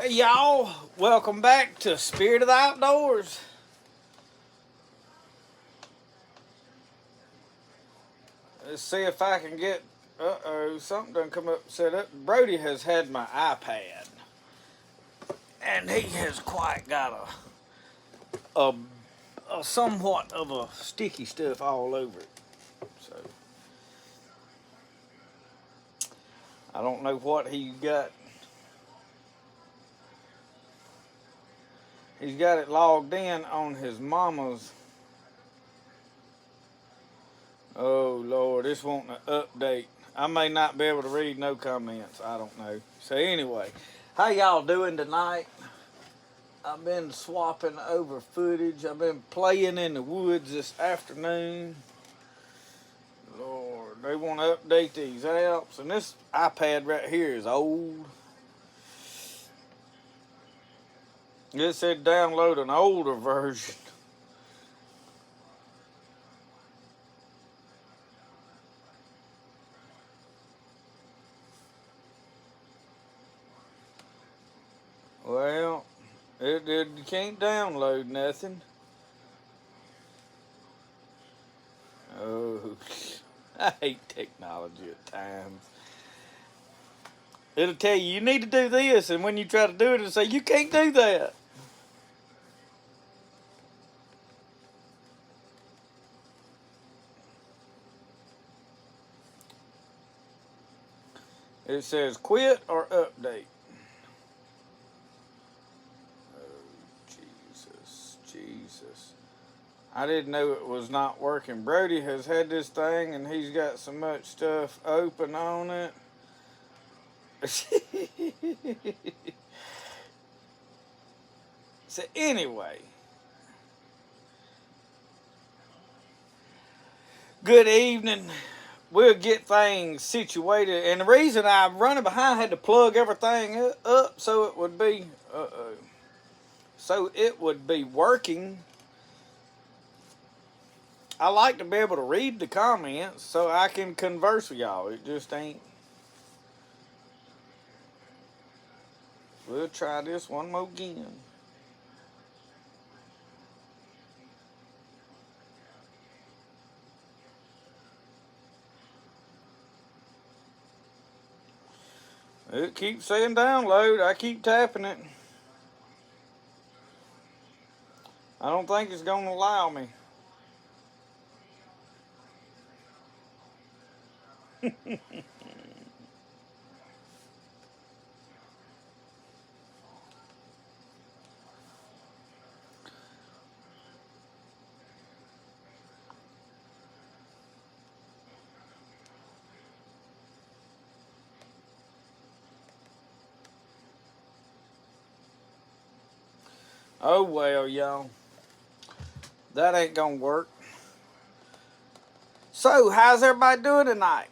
Hey y'all, welcome back to Spirit of the Outdoors. Let's see if I can get, something done come up set up. Brody has had my iPad, and he has quite got a somewhat of a sticky stuff all over it. So, I don't know what he got. He's got it logged in on his mama's. Oh Lord, this wanting an update. I may not be able to read no comments. I don't know. So anyway, how y'all doing tonight? I've been swapping over footage. I've been playing in the woods this afternoon. Lord, they want to update these apps, and this iPad right here is old. It said download an older version. Well, you can't download nothing. Oh, I hate technology at times. It'll tell you need to do this, and when you try to do it, it'll say you can't do that. It says quit or update. Jesus. I didn't know it was not working. Brody has had this thing and he's got so much stuff open on it. So anyway, good evening. We'll get things situated. And the reason I'm running behind, I had to plug everything up so it would be, so it would be working. I like to be able to read the comments so I can converse with y'all. It just ain't. We'll try this one more again. It keeps saying download. I keep tapping it. I don't think it's going to allow me. Oh well, y'all. That ain't gonna work. So, how's everybody doing tonight?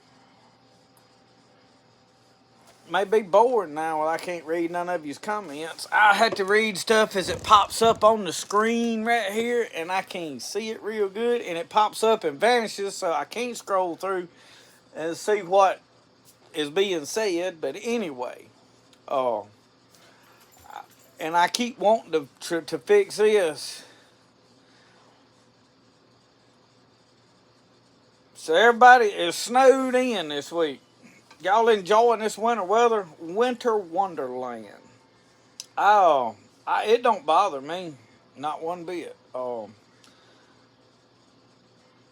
May be bored now when I can't read none of your comments. I had to read stuff as it pops up on the screen right here, and I can't see it real good, and it pops up and vanishes, so I can't scroll through and see what is being said. But anyway, uh, and I keep wanting to fix this. So everybody is snowed in this week. Y'all enjoying this winter weather? Winter wonderland. Oh, it don't bother me, not one bit. The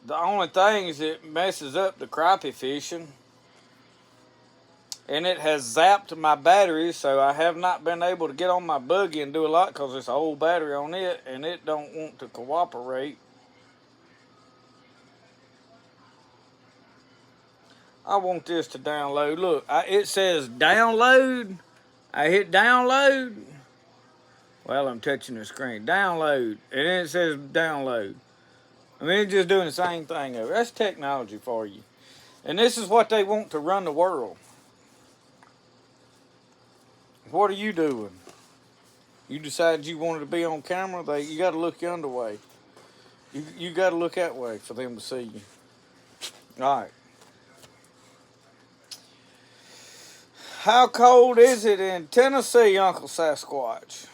only thing is it messes up the crappie fishing, and it has zapped my batteries, so I have not been able to get on my buggy and do a lot because it's an old battery on it, and it don't want to cooperate. I want this to download. Look, it says download. I hit download. Well, I'm touching the screen. Download. And then it says download. I mean, it's just doing the same thing over. That's technology for you. And this is what they want to run the world. What are you doing? You decided you wanted to be on camera? You got to look the other way. You got to look that way for them to see you. All right. How cold is it in Tennessee, Uncle Sasquatch?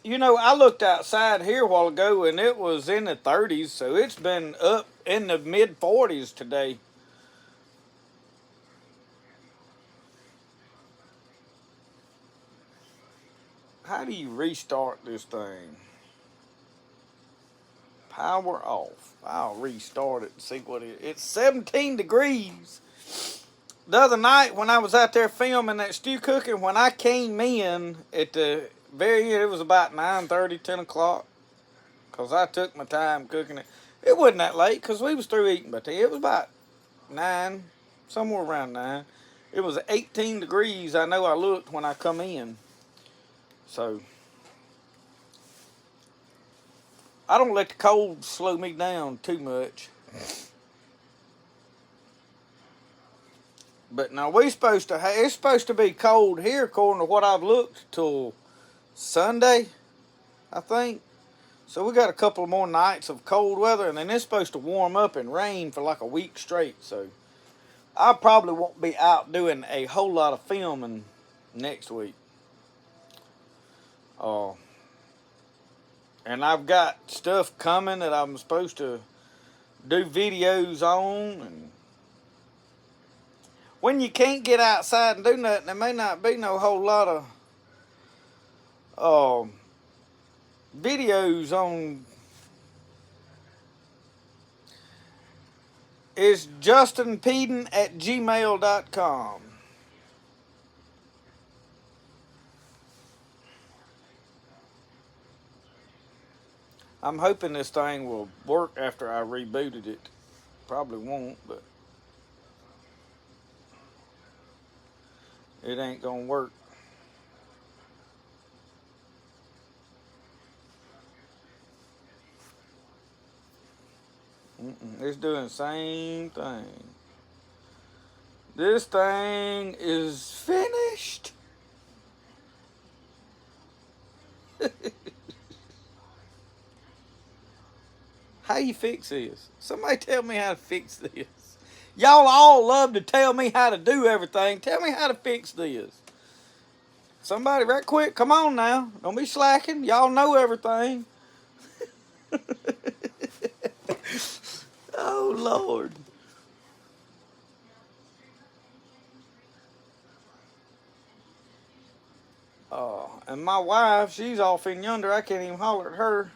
You know, I looked outside here a while ago and it was in the 30s, so it's been up in the mid 40s today. How do you restart this thing? Power off. I'll restart it and see what it is. It's 17 degrees. The other night when I was out there filming that stew cooking, when I came in at the very end, it was about 9:30, 10 o'clock. Because I took my time cooking it. It wasn't that late because we was through eating by 10. It was about 9, somewhere around 9. It was 18 degrees. I know I looked when I come in. So I don't let the cold slow me down too much. But now it's supposed to be cold here according to what I've looked till Sunday, I think. So we got a couple more nights of cold weather, and then it's supposed to warm up and rain for like a week straight. So I probably won't be out doing a whole lot of filming next week. And I've got stuff coming that I'm supposed to do videos on. And when you can't get outside and do nothing, there may not be no whole lot of videos on. It's justinpeden@gmail.com. I'm hoping this thing will work after I rebooted it. Probably won't, but it ain't gonna work. It's doing the same thing. This thing is finished. How you fix this? Somebody tell me how to fix this. Y'all all love to tell me how to do everything. Tell me how to fix this. Somebody right quick, come on now. Don't be slacking. Y'all know everything. Oh, Lord. And my wife, she's off in yonder. I can't even holler at her.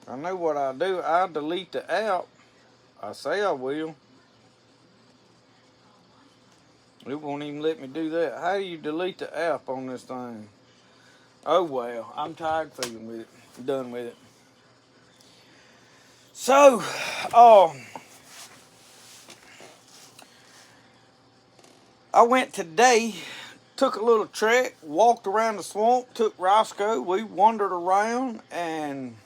I know what I'll do. I'll delete the app. I say I will. It won't even let me do that. How do you delete the app on this thing? Oh, well. I'm tired of fooling with it. I'm done with it. So, I went today, took a little trek, walked around the swamp, took Rosco. We wandered around and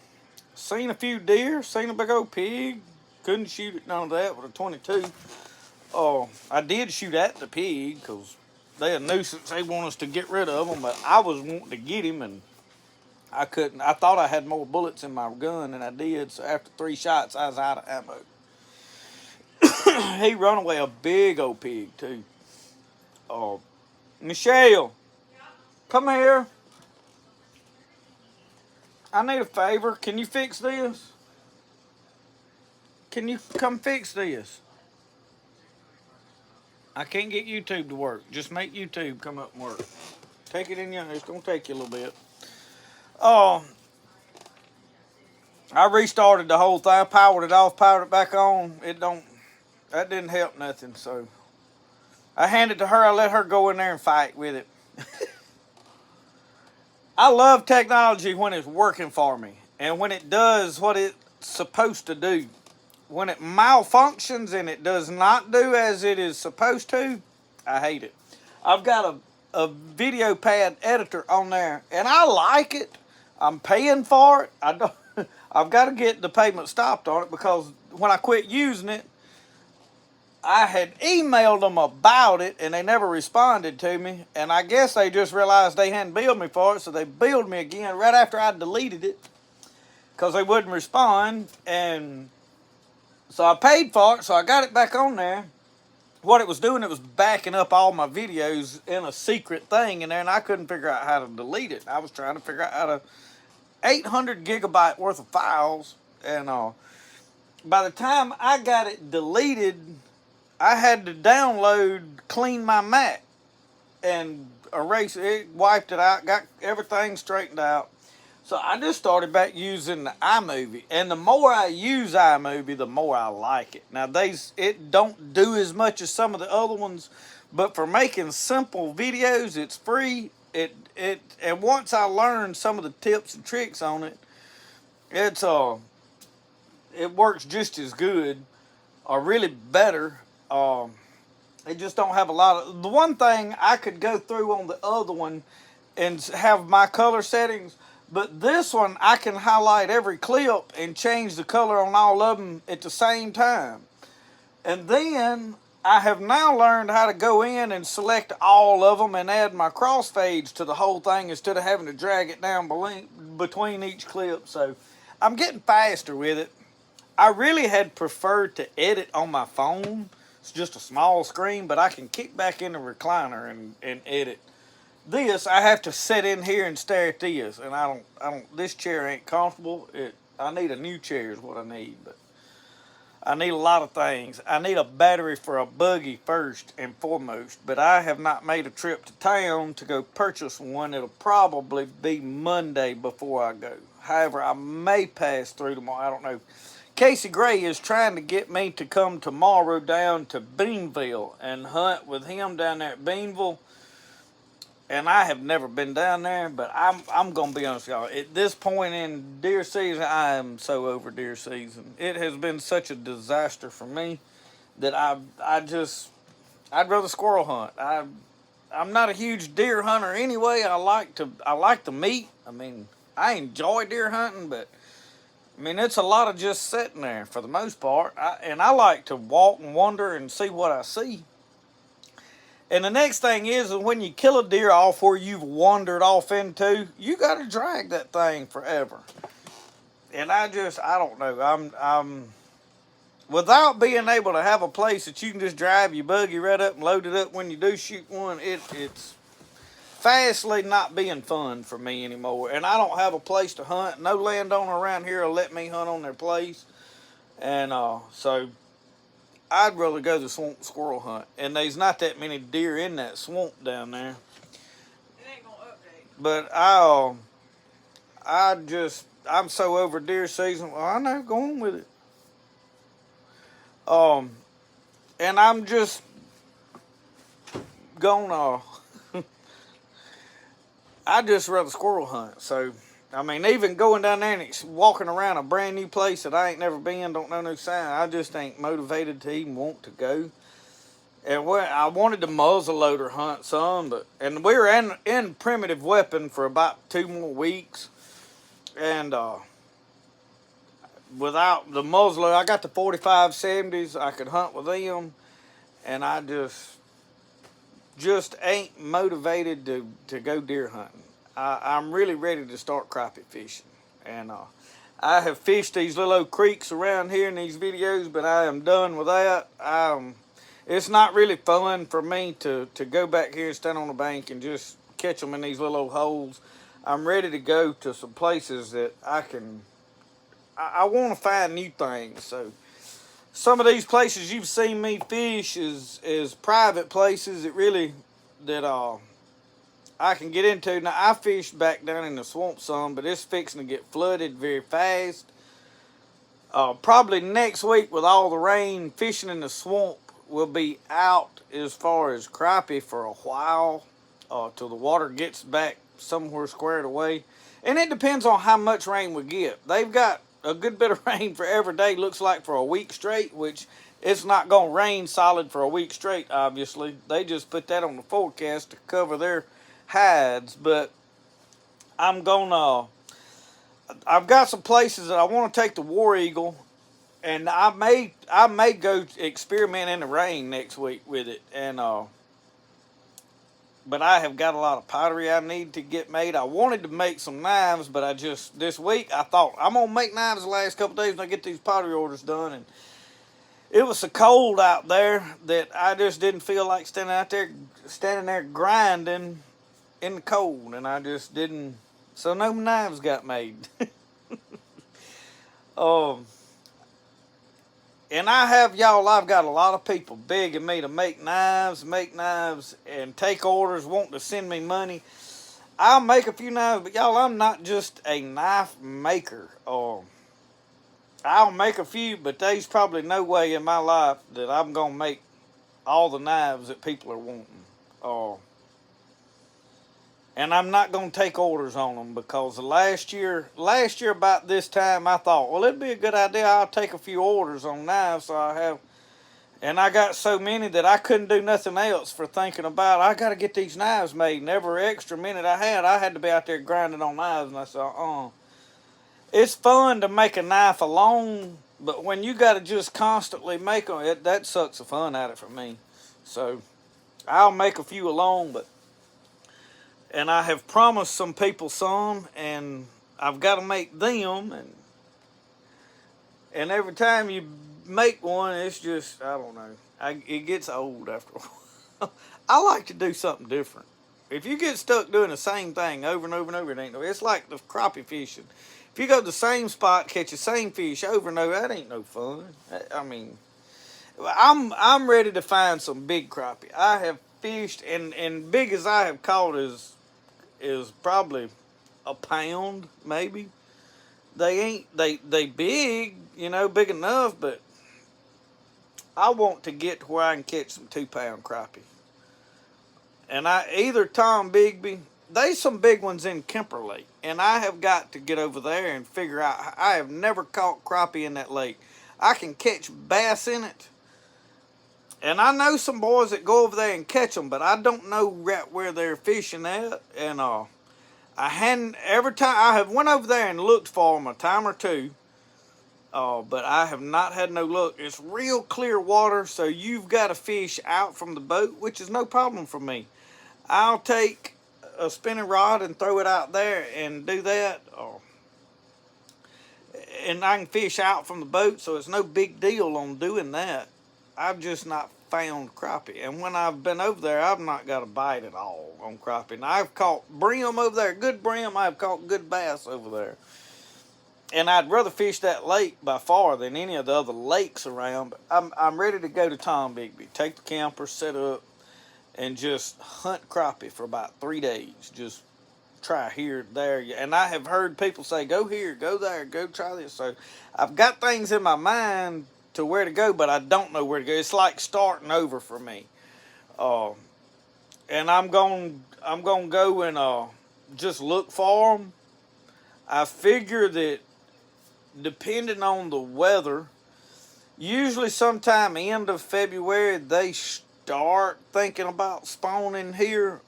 seen a few deer, seen a big old pig. Couldn't shoot at none of that with a 22. I did shoot at the pig because they're a nuisance. They want us to get rid of them, but I was wanting to get him and I couldn't. I thought I had more bullets in my gun than I did, so after 3 shots, I was out of ammo. He run away, a big old pig, too. Michelle, come here. I need a favor. Can you fix this? Can you come fix this? I can't get YouTube to work. Just make YouTube come up and work. Take it in your. It's gonna take you a little bit. I restarted the whole thing. Powered it off, powered it back on. That didn't help nothing. So I handed it to her. I let her go in there and fight with it. I love technology when it's working for me and when it does what it's supposed to do. When it malfunctions and it does not do as it is supposed to, I hate it. I've got a video pad editor on there, and I like it. I'm paying for it. I've got to get the payment stopped on it because when I quit using it, I had emailed them about it, and they never responded to me. And I guess they just realized they hadn't billed me for it, so they billed me again right after I deleted it because they wouldn't respond. And so I paid for it, so I got it back on there. What it was doing, it was backing up all my videos in a secret thing in there, and I couldn't figure out how to delete it. I was trying to figure out how to 800 gigabyte worth of files, and by the time I got it deleted, I had to download Clean My Mac and erase it, wiped it out, got everything straightened out. So I just started back using the iMovie, and the more I use iMovie, the more I like it. Now it don't do as much as some of the other ones, but for making simple videos, it's free. And once I learned some of the tips and tricks on it, it works just as good, or really better. It just don't have a lot of the one thing I could go through on the other one and have my color settings. But this one, I can highlight every clip and change the color on all of them at the same time. And then I have now learned how to go in and select all of them and add my crossfades to the whole thing instead of having to drag it down between each clip. So I'm getting faster with it. I really had preferred to edit on my phone. It's just a small screen, but I can kick back in the recliner and edit. This, I have to sit in here and stare at this, and I don't. This chair ain't comfortable. I need a new chair is what I need, but I need a lot of things. I need a battery for a buggy first and foremost, but I have not made a trip to town to go purchase one. It'll probably be Monday before I go. However, I may pass through tomorrow. I don't know. Casey Gray is trying to get me to come tomorrow down to Beanville and hunt with him down there at Beanville. And I have never been down there, but I'm gonna be honest with y'all. At this point in deer season, I am so over deer season. It has been such a disaster for me that I'd rather squirrel hunt. I'm not a huge deer hunter anyway. I like the meat. I mean, I enjoy deer hunting, but I mean it's a lot of just sitting there for the most part. I like to walk and wander and see what I see. And the next thing is when you kill a deer off where you've wandered off into, you got to drag that thing forever. And I don't know. I'm without being able to have a place that you can just drive your buggy right up and load it up when you do shoot one, it's fastly not being fun for me anymore. And I don't have a place to hunt. No landowner around here will let me hunt on their place. And so I'd rather go the swamp squirrel hunt. And there's not that many deer in that swamp down there. It ain't gonna update. But I'm so over deer season. Well, I know, go on with it. And I'm just gonna, I just rather squirrel hunt. So, I mean, even going down there and walking around a brand new place that I ain't never been, don't know no sign, I just ain't motivated to even want to go. And I wanted to muzzleloader hunt some, and we were in primitive weapon for about 2 more weeks. And without the muzzleloader, I got the 45-70s. I could hunt with them, and I just ain't motivated to go deer hunting. I'm really ready to start crappie fishing, and I have fished these little old creeks around here in these videos, but I am done with that. It's not really fun for me to go back here and stand on the bank and just catch them in these little old holes. I'm ready to go to some places that I want to find new things. So some of these places you've seen me fish is private places that I can get into. Now, I fished back down in the swamp some, but it's fixing to get flooded very fast. Probably next week with all the rain, fishing in the swamp will be out as far as crappie for a while, till the water gets back somewhere squared away. And it depends on how much rain we get. They've got a good bit of rain for every day, looks like for a week straight, which it's not going to rain solid for a week straight, obviously. They just put that on the forecast to cover their hides. But I've got some places that I want to take the War Eagle And I may go experiment in the rain next week with it, and but I have got a lot of pottery I need to get made. I wanted to make some knives, but this week I thought I'm gonna make knives the last couple days when I get these pottery orders done, and it was so cold out there that I just didn't feel like standing there grinding in the cold, and I just didn't. So no knives got made. um, and I've got a lot of people begging me to make knives, and take orders, wanting to send me money. I'll make a few knives, but y'all, I'm not just a knife maker. I'll make a few, but there's probably no way in my life that I'm gonna make all the knives that people are wanting. And I'm not gonna take orders on them because last year about this time, I thought, well, it'd be a good idea. I'll take a few orders on knives, and I got so many that I couldn't do nothing else for thinking about. I got to get these knives made. And every extra minute I had to be out there grinding on knives, and I said, it's fun to make a knife alone, but when you got to just constantly make them, that sucks the fun out of it for me. So I'll make a few alone, and I have promised some people some, and I've got to make them, and every time you make one, it's just, I don't know, it gets old after a while. I like to do something different. If you get stuck doing the same thing over and over and over, it's like the crappie fishing. If you go to the same spot, catch the same fish over and over, that ain't no fun. I mean, I'm ready to find some big crappie. I have fished, and big as I have caught is probably a pound, maybe. They big, big enough, but I want to get to where I can catch some 2-pound crappie. And either Tom Bigby, there's some big ones in Kemper Lake, and I have got to get over there and figure out. I have never caught crappie in that lake. I can catch bass in it, and I know some boys that go over there and catch them, but I don't know right where they're fishing at. And I hadn't every time I have went over there and looked for them a time or two. But I have not had no luck. It's real clear water, so you've got to fish out from the boat, which is no problem for me. I'll take a spinning rod and throw it out there and do that. And I can fish out from the boat, so it's no big deal on doing that. I've just not found crappie. And when I've been over there, I've not got a bite at all on crappie. And I've caught brim over there, good brim. I've caught good bass over there. And I'd rather fish that lake by far than any of the other lakes around. But I'm ready to go to Tom Bigby, take the camper, set up, and just hunt crappie for about 3 days. Just try here, there. And I have heard people say, go here, go there, go try this. So I've got things in my mind to where to go, but I don't know where to go. It's like starting over for me. And I'm going to go and just look for them. I figure that depending on the weather, usually sometime end of February, they start thinking about spawning here.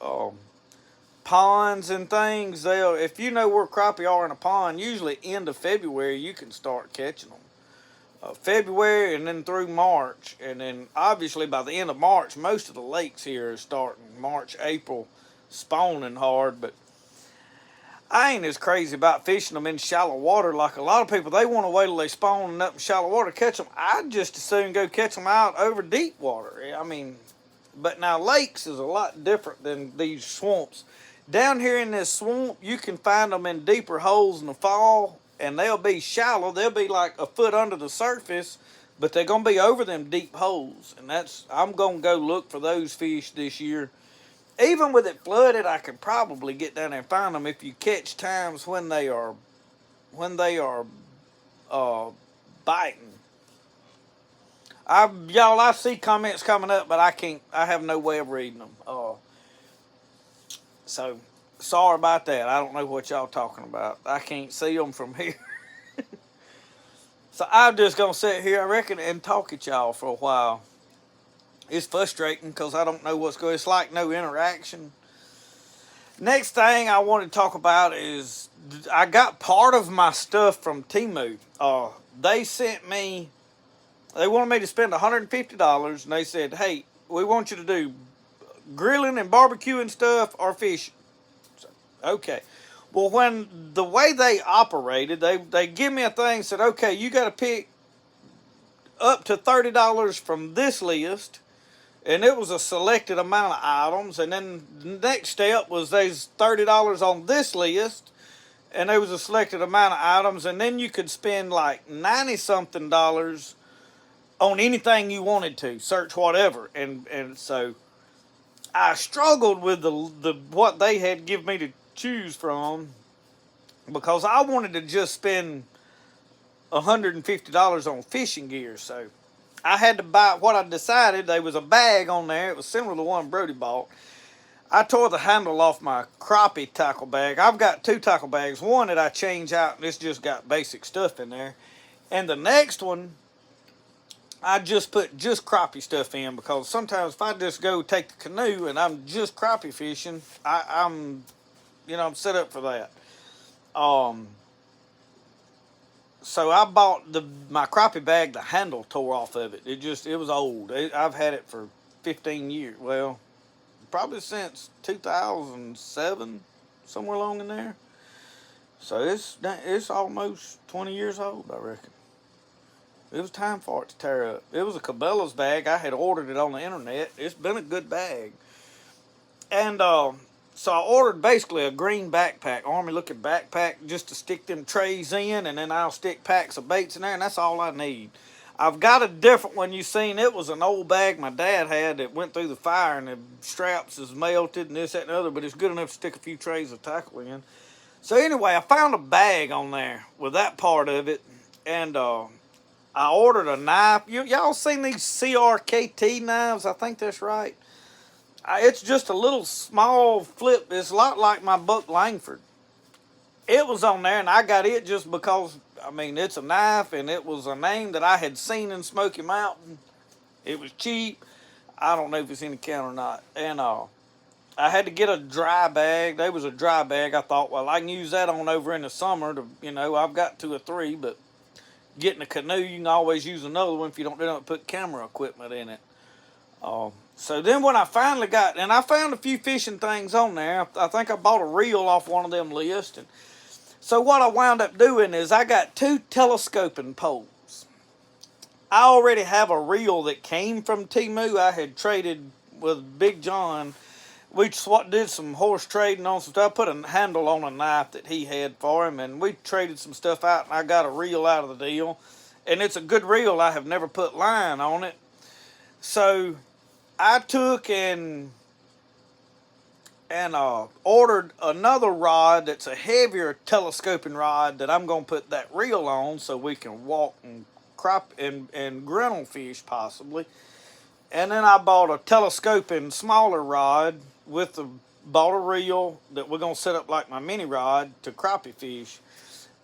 Ponds and things, if you know where crappie are in a pond, usually end of February you can start catching them. February and then through March, and then obviously by the end of March, most of the lakes here are starting March, April, spawning hard. But I ain't as crazy about fishing them in shallow water like a lot of people. They want to wait till they spawn up in shallow water to catch them. I'd just as soon go catch them out over deep water. I mean, but now lakes is a lot different than these swamps. Down here in this swamp, you can find them in deeper holes in the fall, and they'll be shallow. They'll be like a foot under the surface, but they're going to be over them deep holes. And I'm going to go look for those fish this year. Even with it flooded, I could probably get down there and find them if you catch times when they are biting. I see comments coming up, but I have no way of reading them. So sorry about that. I don't know what y'all talking about. I can't see them from here. So I'm just gonna sit here, I reckon, and talk at y'all for a while. It's frustrating because I don't know what's going. It's like no interaction. Next thing I want to talk about is I got part of my stuff from Temu. They sent me They wanted me to spend $150, and they said, "Hey, we want you to do grilling and barbecuing stuff or fishing." So, okay. Well, when the way they operated, they give me a thing, said, "Okay, you got to pick up to $30 from this list." And it was a selected amount of items. And then the next step was there's $30 on this list, and there was a selected amount of items. And then you could spend like 90 something dollars on anything you wanted to, search whatever. And so I struggled with the what they had give me to choose from, because I wanted to just spend $150 on fishing gear. So I had to buy what I decided. There was a bag on there. It was similar to the one Brody bought. I tore the handle off my Crappie tackle bag. I've got two tackle bags. One that I change out, and it's just got basic stuff in there. And the next one, I just put just crappie stuff in, because sometimes if I just go take the canoe and I'm just crappie fishing, I'm I'm set up for that. So I bought my crappie bag. The handle tore off of it. It was old. I've had it for 15 years. Well, probably since 2007, somewhere along in there. So it's almost 20 years old, I reckon. It was time for it to tear up. It was a Cabela's bag. I had ordered it on the internet. It's been a good bag. And so I ordered basically a green backpack, army-looking backpack, just to stick them trays in, and then I'll stick packs of baits in there, and that's all I need. I've got a different one you seen. It was an old bag my dad had that went through the fire, and the straps is melted and this, that, and the other, but it's good enough to stick a few trays of tackle in. So anyway, I found a bag on there with that part of it, and I ordered a knife. Y'all seen these CRKT knives? I think that's right. It's just a little small flip. It's a lot like my Buck Langford. It was on there, and I got it just because, it's a knife, and it was a name that I had seen in Smoky Mountain. It was cheap. I don't know if it's in the can or not. And I had to get a dry bag. There was a dry bag. I thought, well, I can use that on over in the summer. I've got 2 or 3, but getting a canoe, you can always use another one if you don't put camera equipment in it. So then when I finally and I found a few fishing things on there. I think I bought a reel off one of them lists. And so what I wound up doing is I got 2 telescoping poles. I already have a reel that came from Temu. I had traded with Big John. We did some horse trading on some stuff. I put a handle on a knife that he had for him, and we traded some stuff out, and I got a reel out of the deal. And it's a good reel. I have never put line on it. So I took and ordered another rod that's a heavier telescoping rod that I'm going to put that reel on so we can walk and crop and grinnell fish possibly. And then I bought a telescoping smaller rod bought a reel that we're going to set up like my mini rod to crappie fish.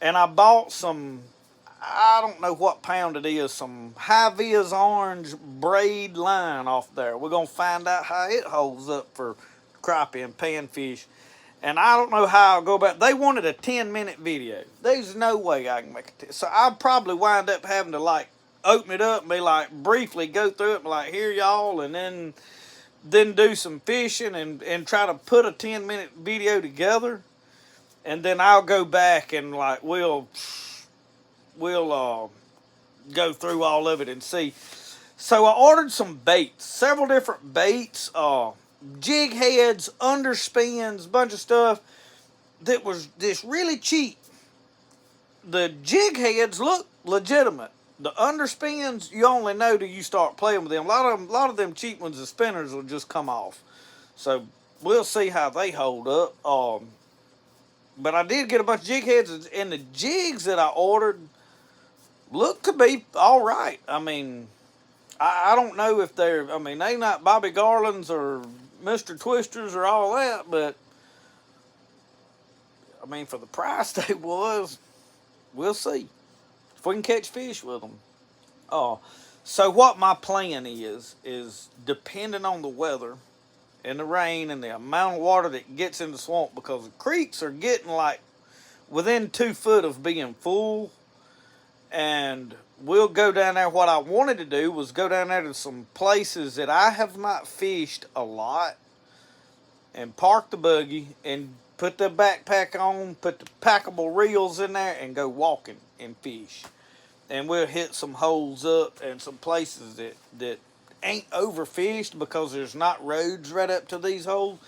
And I bought some, I don't know what pound it is, some high-vis orange braid line off there. We're going to find out how it holds up for crappie and panfish. And I don't know how I'll go about it. They wanted a 10-minute video. There's no way I can make it. So I'll probably wind up having to open it up and be briefly go through it and be like, here y'all, and then do some fishing and try to put a 10-minute video together. And then I'll go back and we'll go through all of it and see. So I ordered some baits, several different baits, jig heads, underspins, bunch of stuff that was just really cheap. The jig heads look legitimate. The underspins, you only know till you start playing with them. A lot of them cheap ones, the spinners will just come off. So we'll see how they hold up. But I did get a bunch of jig heads, and the jigs that I ordered look to be all right. I don't know if they're, they not Bobby Garland's or Mr. Twisters or all that, but, for the price they was, we'll see if we can catch fish with them. So what my plan is depending on the weather and the rain and the amount of water that gets in the swamp, because the creeks are getting within 2 foot of being full. and we'll go down there. What I wanted to do was go down there to some places that I have not fished a lot, and park the buggy and put the backpack on, put the packable reels in there, and go walking and fish. And we'll hit some holes up and some places that ain't overfished because there's not roads right up to these holes.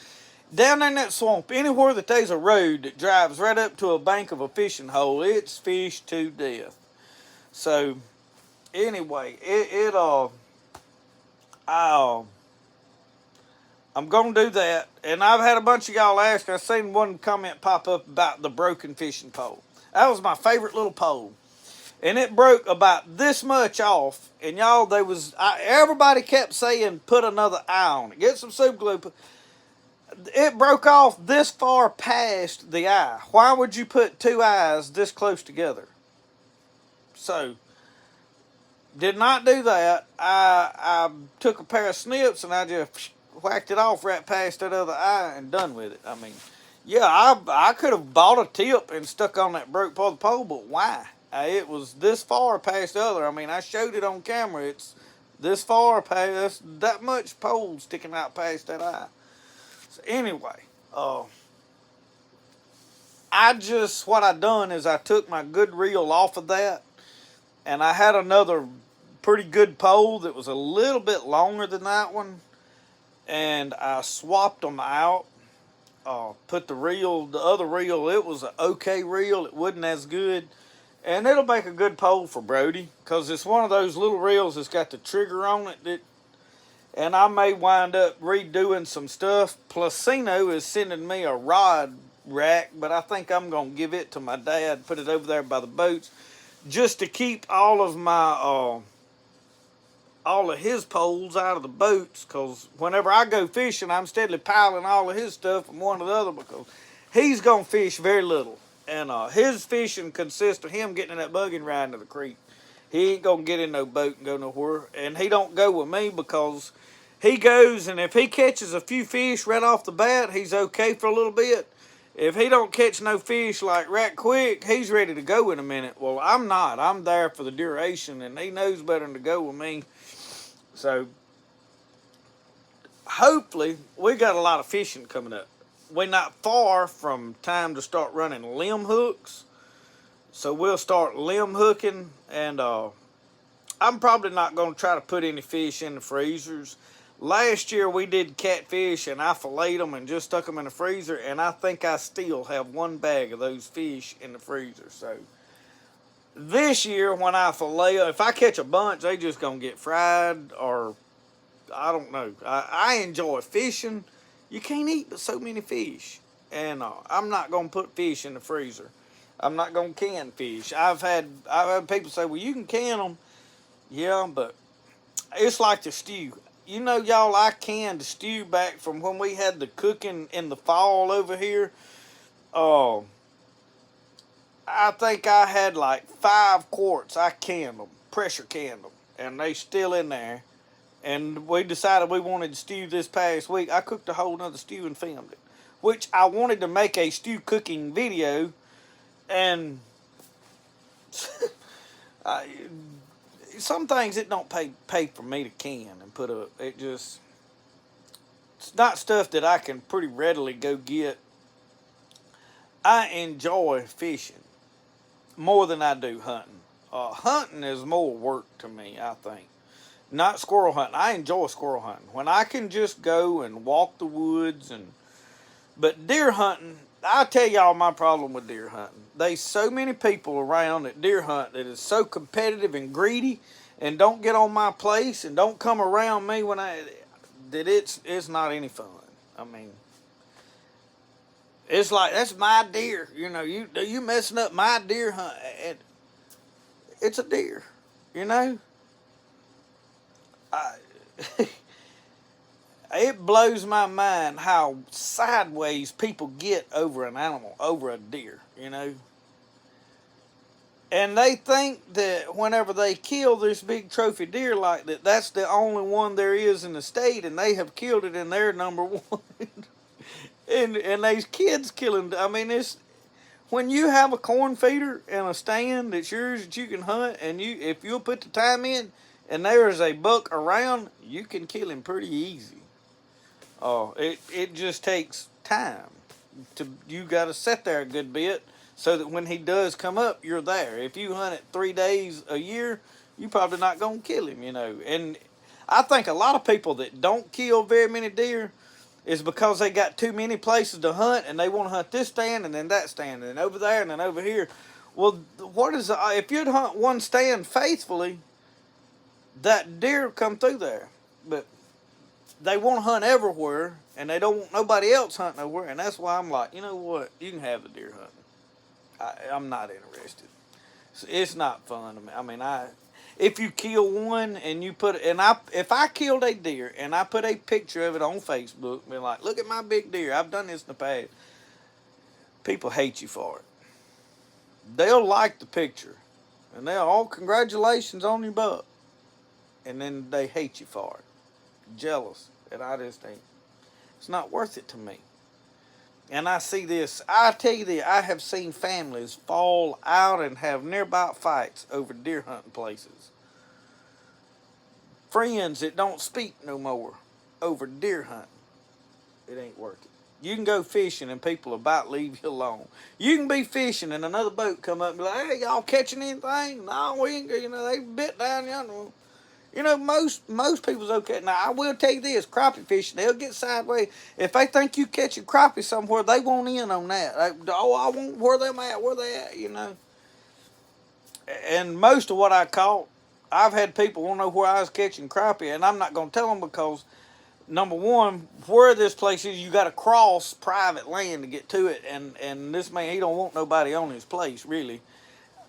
Down there in that swamp, anywhere that there's a road that drives right up to a bank of a fishing hole, it's fished to death. So, anyway, I'm going to do that. And I've had a bunch of y'all ask. I seen one comment pop up about the broken fishing pole. That was my favorite little pole. And it broke about this much off. And y'all, everybody kept saying, put another eye on it. Get some super glue. It broke off this far past the eye. Why would you put two eyes this close together? So, did not do that. I took a pair of snips and I just whacked it off right past that other eye and done with it. I mean, yeah, I could have bought a tip and stuck on that broke part of the pole, but why? It was this far past the other. I mean, I showed it on camera. It's this far past, that much pole sticking out past that eye. So anyway, what I done is I took my good reel off of that, and I had another pretty good pole that was a little bit longer than that one, and I swapped them out. Put the other reel, it was an okay reel. It wasn't as good. And it'll make a good pole for Brody, because it's one of those little reels that's got the trigger on it. And I may wind up redoing some stuff. Placino is sending me a rod rack, but I think I'm going to give it to my dad, put it over there by the boats, just to keep all of his poles out of the boats, because whenever I go fishing, I'm steadily piling all of his stuff from one to the other, because he's going to fish very little. And his fishing consists of him getting in that buggy and riding to the creek. He ain't going to get in no boat and go nowhere. And he don't go with me because he goes, and if he catches a few fish right off the bat, he's okay for a little bit. If he don't catch no fish like right quick, he's ready to go in a minute. Well, I'm not. I'm there for the duration, and he knows better than to go with me. So, hopefully, we got a lot of fishing coming up. We're not far from time to start running limb hooks. So we'll start limb hooking, and I'm probably not going to try to put any fish in the freezers. Last year we did catfish, and I filleted them and just stuck them in the freezer, and I think I still have one bag of those fish in the freezer. So this year when I fillet, if I catch a bunch, they just going to get fried, or I don't know. I enjoy fishing. You can't eat but so many fish. And I'm not going to put fish in the freezer. I'm not going to can fish. I've had people say, well, you can can them. Yeah, but it's like the stew. You know, y'all, I canned the stew back from when we had the cooking in the fall over here. I think I had like 5 quarts. I canned them, pressure canned them, and they still in there. And we decided we wanted to stew this past week. I cooked a whole nother stew and filmed it, which I wanted to make a stew cooking video, and some things it don't pay for me to can and put up. It's not stuff that I can pretty readily go get. I enjoy fishing more than I do hunting. Hunting is more work to me, I think. Not squirrel hunting. I enjoy squirrel hunting. When I can just go and walk the woods but deer hunting, I'll tell y'all my problem with deer hunting. There's so many people around that deer hunt that is so competitive and greedy and don't get on my place and don't come around me it's not any fun. I mean, it's like, that's my deer. You know, you messing up my deer hunt. It's a deer, you know. It blows my mind how sideways people get over an animal, over a deer, you know. And they think that whenever they kill this big trophy deer like that, that's the only one there is in the state, and they have killed it and they're number one. and these kids killing, I mean, when you have a corn feeder and a stand that's yours that you can hunt, and if you'll put the time in, and there is a buck around, you can kill him pretty easy. It just takes time. You got to sit there a good bit so that when he does come up, you're there. If you hunt it 3 days a year, you probably not gonna kill him, And I think a lot of people that don't kill very many deer is because they got too many places to hunt, and they want to hunt this stand and then that stand and then over there and then over here. Well, if you'd hunt one stand faithfully, that deer come through there, but they want to hunt everywhere, and they don't want nobody else hunting nowhere, and that's why I'm like, you know what? You can have the deer hunting. I'm not interested. It's not fun to me. I mean, if you kill one and you put if I killed a deer and I put a picture of it on Facebook, and be like, look at my big deer. I've done this in the past. People hate you for it. They'll like the picture, and congratulations on your buck, and then they hate you for it, jealous, and I just think it's not worth it to me. And I see this. I tell you that I have seen families fall out and have nearby fights over deer hunting places. Friends that don't speak no more over deer hunting. It ain't worth it. You can go fishing and people about leave you alone. You can be fishing and another boat come up and be like, hey, y'all catching anything? No, we ain't. They bit down yonder. Most people's okay. Now, I will tell you this, crappie fishing, they'll get sideways. If they think you catching crappie somewhere, they won't in on that. I want where them at, where they at, And most of what I caught, I've had people want to know where I was catching crappie, and I'm not going to tell them because, number one, where this place is, you got to cross private land to get to it, and this man, he don't want nobody on his place, really.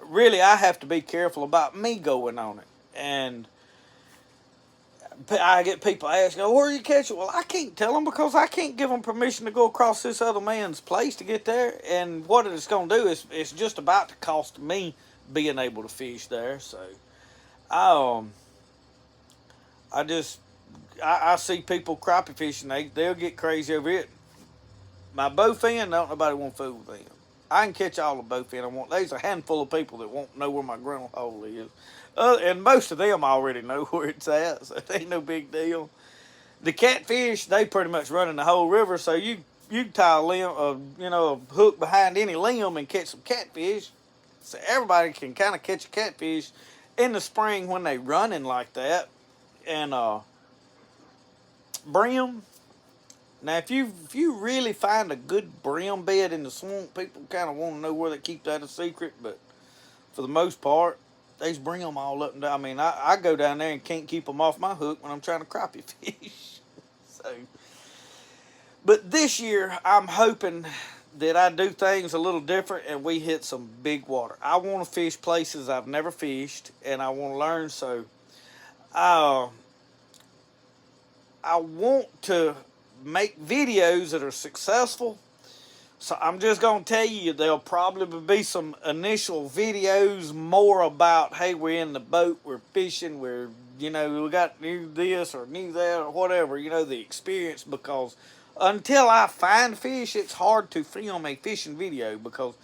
Really, I have to be careful about me going on it, and I get people asking, where are you catching? Well, I can't tell them because I can't give them permission to go across this other man's place to get there. And what it's going to do is it's just about to cost me being able to fish there. So I see people crappie fishing. They'll get crazy over it. My bowfin, don't nobody want to fool with them. I can catch all the bowfin I want. There's a handful of people that won't know where my grinnell hole is. And most of them already know where it's at, so it ain't no big deal. The catfish, they pretty much run in the whole river, so you tie a limb, a hook behind any limb and catch some catfish. So everybody can kind of catch a catfish in the spring when they running like that. And brim. Now, if you really find a good brim bed in the swamp, people kind of want to know where they keep that a secret, but for the most part, they just bring them all up and down. I mean, I go down there and can't keep them off my hook when I'm trying to crappie fish. But this year, I'm hoping that I do things a little different and we hit some big water. I want to fish places I've never fished, and I want to learn. So, I want to make videos that are successful. So I'm just going to tell you, there'll probably be some initial videos more about, hey, we're in the boat, we're fishing, we got new this or new that or whatever, the experience, because until I find fish, it's hard to film a fishing video, because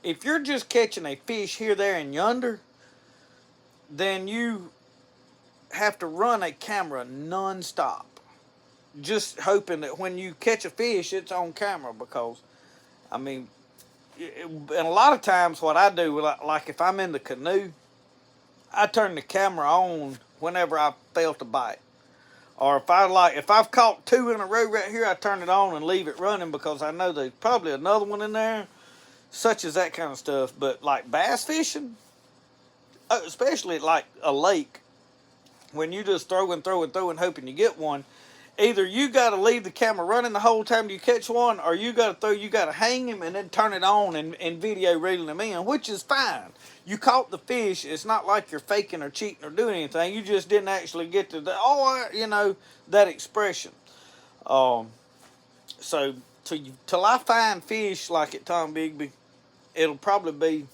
if you're just catching a fish here, there, and yonder, then you have to run a camera non-stop, just hoping that when you catch a fish, it's on camera, because I mean, and a lot of times what I do, like if I'm in the canoe, I turn the camera on whenever I felt a bite. Or if I've caught 2 in a row right here, I turn it on and leave it running because I know there's probably another one in there, such as that kind of stuff. But like bass fishing, especially like a lake, when you just throw and hoping you get one, either you got to leave the camera running the whole time you catch one, or you got to hang him and then turn it on and video reeling them in, which is fine. You caught the fish. It's not like you're faking or cheating or doing anything. You just didn't actually get to that expression. So till I find fish like at Tom Bigby, it'll probably be.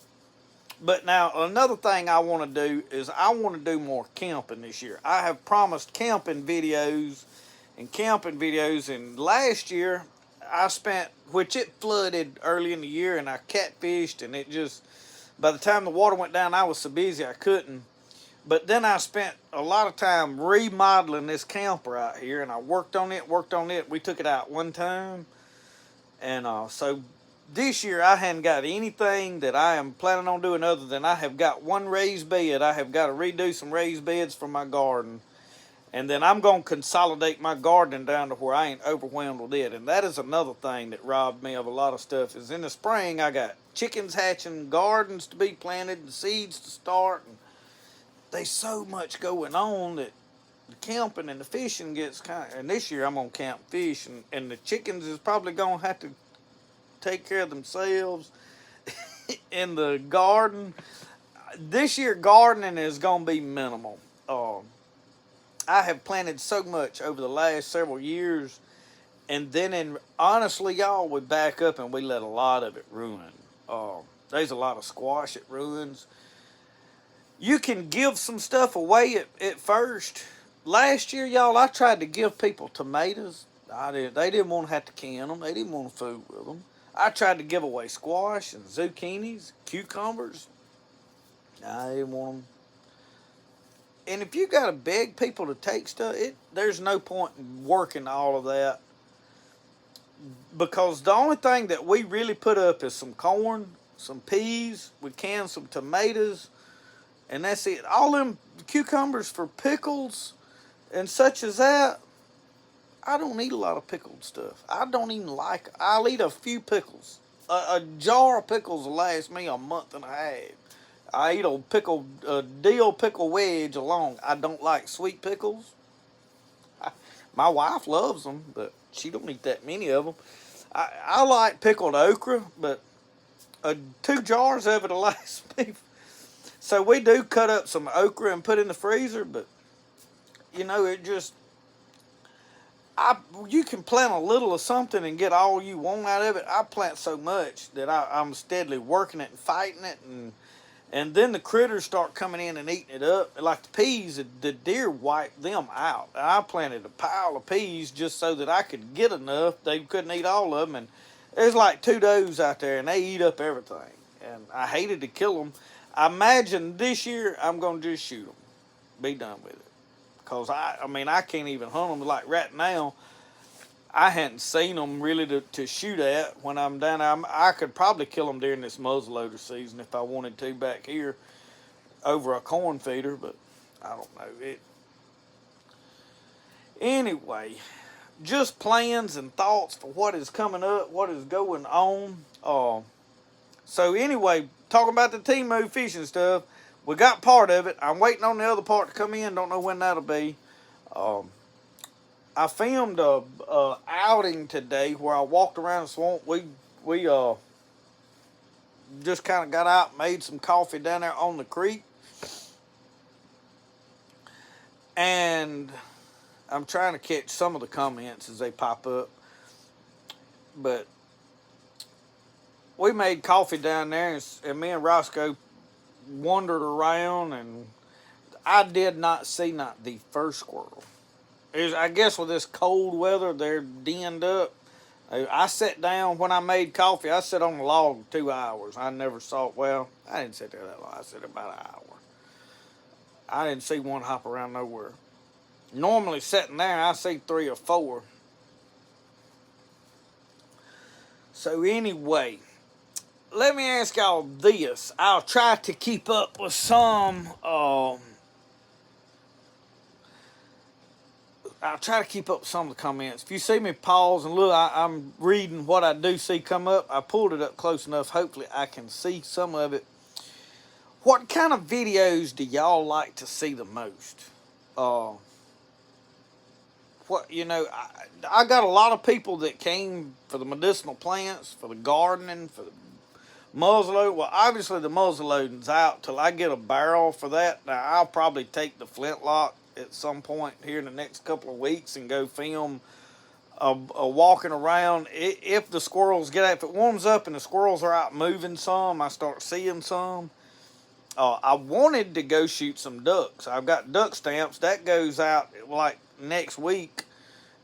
But now another thing I want to do is I want to do more camping this year. I have promised camping videos, and last year I spent, which it flooded early in the year, and I catfished, and it just, by the time the water went down, I was so busy I couldn't. But then I spent a lot of time remodeling this camper out here, and I worked on it. We took it out one time, and so this year I hadn't got anything that I am planning on doing other than I have got one raised bed. I have got to redo some raised beds for my garden. And then I'm going to consolidate my gardening down to where I ain't overwhelmed with it. And that is another thing that robbed me of a lot of stuff. Is in the spring, I got chickens hatching, gardens to be planted, and seeds to start. And there's so much going on that the camping and the fishing gets kind of... And this year I'm going to camp fish. And the chickens is probably going to have to take care of themselves in the garden. This year gardening is going to be minimal. I have planted so much over the last several years, and then honestly, y'all, we back up and we let a lot of it ruin. There's a lot of squash it ruins. You can give some stuff away at first. Last year, y'all, I tried to give people tomatoes. They didn't want to have to can them. They didn't want to food with them. I tried to give away squash and zucchinis, cucumbers. I didn't want them. And if you got to beg people to take stuff, there's no point in working all of that. Because the only thing that we really put up is some corn, some peas, we can some tomatoes, and that's it. All them cucumbers for pickles and such as that, I don't eat a lot of pickled stuff. I don't even like it. I'll eat a few pickles. A jar of pickles will last me a month and a half. I eat a dill pickle wedge alone. I don't like sweet pickles. My wife loves them, but she don't eat that many of them. I like pickled okra, but 2 jars of it will last me. So we do cut up some okra and put in the freezer, but you know, it just... you can plant a little of something and get all you want out of it. I plant so much that I'm steadily working it and fighting it, and then the critters start coming in and eating it up. Like the peas, the deer wipe them out. I planted a pile of peas just so that I could get enough. They couldn't eat all of them, and there's like 2 does out there, and they eat up everything. And I hated to kill them. I imagine this year I'm going to just shoot them. Be done with it. Because, I can't even hunt them. Like right now, I hadn't seen them really to shoot at when I'm down there. I could probably kill them during this muzzleloader season if I wanted to back here over a corn feeder, but I don't know. Anyway, just plans and thoughts for what is coming up, what is going on. So anyway, talking about the Temu fishing stuff, we got part of it. I'm waiting on the other part to come in. Don't know when that'll be. I filmed a outing today where I walked around the swamp. We just kind of got out and made some coffee down there on the creek. And I'm trying to catch some of the comments as they pop up. But we made coffee down there, and me and Rosco wandered around, and I did not see not the first squirrel. I guess with this cold weather, they're denned up. I sat down when I made coffee. I sat on the log 2 hours. I never saw... Well, I didn't sit there that long. I sat about an hour. I didn't see one hop around nowhere. Normally sitting there, I see 3 or 4. So anyway, let me ask y'all this. I'll try to keep up with some... I'll try to keep up with some of the comments. If you see me pause and look, I'm reading what I do see come up. I pulled it up close enough. Hopefully I can see some of it. What kind of videos do y'all like to see the most? I got a lot of people that came for the medicinal plants, for the gardening, for the muzzleload. Well, obviously the muzzleloading's out till I get a barrel for that. Now, I'll probably take the flintlock at some point here in the next couple of weeks and go film a walking around. If the squirrels get out, if it warms up and the squirrels are out moving some, I start seeing some. I wanted to go shoot some ducks. I've got duck stamps. That goes out like next week.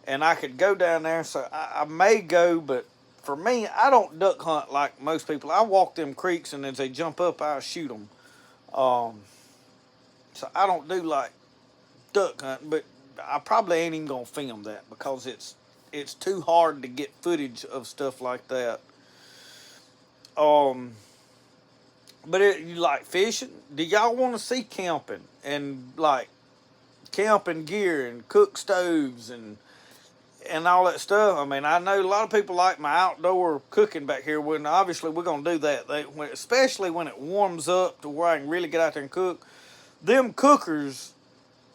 and I could go down there. So I may go, but for me, I don't duck hunt like most people. I walk them creeks, and as they jump up, I shoot them. Um, so I don't do like duck hunting, but I probably ain't even gonna film that because it's too hard to get footage of stuff like that. Um, but you like fishing? Do y'all want to see camping and like camping gear and cook stoves and all that stuff? I mean, I know a lot of people like my outdoor cooking back here. When obviously we're gonna do that, especially when it warms up to where I can really get out there and cook. Them cookers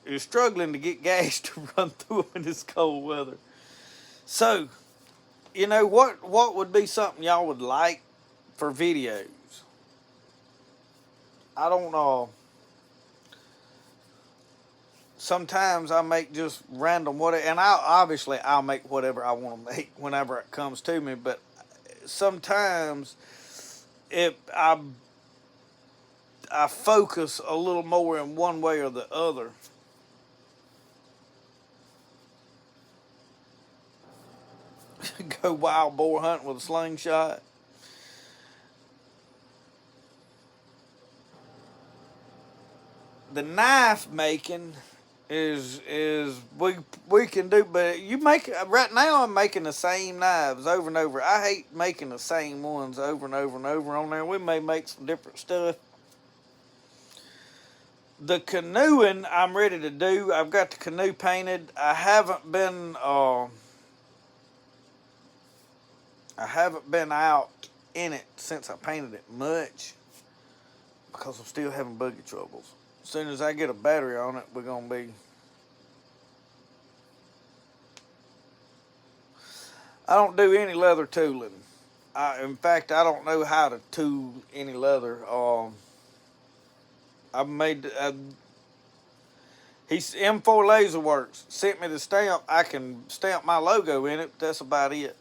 is struggling to get gas to run through them in this cold weather. So, what would be something y'all would like for videos? I don't know. Sometimes I make just random whatever, and I'll make whatever I want to make whenever it comes to me. But sometimes if I focus a little more in one way or the other. Go wild boar hunting with a slingshot. The knife making is we can do, but you make right now. I'm making the same knives over and over. I hate making the same ones over and over and over on there. We may make some different stuff. The canoeing I'm ready to do. I've got the canoe painted. I haven't been out in it since I painted it much because I'm still having buggy troubles. As soon as I get a battery on it, we're gonna be. I don't do any leather tooling. In fact, I don't know how to tool any leather. I've made. He's M4 Laser Works sent me the stamp. I can stamp my logo in it. But that's about it.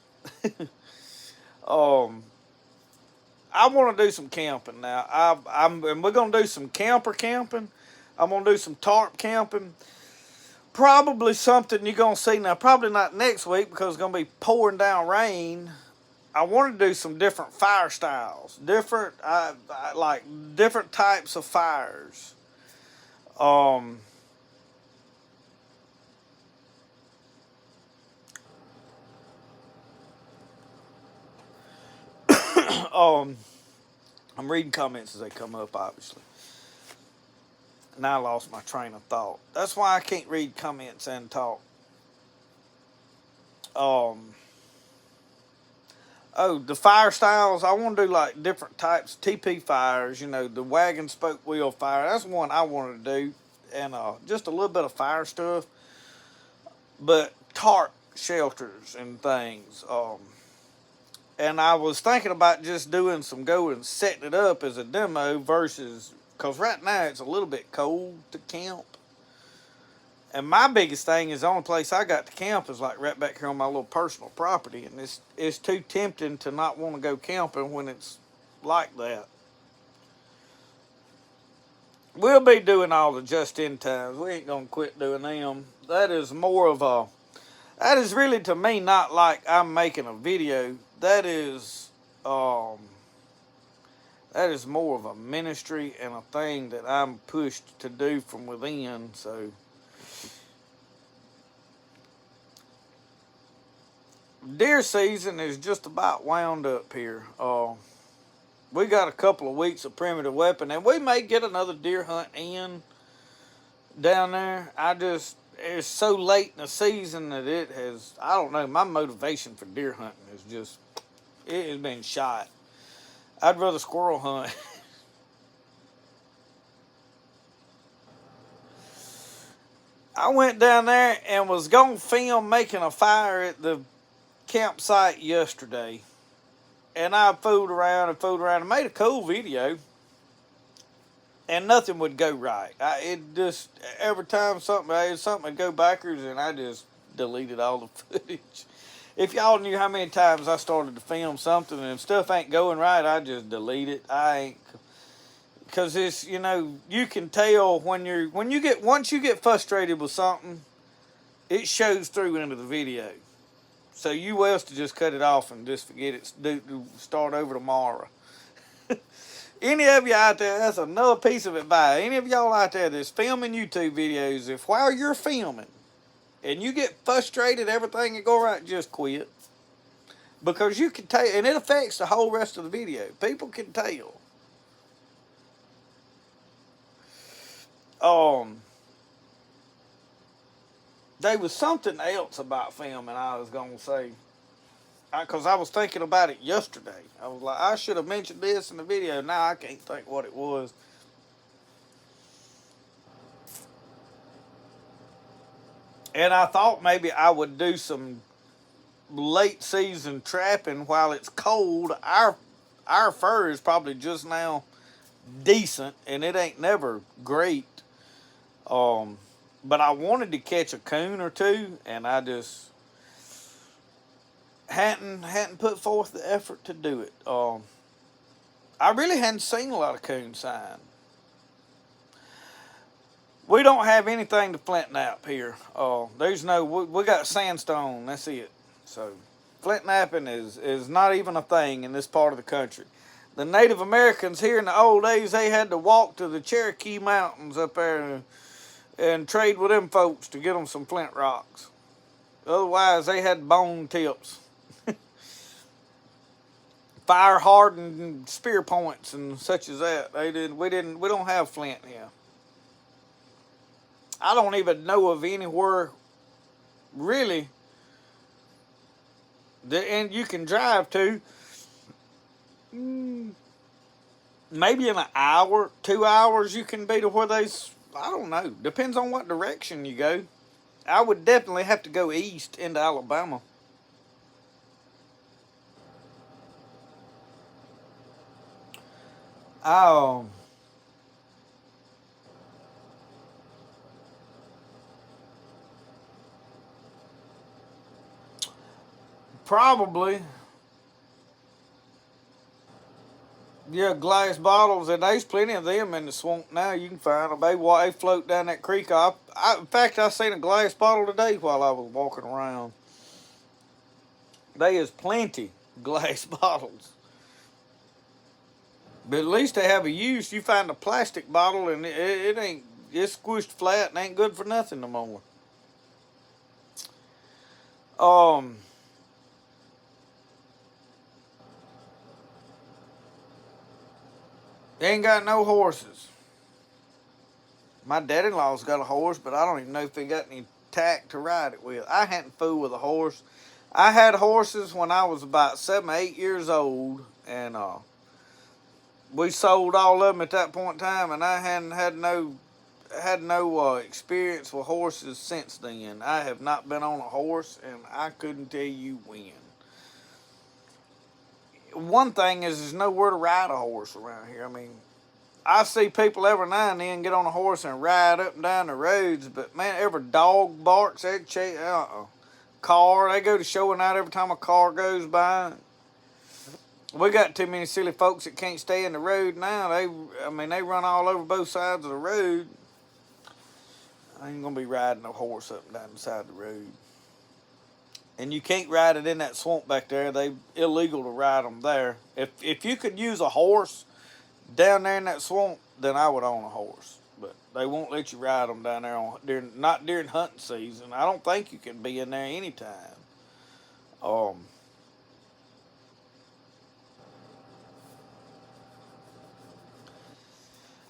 I want to do some camping now. And we're gonna do some camper camping. I'm gonna do some tarp camping. Probably something you're gonna see now. Probably not next week because it's gonna be pouring down rain. I want to do some different fire styles, I like different types of fires. Um, um, I'm reading comments as they come up, obviously. Now I lost my train of thought. That's why I can't read comments and talk. The fire styles. I want to do like different types of TP fires. The wagon spoke wheel fire. That's one I wanted to do, and just a little bit of fire stuff. But tarp shelters and things. And I was thinking about just doing setting it up as a demo versus, because right now it's a little bit cold to camp. And my biggest thing is the only place I got to camp is like right back here on my little personal property. And it's too tempting to not want to go camping when it's like that. We'll be doing all the just-in-times. We ain't going to quit doing them. That is really to me not like I'm making a video. That is more of a ministry and a thing that I'm pushed to do from within. So deer season is just about wound up here. We got a couple of weeks of primitive weapon, and we may get another deer hunt in down there. It's so late in the season that I don't know, my motivation for deer hunting it has been shot. I'd rather squirrel hunt. I went down there and was going to film making a fire at the campsite yesterday. And I fooled around and made a cool video. And nothing would go right. Every time something would go backwards, and I just deleted all the footage. If y'all knew how many times I started to film something and stuff ain't going right, I just delete it. Because you can tell once you get frustrated with something, it shows through into the video. So you well to just cut it off and just forget it. Start over tomorrow. Any of you out there, that's another piece of advice. Any of y'all out there that's filming YouTube videos, if while you're filming and you get frustrated, everything can go right, just quit. Because you can tell, and it affects the whole rest of the video. People can tell. There was something else about filming I was going to say. Because I was thinking about it yesterday. I was like, I should have mentioned this in the video. Now I can't think what it was. And I thought maybe I would do some late season trapping while it's cold. Our fur is probably just now decent, and it ain't never great. But I wanted to catch a coon or two, and I just hadn't put forth the effort to do it. I really hadn't seen a lot of coon sign. We don't have anything to flint nap here. There's no, we got sandstone, that's it. So flint napping is not even a thing in this part of the country. The Native Americans here in the old days, they had to walk to the Cherokee Mountains up there and trade with them folks to get them some flint rocks. Otherwise, they had bone tips. Fire hardened spear points and such as that. We don't have flint here. I don't even know of anywhere really and you can drive to maybe in an hour, 2 hours you can be to where I don't know. Depends on what direction you go. I would definitely have to go east into Alabama. Probably. Yeah, glass bottles, and there's plenty of them in the swamp now. You can find them. They float down that creek. In fact, I seen a glass bottle today while I was walking around. There is plenty glass bottles. But at least they have a use. You find a plastic bottle, and it's squished flat and ain't good for nothing no more. They ain't got no horses. My dad-in-law's got a horse, but I don't even know if he got any tack to ride it with. I hadn't fooled with a horse. I had horses when I was about 7 or 8 years old, and we sold all of them at that point in time, and I hadn't had no experience with horses since then. I have not been on a horse, and I couldn't tell you when. One thing is, there's nowhere to ride a horse around here. I mean, I see people every now and then get on a horse and ride up and down the roads, but man, every dog barks, car, they go to showing out every time a car goes by. We got too many silly folks that can't stay in the road now. They run all over both sides of the road. I ain't gonna be riding a horse up and down the side of the road. And you can't ride it in that swamp back there. They illegal to ride them there. If you could use a horse down there in that swamp, then I would own a horse. But they won't let you ride them down there not during hunting season. I don't think you can be in there anytime.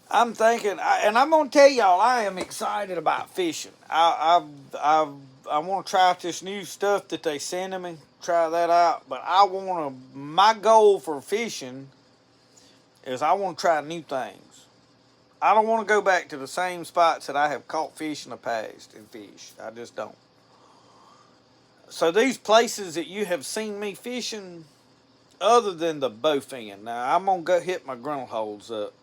I'm thinking, and I'm gonna tell y'all, I am excited about fishing. I want to try out this new stuff that they sending me. Try that out, but my goal for fishing is I want to try new things. I don't want to go back to the same spots that I have caught fish in the past and fished. I just don't. So these places that you have seen me fishing, other than the bowfin, now I'm gonna go hit my grinnell holes up.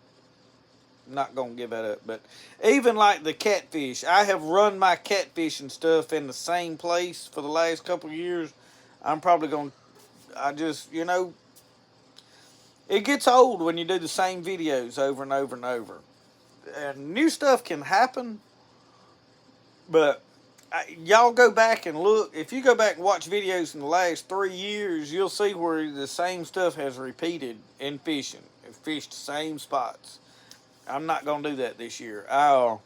Not gonna give that up, but even like the catfish, I have run my catfish and stuff in the same place for the last couple of years. I'm probably gonna, it gets old when you do the same videos over and over and over. And new stuff can happen, but y'all go back and look. If you go back and watch videos in the last 3 years, you'll see where the same stuff has repeated in fishing. I've fished the same spots. I'm not gonna do that this year. I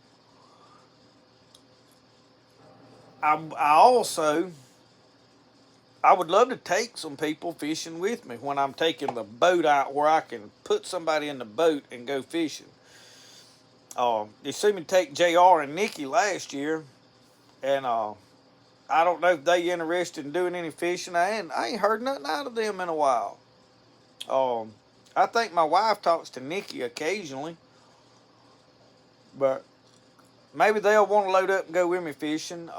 also I would love to take some people fishing with me when I'm taking the boat out, where I can put somebody in the boat and go fishing. You see me take JR and Nikki last year, and I don't know if they interested in doing any fishing. I ain't heard nothing out of them in a while. I think my wife talks to Nikki occasionally, but maybe they'll want to load up and go with me fishing.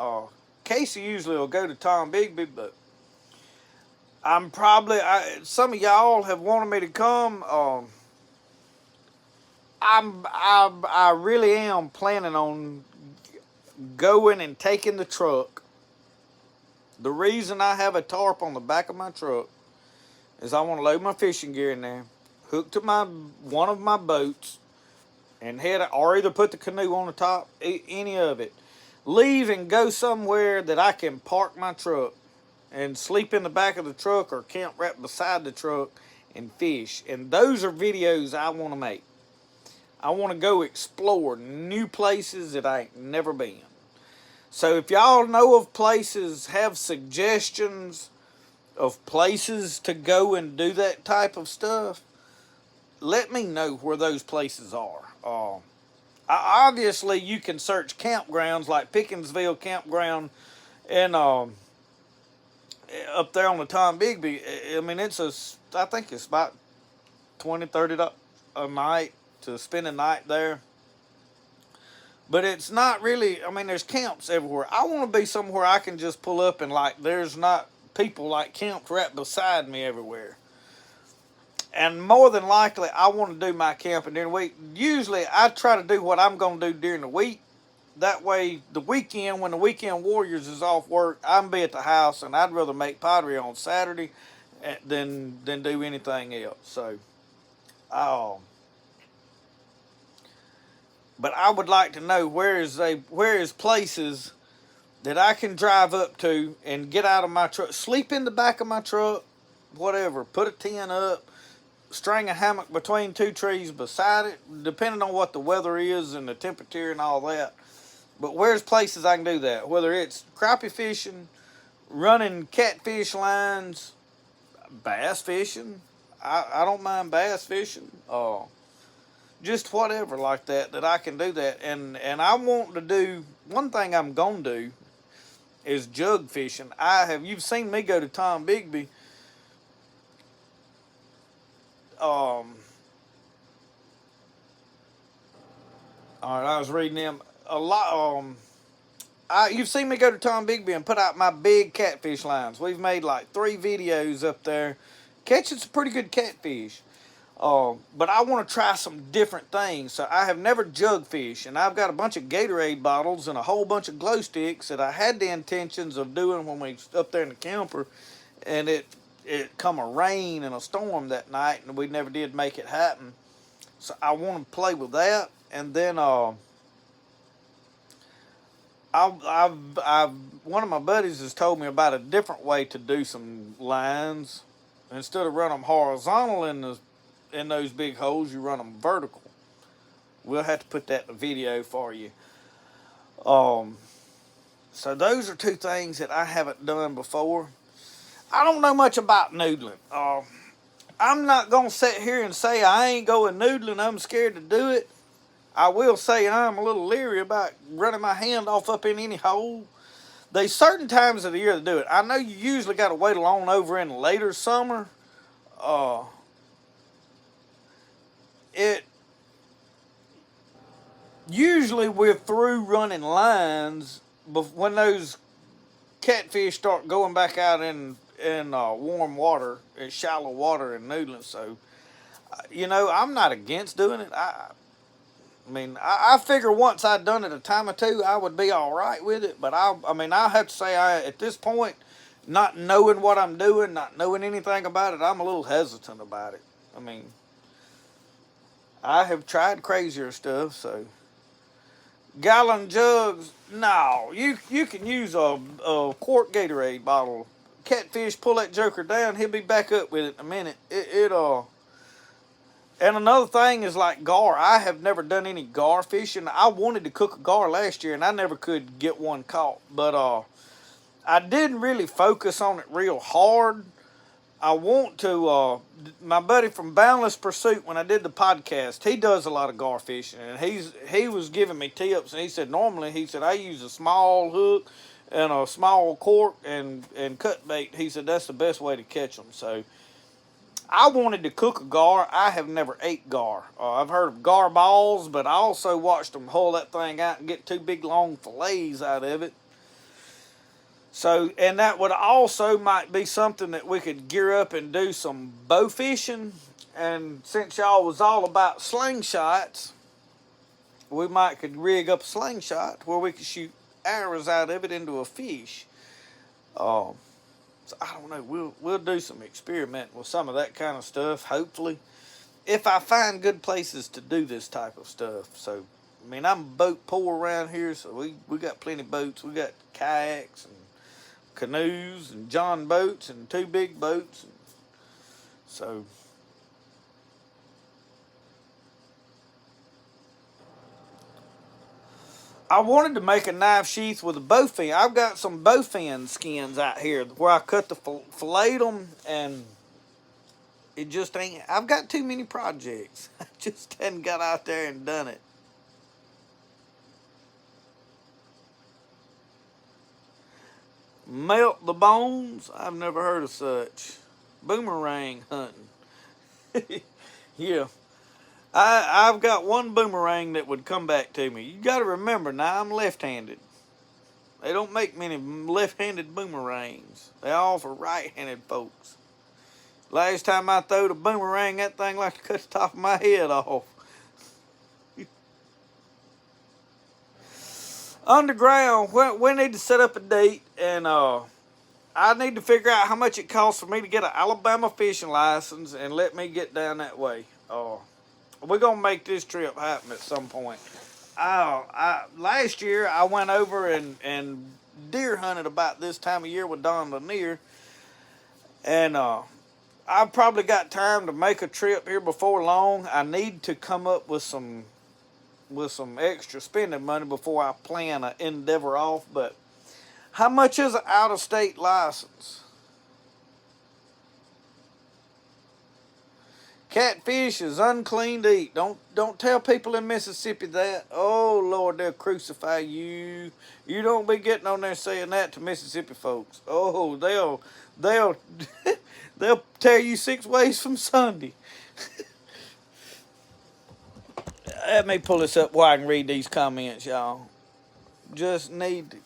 Casey usually will go to Tom Bigby, but some of y'all have wanted me to come. I really am planning on going and taking the truck. The reason I have a tarp on the back of my truck is I want to load my fishing gear in there, hook to one of my boats, and or either put the canoe on the top, any of it. Leave and go somewhere that I can park my truck and sleep in the back of the truck or camp right beside the truck and fish. And those are videos I want to make. I want to go explore new places that I ain't never been. So if y'all know of places, have suggestions of places to go and do that type of stuff, let me know where those places are. Obviously, you can search campgrounds like Pickinsville Campground and up there on the Tom Bigby. I mean, I think it's about $20-$30 a night to spend a night there. But it's not really, I mean, there's camps everywhere. I want to be somewhere I can just pull up and, like, there's not people, like, camped right beside me everywhere. And more than likely, I want to do my camping during the week. Usually, I try to do what I'm going to do during the week. That way, the weekend, when the weekend warriors is off work, I'm be at the house, and I'd rather make pottery on Saturday than do anything else. So, but I would like to know where is places that I can drive up to and get out of my truck, sleep in the back of my truck, whatever, put a tent up, string a hammock between two trees beside it, depending on what the weather is and the temperature and all that. But where's places I can do that? Whether it's crappie fishing, running catfish lines, bass fishing. I don't mind bass fishing. Just whatever like that I can do that. And I want to do, one thing I'm going to do is jug fishing. You've seen me go to Tom Bigby. All right, I was reading them a lot. You've seen me go to Tom Bigby and put out my big catfish lines. We've made like 3 videos up there catching some pretty good catfish. But I want to try some different things. So I have never jug fished, and I've got a bunch of Gatorade bottles and a whole bunch of glow sticks that I had the intentions of doing when we was up there in the camper, and it come a rain and a storm that night, and we never did make it happen. So I want to play with that, and then one of my buddies has told me about a different way to do some lines. Instead of running them horizontal in those big holes, you run them vertical. We'll have to put that in a video for you. So those are 2 things that I haven't done before. I don't know much about noodling. I'm not going to sit here and say I ain't going noodling. I'm scared to do it. I will say I'm a little leery about running my hand off up in any hole. There's certain times of the year to do it. I know you usually got to wait on over in later summer. Usually we're through running lines when those catfish start going back out in warm water, in shallow water and noodling. So, I'm not against doing it. I figure once I'd done it a time or 2, I would be all right with it. But I have to say, at this point, not knowing what I'm doing, not knowing anything about it, I'm a little hesitant about it. I have tried crazier stuff, so. Gallon jugs, no. You can use a quart Gatorade bottle. Catfish, pull that joker down, he'll be back up with it in a minute. And another thing is like gar. I have never done any gar fishing. I wanted to cook a gar last year and I never could get one caught. But I didn't really focus on it real hard. I want to, my buddy from Boundless Pursuit, when I did the podcast, he does a lot of gar fishing, and he was giving me tips, and he said, normally, he said, I use a small hook and a small cork and cut bait. He said, that's the best way to catch them. So I wanted to cook a gar. I have never ate gar. I've heard of gar balls, but I also watched them hull that thing out and get two big long fillets out of it. So, and that would also might be something that we could gear up and do some bow fishing. And since y'all was all about slingshots, we might could rig up a slingshot where we could shoot arrows out of it into a fish. So I don't know. We'll do some experimenting with some of that kind of stuff. Hopefully, if I find good places to do this type of stuff. So, I mean, I'm boat poor around here, so we got plenty of boats. We got kayaks and canoes and john boats and two big boats. So I wanted to make a knife sheath with a bowfin. I've got some bowfin skins out here where I cut the fillet them, and it just ain't. I've got too many projects. I just hadn't got out there and done it. Melt the bones? I've never heard of such. Boomerang hunting. Yeah. I've got one boomerang that would come back to me. You got to remember now, I'm left-handed. They don't make many left-handed boomerangs. They all for right-handed folks. Last time I throwed a boomerang, that thing like to cut the top of my head off. Underground, we need to set up a date, and I need to figure out how much it costs for me to get an Alabama fishing license and let me get down that way. We're going to make this trip happen at some point. Last year, I went over and deer hunted about this time of year with Don Lanier, and I've probably got time to make a trip here before long. I need to come up with some extra spending money before I plan an endeavor off. But how much is an out-of-state license? Catfish is unclean to eat. Don't tell people in Mississippi that. Oh Lord, they'll crucify you. You don't be getting on there saying that to Mississippi folks. Oh, they'll they'll tear you 6 ways from Sunday. Let me pull this up where I can read these comments, y'all. Just need to.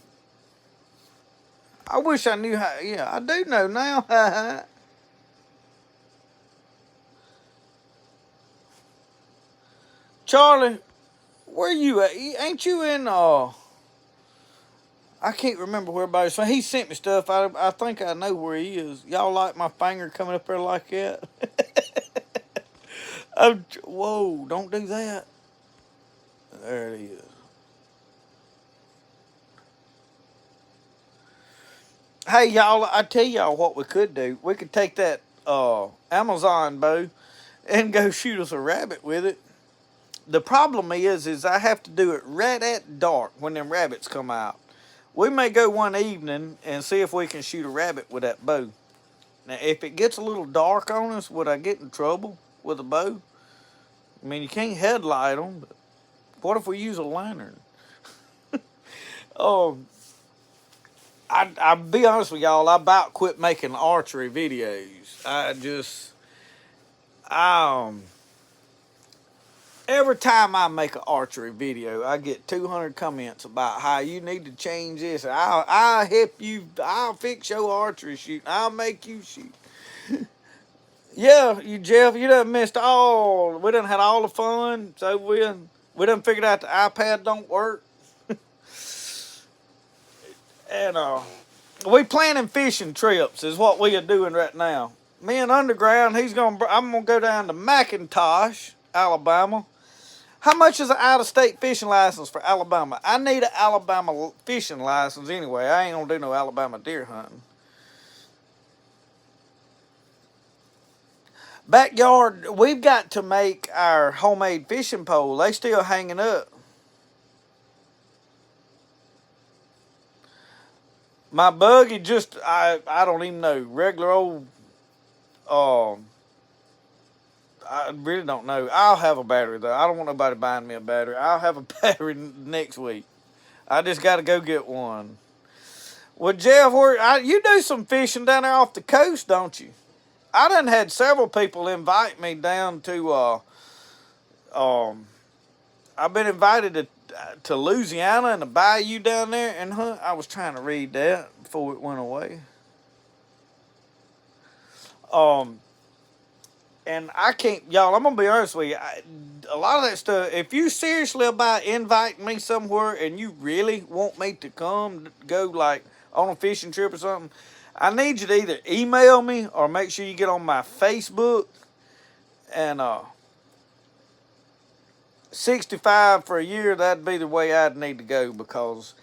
I wish I knew how. Yeah, I do know now. Charlie, where you at? Ain't you in, I can't remember where everybody's from. He sent me stuff. I think I know where he is. Y'all like my finger coming up there like that? Whoa, don't do that. There it is. Hey, y'all, I tell y'all what we could do. We could take that Amazon bow and go shoot us a rabbit with it. The problem is I have to do it right at dark when them rabbits come out. We may go one evening and see if we can shoot a rabbit with that bow. Now, if it gets a little dark on us, would I get in trouble with a bow? I mean, you can't headlight them, but what if we use a lantern? I'll be honest with y'all, I about quit making archery videos. Every time I make an archery video, I get 200 comments about how you need to change this. I'll help you. I'll fix your archery shooting. I'll make you shoot. Yeah, Jeff, you done missed all. We done had all the fun. So we done figured out the iPad don't work. And we planning fishing trips is what we are doing right now. Me and Underground, I'm gonna go down to McIntosh, Alabama. How much is an out-of-state fishing license for Alabama? I need an Alabama fishing license anyway. I ain't gonna do no Alabama deer hunting. Backyard, we've got to make our homemade fishing pole. They still hanging up. My buggy just, I don't even know, regular old, um, I really don't know. I'll have a battery though. I don't want nobody buying me a battery. I'll have a battery next week. I just got to go get one. Well, Jeff, you do some fishing down there off the coast, don't you? I done had several people invite me down to. I've been invited to Louisiana and the bayou down there and hunt. I was trying to read that before it went away. And I can't, y'all. I'm gonna be honest with you. A lot of that stuff. If you seriously about inviting me somewhere and you really want me to come, go like on a fishing trip or something, I need you to either email me or make sure you get on my Facebook. And 65 for a year, that'd be the way I'd need to go, because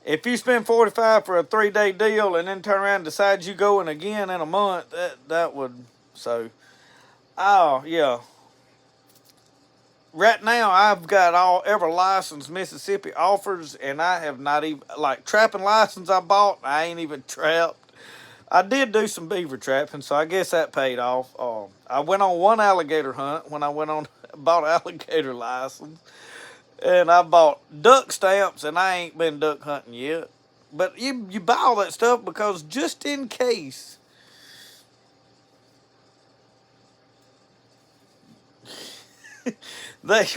if you spend 45 for a 3-day deal and then turn around and decide you going again in a month, that would, so. Oh, yeah. Right now, I've got every license Mississippi offers, and I have not even, like, trapping license I bought, I ain't even trapped. I did do some beaver trapping, so I guess that paid off. I went on one alligator hunt when I bought an alligator license, and I bought duck stamps, and I ain't been duck hunting yet. But you buy all that stuff because just in case.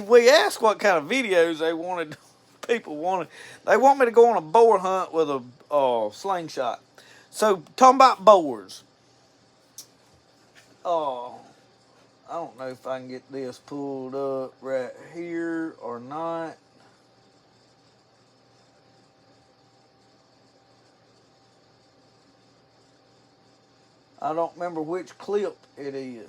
We asked what kind of videos they wanted. People wanted. They want me to go on a boar hunt with a slingshot. So talking about boars. I don't know if I can get this pulled up right here or not. I don't remember which clip it is.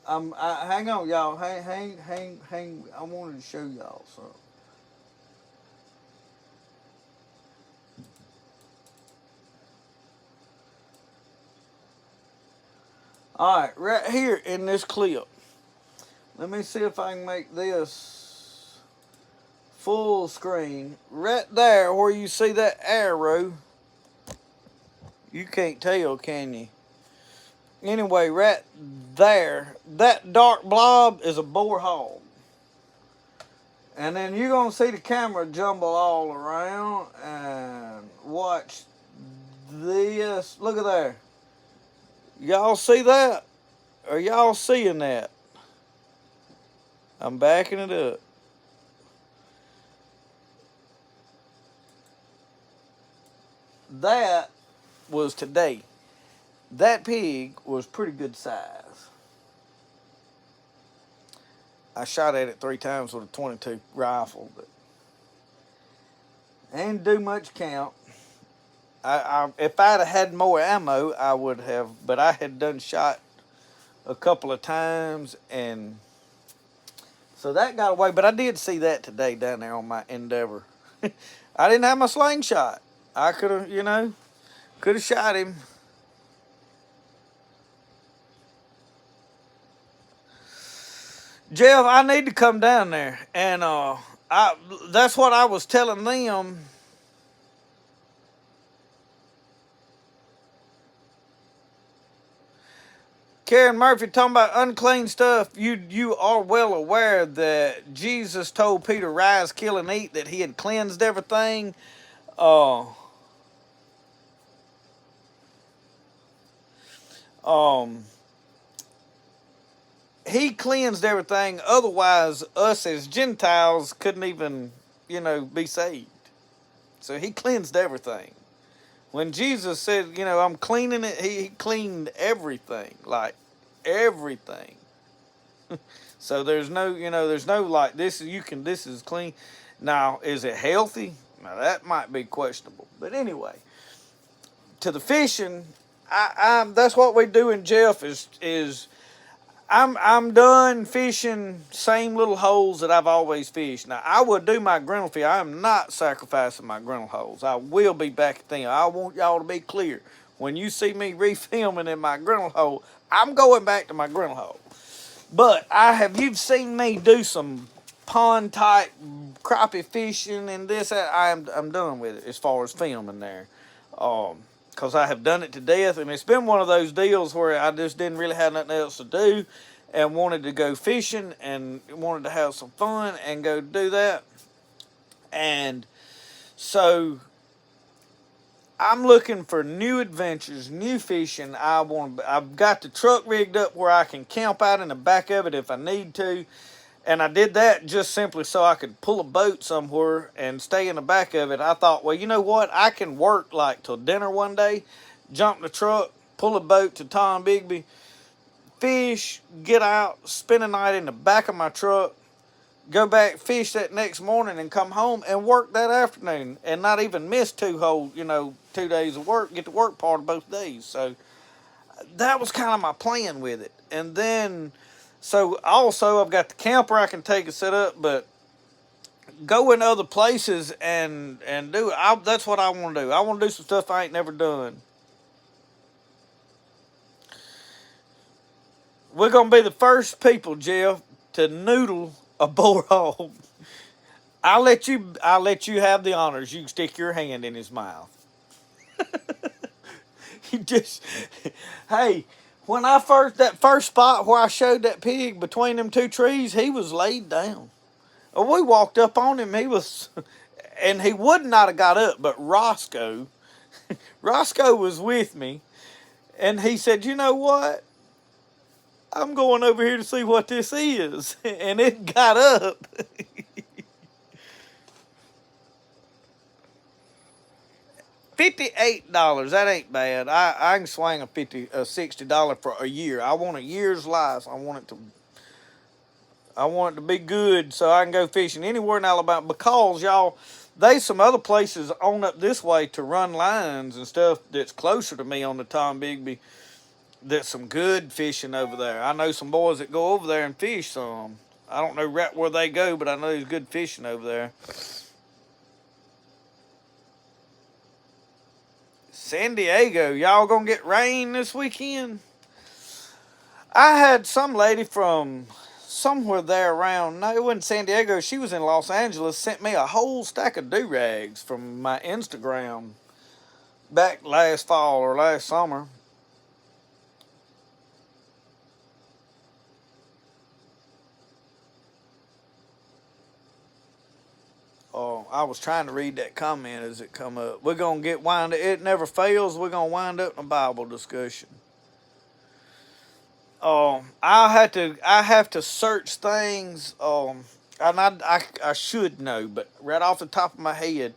Hang on, y'all. Hang. I wanted to show y'all something. All right, right here in this clip. Let me see if I can make this full screen. Right there where you see that arrow. You can't tell, can you? Anyway, right there, that dark blob is a boar hog. And then you're going to see the camera jumble all around and watch this. Look at there. Y'all see that? Are y'all seeing that? I'm backing it up. That was today. That pig was pretty good size. I shot at it 3 times with a .22 rifle, but I didn't do much count. If I'd have had more ammo, I would have, but I had done shot a couple of times, and so that got away. But I did see that today down there on my Endeavor. I didn't have my slingshot. I could have, could have shot him. Jeff, I need to come down there, and that's what I was telling them. Karen Murphy talking about unclean stuff. You are well aware that Jesus told Peter, rise, kill, and eat, that he had cleansed everything. He cleansed everything. Otherwise, us as Gentiles couldn't even, be saved. So he cleansed everything. When Jesus said, I'm cleaning it, he cleaned everything, like everything. So there's no, there's no like this. This is clean. Now, is it healthy? Now that might be questionable. But anyway, to the fishing, that's what we do in Jeff is I'm done fishing same little holes that I've always fished. Now I will do my grinnell fish. I am not sacrificing my grinnell holes. I will be back at them. I want y'all to be clear. When you see me refilming in my grinnell hole, I'm going back to my grinnell hole. But you've seen me do some pond type crappie fishing and this. I'm done with it as far as filming there. Because I have done it to death, and it's been one of those deals where I just didn't really have nothing else to do and wanted to go fishing and wanted to have some fun and go do that. And so I'm looking for new adventures, new fishing. I've got the truck rigged up where I can camp out in the back of it if I need to. And I did that just simply so I could pull a boat somewhere and stay in the back of it. I thought, well, you know what? I can work like till dinner one day, jump in the truck, pull a boat to Tom Bigby, fish, get out, spend a night in the back of my truck, go back, fish that next morning and come home and work that afternoon and not even miss 2 days of work, get to work part of both days. So that was kind of my plan with it. And then... So also I've got the camper I can take and set up, but go in other places and do it. That's what I want to do. I want to do some stuff I ain't never done. We're gonna be the first people, Jeff, to noodle a borehole. I'll let you have the honors. You can stick your hand in his mouth. You just, hey. When that first spot where I showed that pig between them two trees, he was laid down. We walked up on him, and he would not have got up, but Rosco was with me, and he said, you know what? I'm going over here to see what this is, and it got up. $58, that ain't bad. I can swing a $60 for a year. I want a year's life. I want it to be good so I can go fishing anywhere in Alabama, because y'all, there's some other places on up this way to run lines and stuff that's closer to me on the Tom Bigby. That's some good fishing over there. I know some boys that go over there and fish some. I don't know right where they go, but I know there's good fishing over there. San Diego, y'all gonna get rain this weekend? I had some lady from somewhere there around, no, it wasn't San Diego, she was in Los Angeles, sent me a whole stack of do-rags from my Instagram back last fall or last summer. Oh, I was trying to read that comment as it come up. We're going to it never fails, we're going to wind up in a Bible discussion. I have to search things, and I should know, but right off the top of my head,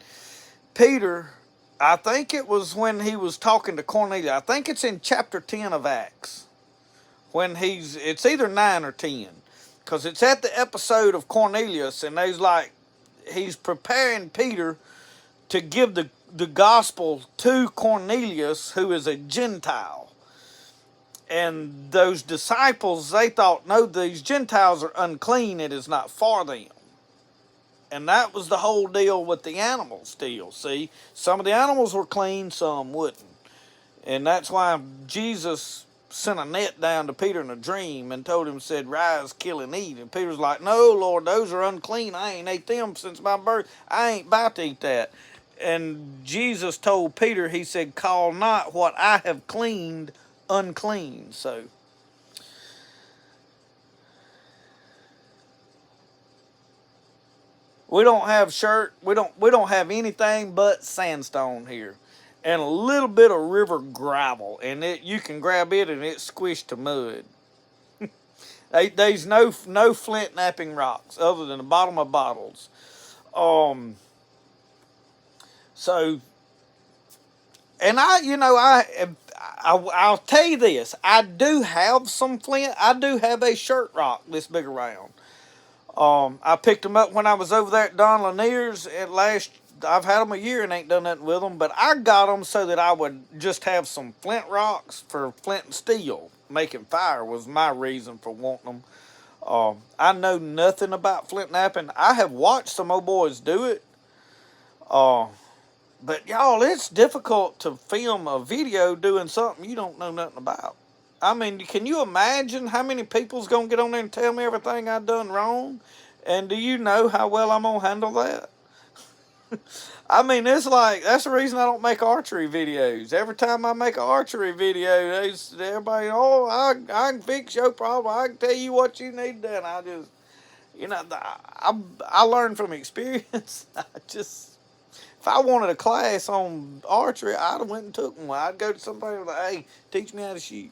Peter, I think it was when he was talking to Cornelius, I think it's in chapter 10 of Acts, when it's either 9 or 10, because it's at the episode of Cornelius, and he's preparing Peter to give the gospel to Cornelius, who is a Gentile. And those disciples, they thought, no, these Gentiles are unclean, it is not for them. And that was the whole deal with the animals still. See, some of the animals were clean, some wouldn't. And that's why Jesus sent a net down to Peter in a dream and told him, said, rise, kill, and eat. And Peter's like, no, Lord, those are unclean. I ain't ate them since my birth. I ain't about to eat that. And Jesus told Peter, he said, call not what I have cleaned unclean. So we don't have we don't have anything but sandstone here, and a little bit of river gravel, and you can grab it and it's squished to mud. There's no flint napping rocks other than the bottom of bottles. So, and I'll tell you this. I do have some flint. I do have a shirt rock this big around. I picked them up when I was over there at Don Lanier's at last. I've had them a year and ain't done nothing with them, but I got them so that I would just have some flint rocks for flint and steel. Making fire was my reason for wanting them. I know nothing about flint knapping. I have watched some old boys do it. But y'all, it's difficult to film a video doing something you don't know nothing about. I mean, can you imagine how many people's gonna get on there and tell me everything I done wrong? And do you know how well I'm gonna handle that? I mean, it's like, that's the reason I don't make archery videos. Every time I make an archery video, everybody, oh, I can fix your problem. I can tell you what you need done. I just, I learned from experience. If I wanted a class on archery, I'd have went and took one. I'd go to somebody and be like, hey, teach me how to shoot.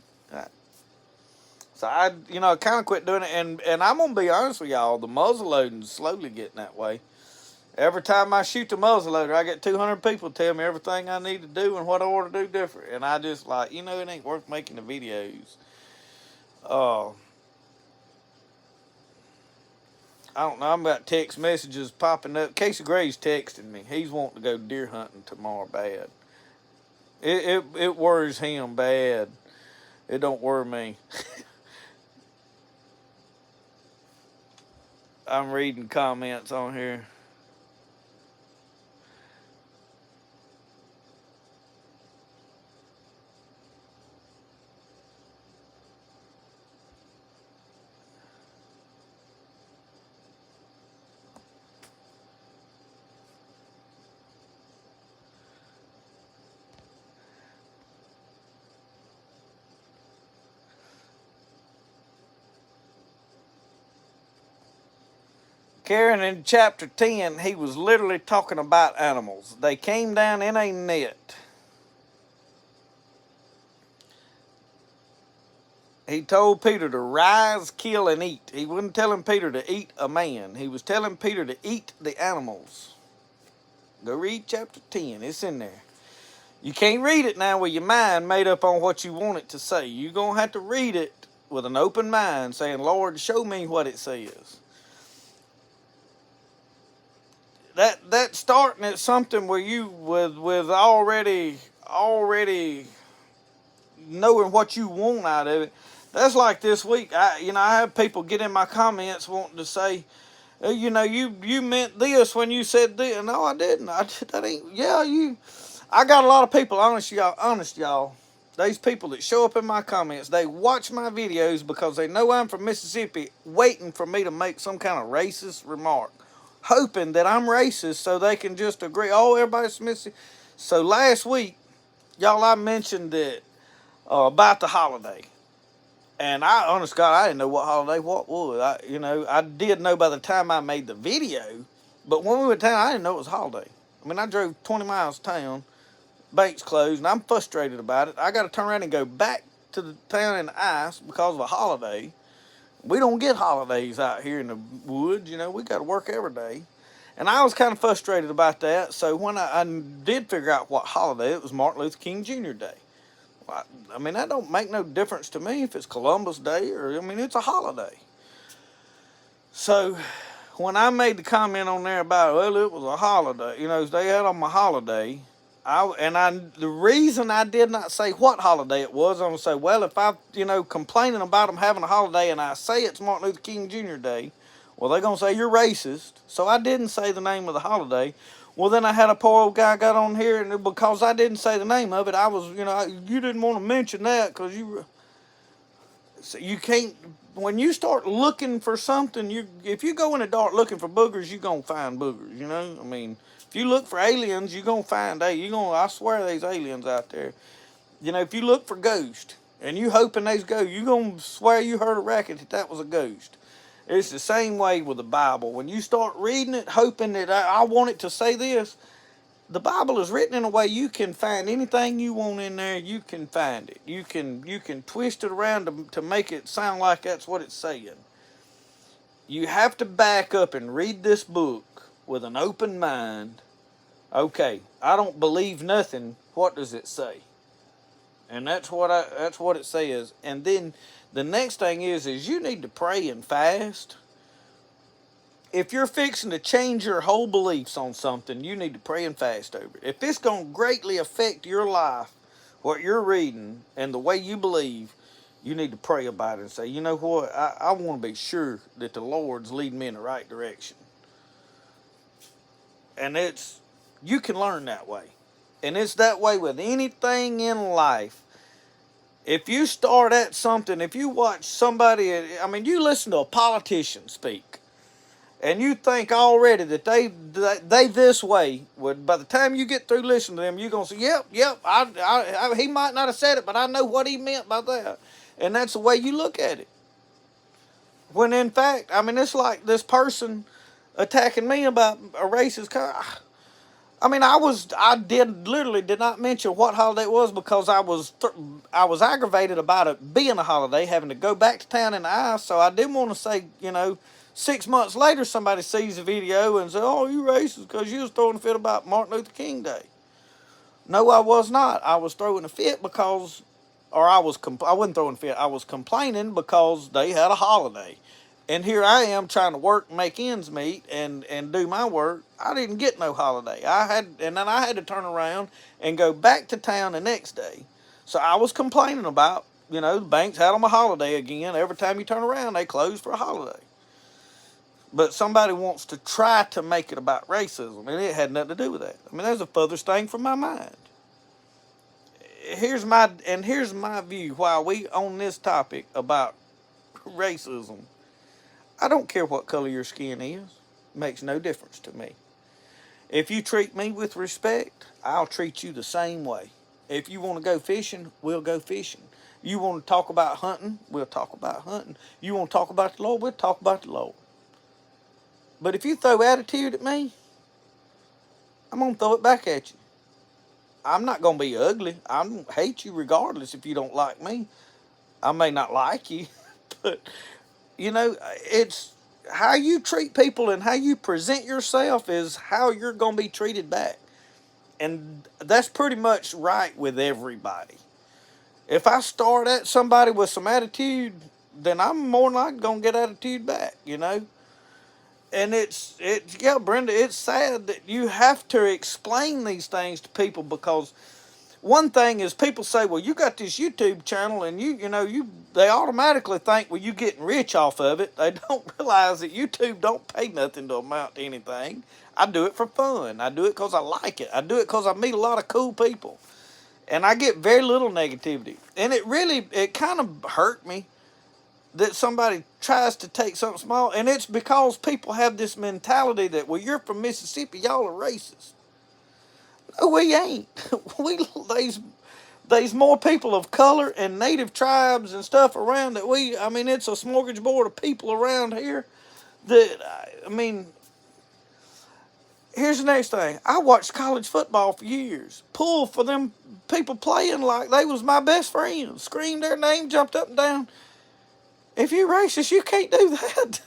So I kind of quit doing it. And I'm going to be honest with y'all, the muzzle loading's slowly getting that way. Every time I shoot the muzzleloader, I get 200 people tell me everything I need to do and what I want to do different. And I just like, it ain't worth making the videos. I don't know. I'm got text messages popping up. Casey Gray's texting me. He's wanting to go deer hunting tomorrow bad. It worries him bad. It don't worry me. I'm reading comments on here. Karen, in chapter 10, he was literally talking about animals. They came down in a net. He told Peter to rise, kill, and eat. He wasn't telling Peter to eat a man. He was telling Peter to eat the animals. Go read chapter 10. It's in there. You can't read it now with your mind made up on what you want it to say. You're going to have to read it with an open mind, saying, Lord, show me what it says. That starting at something where you with already knowing what you want out of it. That's like this week. I have people get in my comments wanting to say, you meant this when you said this. No, I didn't. That ain't. Yeah, you. I got a lot of people. Honest y'all. These people that show up in my comments, they watch my videos because they know I'm from Mississippi, waiting for me to make some kind of racist remark, hoping that I'm racist so they can just agree. Oh, everybody's Mississippi. So last week, y'all, I mentioned that about the holiday. And honest God, I didn't know what holiday what was. I did know by the time I made the video, but when we went to town, I didn't know it was a holiday. I mean, I drove 20 miles to town, bank's closed, and I'm frustrated about it. I got to turn around and go back to the town in the ice because of a holiday. We don't get holidays out here in the woods, we got to work every day. And I was kind of frustrated about that. So when I did figure out what holiday, it was Martin Luther King Jr. Day. I mean, that don't make no difference to me if it's Columbus Day it's a holiday. So when I made the comment on there about, well, it was a holiday, they had on my holiday, the reason I did not say what holiday it was, I'm going to say, well, if I, complaining about them having a holiday and I say it's Martin Luther King Jr. Day, well, they're going to say you're racist. So I didn't say the name of the holiday. Well, then I had a poor old guy got on here, and because I didn't say the name of it, I was, you didn't want to mention that because so you can't, when you start looking for something, if you go in the dark looking for boogers, you're going to find boogers, if you look for aliens, you're going to find, I swear there's aliens out there. If you look for ghosts, and you hoping there's ghosts, you're going to swear you heard a racket that was a ghost. It's the same way with the Bible. When you start reading it, hoping that I want it to say this, the Bible is written in a way you can find anything you want in there. You can find it. You can twist it around to make it sound like that's what it's saying. You have to back up and read this book with an open mind. Okay, I don't believe nothing. What does it say? And that's what it says. And then the next thing is you need to pray and fast. If you're fixing to change your whole beliefs on something, you need to pray and fast over it. If it's going to greatly affect your life, what you're reading, and the way you believe, you need to pray about it and say, you know what, I want to be sure that the Lord's leading me in the right direction. And you can learn that way. And it's that way with anything in life. If you start at something, if you watch somebody, I mean, you listen to a politician speak, and you think already that they this way. By the time you get through listening to them, you're gonna say, "Yep, he might not have said it, but I know what he meant by that," and that's the way you look at it. When in fact, I mean, it's like this person attacking me about a racist car. I mean, I literally did not mention what holiday it was because I was aggravated about it being a holiday, having to go back to town in the ice. So I didn't want to say, 6 months later somebody sees the video and says, "Oh, you racist because you was throwing a fit about Martin Luther King Day." No, I was not. I was throwing a fit because, or I wasn't throwing a fit. I was complaining because they had a holiday. And here I am trying to work, make ends meet, and do my work. I didn't get no holiday. And then I had to turn around and go back to town the next day. So I was complaining about, the banks had them a holiday again. Every time you turn around, they close for a holiday. But somebody wants to try to make it about racism, and it had nothing to do with that. I mean, that's the furthest thing from my mind. Here's my view while we on this topic about racism. I don't care what color your skin is. It makes no difference to me. If you treat me with respect, I'll treat you the same way. If you want to go fishing, we'll go fishing. You want to talk about hunting, we'll talk about hunting. You want to talk about the Lord, we'll talk about the Lord. But if you throw attitude at me, I'm going to throw it back at you. I'm not going to be ugly. I don't hate you regardless if you don't like me. I may not like you, but it's how you treat people and how you present yourself is how you're going to be treated back. And that's pretty much right with everybody. If I start at somebody with some attitude, then I'm more than likely going to get attitude back, And yeah, Brenda, it's sad that you have to explain these things to people because one thing is people say, well, you got this YouTube channel and they automatically think, well, you getting rich off of it. They don't realize that YouTube don't pay nothing to amount to anything. I do it for fun. I do it because I like it. I do it because I meet a lot of cool people. And I get very little negativity. And it kind of hurt me that somebody tries to take something small. And it's because people have this mentality that, well, you're from Mississippi, y'all are racist. No, we ain't. There's more people of color and native tribes and stuff around that it's a smorgasbord of people around here that, here's the next thing. I watched college football for years. Pull for them people playing like they was my best friends. Screamed their name, jumped up and down. If you're racist, you can't do that.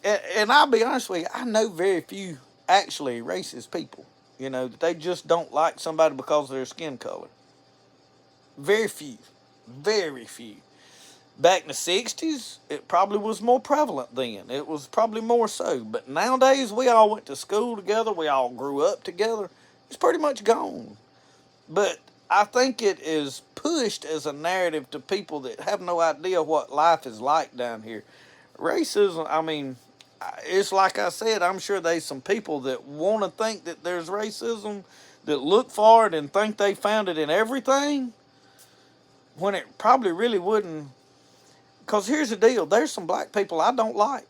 And I'll be honest with you, I know very few actually racist people. That they just don't like somebody because of their skin color. Very few. Very few. Back in the 60s, it probably was more prevalent then. It was probably more so. But nowadays, we all went to school together. We all grew up together. It's pretty much gone. But I think it is pushed as a narrative to people that have no idea what life is like down here. Racism, it's like I said, I'm sure there's some people that want to think that there's racism, that look for it and think they found it in everything, when it probably really wouldn't. Because here's the deal, there's some black people I don't like.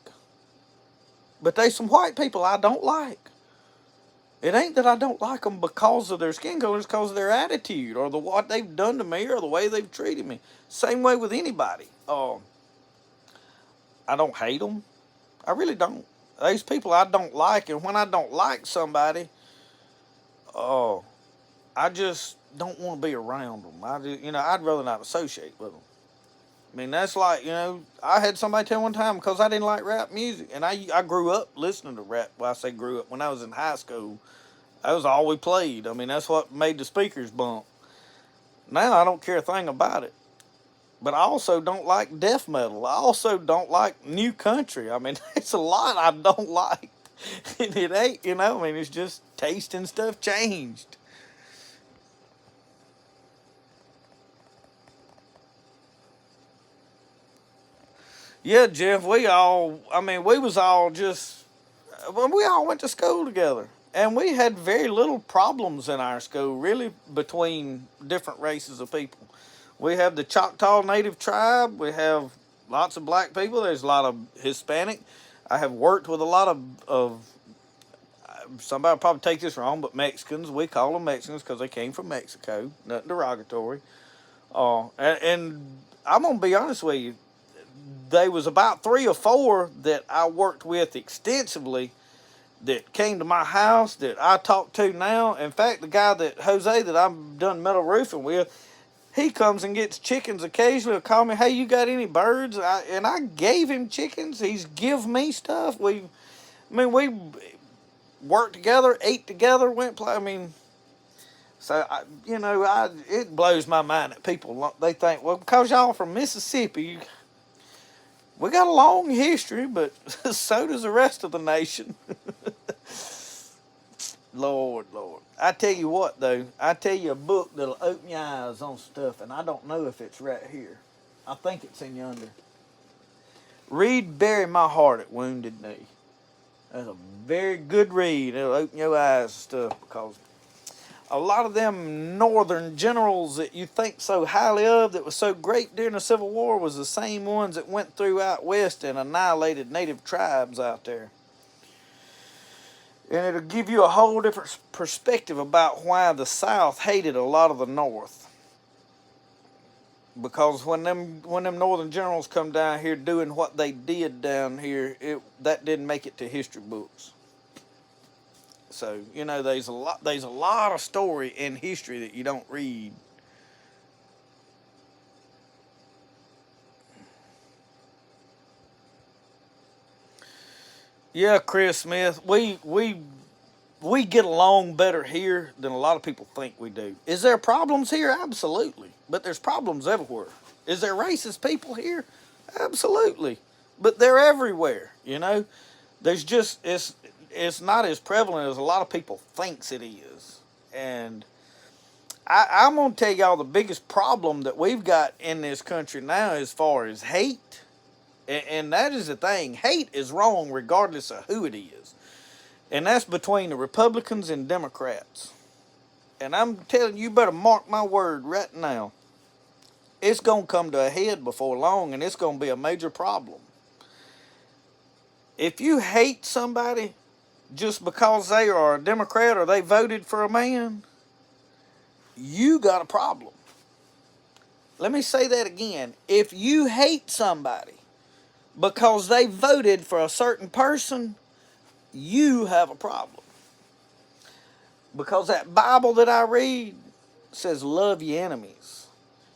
But there's some white people I don't like. It ain't that I don't like them because of their skin color, it's because of their attitude or what they've done to me or the way they've treated me. Same way with anybody. I don't hate them. I really don't. There's people I don't like, and when I don't like somebody, I just don't want to be around them. I'd rather not associate with them. That's like, I had somebody tell one time because I didn't like rap music, and I grew up listening to rap. Well, I say grew up. When I was in high school, that was all we played. That's what made the speakers bump. Now I don't care a thing about it. But I also don't like death metal. I also don't like new country. I mean, it's a lot I don't like. And it ain't, I mean, it's just taste and stuff changed. Yeah, Jeff, we was all just, well, we all went to school together. And we had very little problems in our school, really, between different races of people. We have the Choctaw Native tribe. We have lots of black people. There's a lot of Hispanic. I have worked with a lot of somebody will probably take this wrong, but Mexicans. We call them Mexicans because they came from Mexico. Nothing derogatory. And I'm gonna be honest with you. There was about 3 or 4 that I worked with extensively that came to my house that I talk to now. In fact, the guy that Jose that I've done metal roofing with, he comes and gets chickens occasionally. He'll call me, hey, you got any birds? And I gave him chickens. He's give me stuff. We worked together, ate together, went play. I mean, so it blows my mind that people they think, well, because y'all from Mississippi, we got a long history, but so does the rest of the nation. Lord, Lord. I tell you what, though. I tell you a book that'll open your eyes on stuff, and I don't know if it's right here. I think it's in yonder. Read Bury My Heart at Wounded Knee. That's a very good read. It'll open your eyes and stuff because a lot of them northern generals that you think so highly of that was so great during the Civil War was the same ones that went through out west and annihilated native tribes out there. And it'll give you a whole different perspective about why the South hated a lot of the North. Because when them northern generals come down here doing what they did down here, that didn't make it to history books. So, there's a lot of story in history that you don't read. Yeah, Chris Smith, we get along better here than a lot of people think we do. Is there problems here? Absolutely. But there's problems everywhere. Is there racist people here? Absolutely. But they're everywhere, There's just it's not as prevalent as a lot of people thinks it is. And I'm gonna tell y'all the biggest problem that we've got in this country now as far as hate. And that is the thing. Hate is wrong regardless of who it is. And that's between the Republicans and Democrats. And I'm telling you, better mark my word right now. It's going to come to a head before long, and it's going to be a major problem. If you hate somebody just because they are a Democrat or they voted for a man, you got a problem. Let me say that again. If you hate somebody because they voted for a certain person, you have a problem. Because that Bible that I read says love your enemies.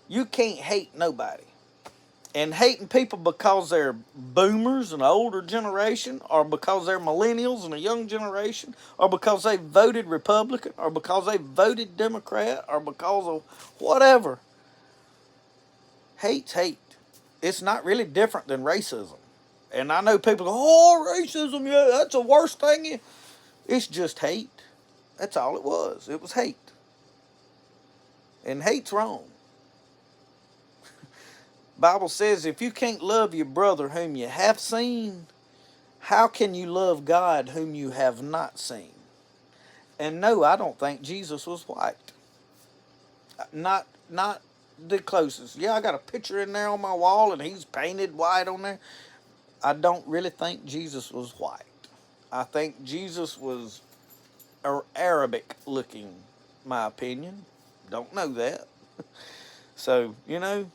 You can't hate nobody. And hating people because they're boomers, an older generation, or because they're millennials and a young generation, or because they voted Republican, or because they voted Democrat, or because of whatever. Hate's hate. It's not really different than racism. And I know people go, oh, racism, yeah, that's the worst thing. It's just hate. That's all it was. It was hate. And hate's wrong. Bible says if you can't love your brother whom you have seen, how can you love God whom you have not seen? And no, I don't think Jesus was white. Not the closest. Yeah, I got a picture in there on my wall and he's painted white on there. I don't really think Jesus was white. I think Jesus was Arabic looking, my opinion. Don't know that. So, y'all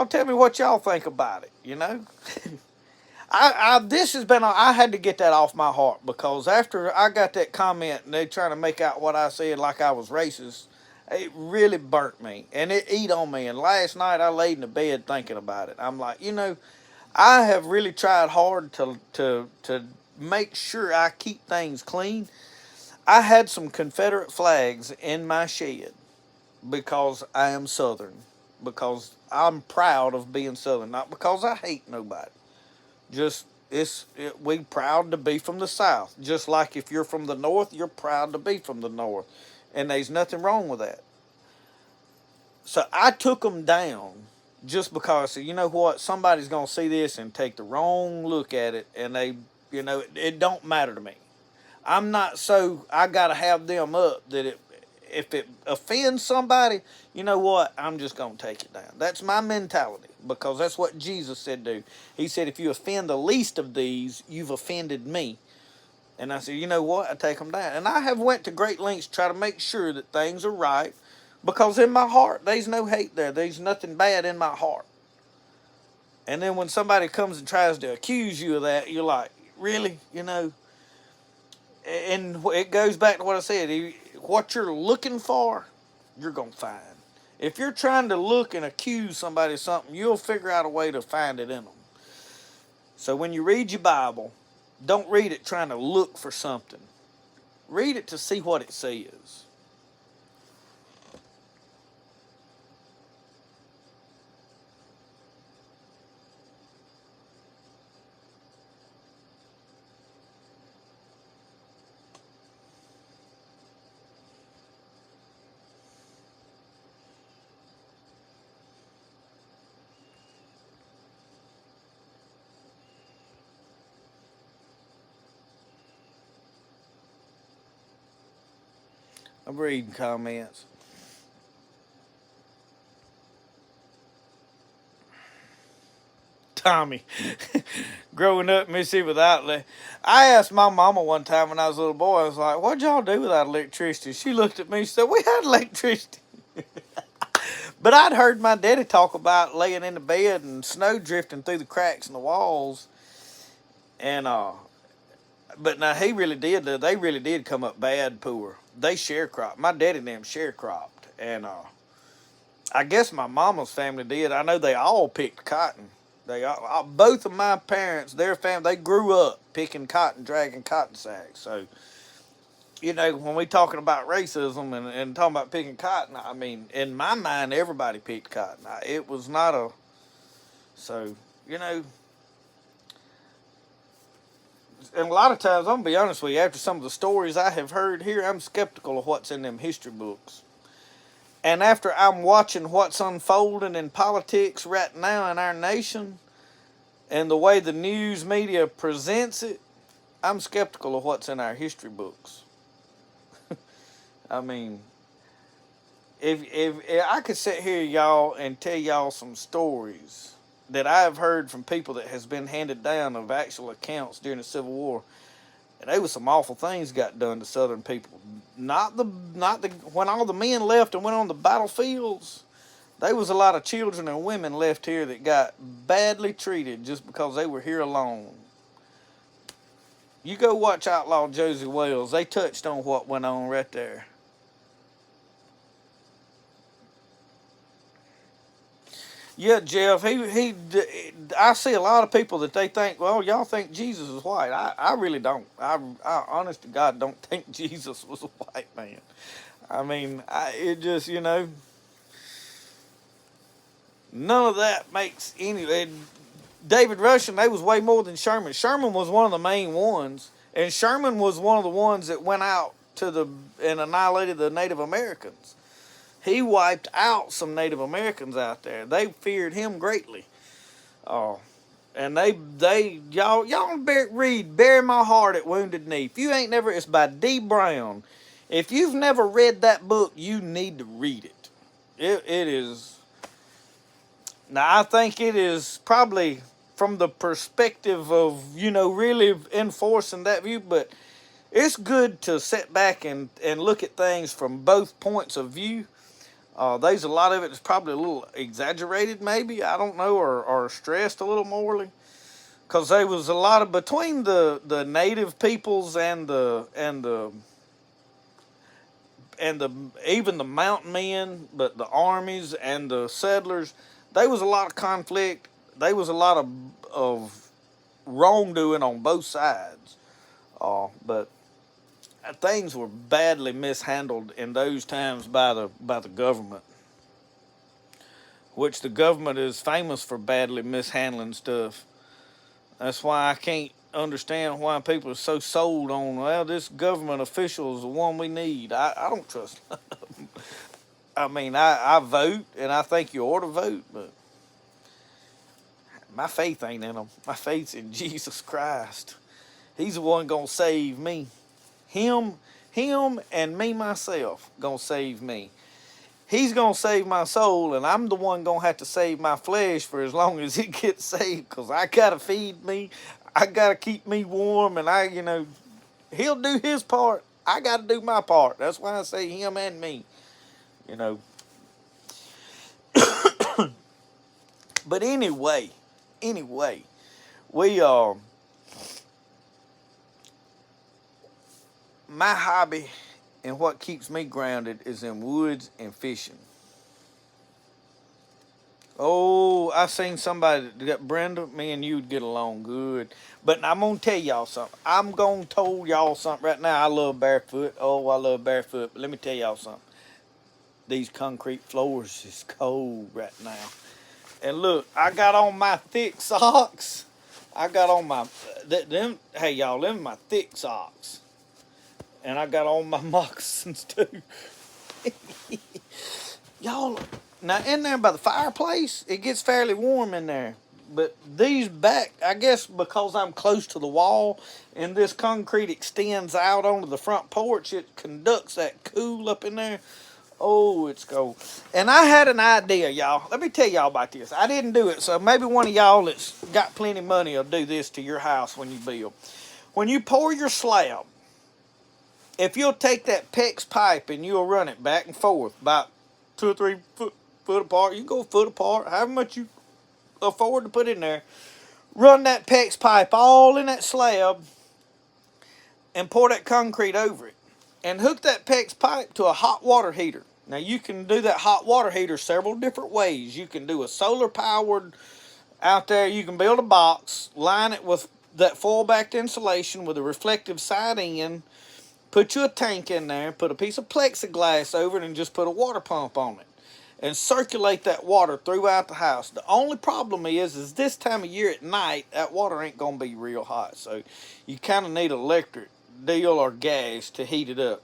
tell me what y'all think about it, I had to get that off my heart because after I got that comment and they trying to make out what I said like I was racist, it really burnt me and it ate on me. And last night I laid in the bed thinking about it. I'm like, I have really tried hard to make sure I keep things clean. I had some Confederate flags in my shed because I am Southern, because I'm proud of being Southern, not because I hate nobody. Just we proud to be from the South. Just like if you're from the North, you're proud to be from the North, and there's nothing wrong with that. So I took them down just because I said, you know what, somebody's gonna see this and take the wrong look at it, and it don't matter to me. I'm not so I gotta have them up that if it offends somebody, you know what? I'm just gonna take it down. That's my mentality because that's what Jesus said do. He said, if you offend the least of these, you've offended me. And I said, you know what? I take them down, and I have went to great lengths to try to make sure that things are right, because in my heart there's no hate there. There's nothing bad in my heart. And then when somebody comes and tries to accuse you of that, you're like, really, and it goes back to what I said. What you're looking for, you're going to find. If you're trying to look and accuse somebody of something, you'll figure out a way to find it in them. So when you read your Bible, don't read it trying to look for something. Read it to see what it says. I'm reading comments. Tommy, growing up in Mississippi without I asked my mama one time when I was a little boy, I was like, what'd y'all do without electricity? She looked at me and said, we had electricity. But I'd heard my daddy talk about laying in the bed and snow drifting through the cracks in the walls. And, but now he really did, they really did come up bad poor. They sharecropped. My daddy and them sharecropped. And, I guess my mama's family did. I know they all picked cotton. Both of my parents, their family, they grew up picking cotton, dragging cotton sacks. So, when we talking about racism and talking about picking cotton, I mean, in my mind, everybody picked cotton. It was not a, so, and a lot of times, I'm going to be honest with you, after some of the stories I have heard here, I'm skeptical of what's in them history books. And after I'm watching what's unfolding in politics right now in our nation and the way the news media presents it, I'm skeptical of what's in our history books. I mean, if I could sit here, y'all, and tell y'all some stories that I've heard from people that has been handed down of actual accounts during the Civil War, and there was some awful things got done to Southern people. Not the when all the men left and went on the battlefields, there was a lot of children and women left here that got badly treated just because they were here alone. You go watch Outlaw Josie Wales. They touched on what went on right there. Yeah, Jeff, I see a lot of people that they think, well, y'all think Jesus is white. I really don't. I honest to God, don't think Jesus was a white man. I mean, it just, none of that makes any. David Rushing, they was way more than Sherman. Sherman was one of the main ones, and Sherman was one of the ones that went out and annihilated the Native Americans. He wiped out some Native Americans out there. They feared him greatly. And y'all read Bury My Heart at Wounded Knee. If you ain't never, it's by D. Brown. If you've never read that book, you need to read it. It is. Now, I think it is probably from the perspective of, really enforcing that view, but it's good to sit back and look at things from both points of view. There's a lot of it that's probably a little exaggerated, maybe, I don't know, or stressed a little morely, because there was a lot of between the native peoples and the even the mountain men, but the armies and the settlers, there was a lot of conflict. There was a lot of wrongdoing on both sides. But things were badly mishandled in those times by the government, which the government is famous for badly mishandling stuff. That's why I can't understand why people are so sold on, well, this government official is the one we need. I don't trust them. I mean, I vote, and I think you ought to vote, but my faith ain't in them. My faith's in Jesus Christ. He's the one gonna save me. Him, him, and me myself gonna save me. He's gonna save my soul, and I'm the one gonna have to save my flesh for as long as it gets saved. Cause I gotta feed me, I gotta keep me warm, and he'll do his part. I gotta do my part. That's why I say him and me. You know. But anyway, we my hobby and what keeps me grounded is in woods and fishing. Oh, I seen somebody that got Brenda. Me and you would get along good. But I'm gonna tell y'all something. I'm gonna tell y'all something right now. I love Barefoot. Oh, I love Barefoot. But let me tell y'all something. These concrete floors is cold right now. And look, I got on my thick socks. I got on my them. Hey y'all, them my thick socks. And I got on my moccasins too. Y'all, now in there by the fireplace, it gets fairly warm in there. But these back, I guess because I'm close to the wall and this concrete extends out onto the front porch, it conducts that cool up in there. Oh, it's cold. And I had an idea, y'all. Let me tell y'all about this. I didn't do it, so maybe one of y'all that's got plenty of money will do this to your house when you build. When you pour your slab, if you'll take that PEX pipe and you'll run it back and forth about 2 or 3 foot apart, you can go a foot apart, however much you afford to put in there, run that PEX pipe all in that slab and pour that concrete over it. And hook that PEX pipe to a hot water heater. Now you can do that hot water heater several different ways. You can do a solar powered out there. You can build a box, line it with that foil backed insulation with a reflective side in, put you a tank in there, put a piece of plexiglass over it, and just put a water pump on it. And circulate that water throughout the house. The only problem is this time of year at night, that water ain't going to be real hot. So you kind of need an electric deal or gas to heat it up.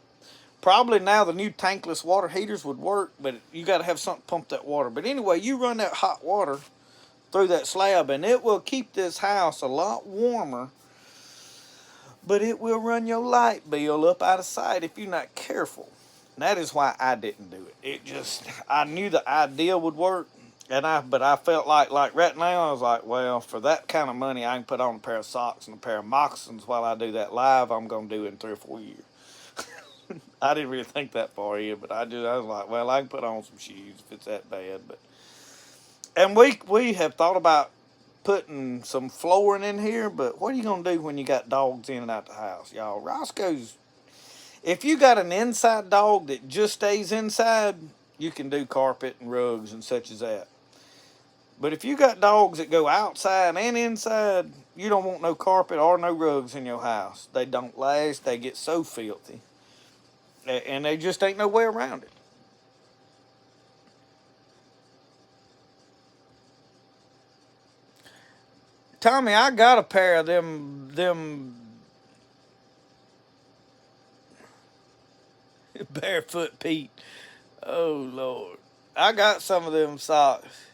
Probably now the new tankless water heaters would work, but you got to have something to pump that water. But anyway, you run that hot water through that slab, and it will keep this house a lot warmer, but it will run your light bill up out of sight if you're not careful. And that is why I didn't do it. I knew the idea would work, but I felt like right now, I was like, well, for that kind of money, I can put on a pair of socks and a pair of moccasins while I do that live. I'm going to do it in 3 or 4 years. I didn't really think that far in, but I was like, well, I can put on some shoes if it's that bad. And we have thought about putting some flooring in here, but what are you going to do when you got dogs in and out the house, y'all? Roscoe's, if you got an inside dog that just stays inside, you can do carpet and rugs and such as that. But if you got dogs that go outside and inside, you don't want no carpet or no rugs in your house. They don't last. They get so filthy. And there just ain't no way around it. Tommy, I got a pair of them Barefoot Pete. Oh, Lord. I got some of them socks.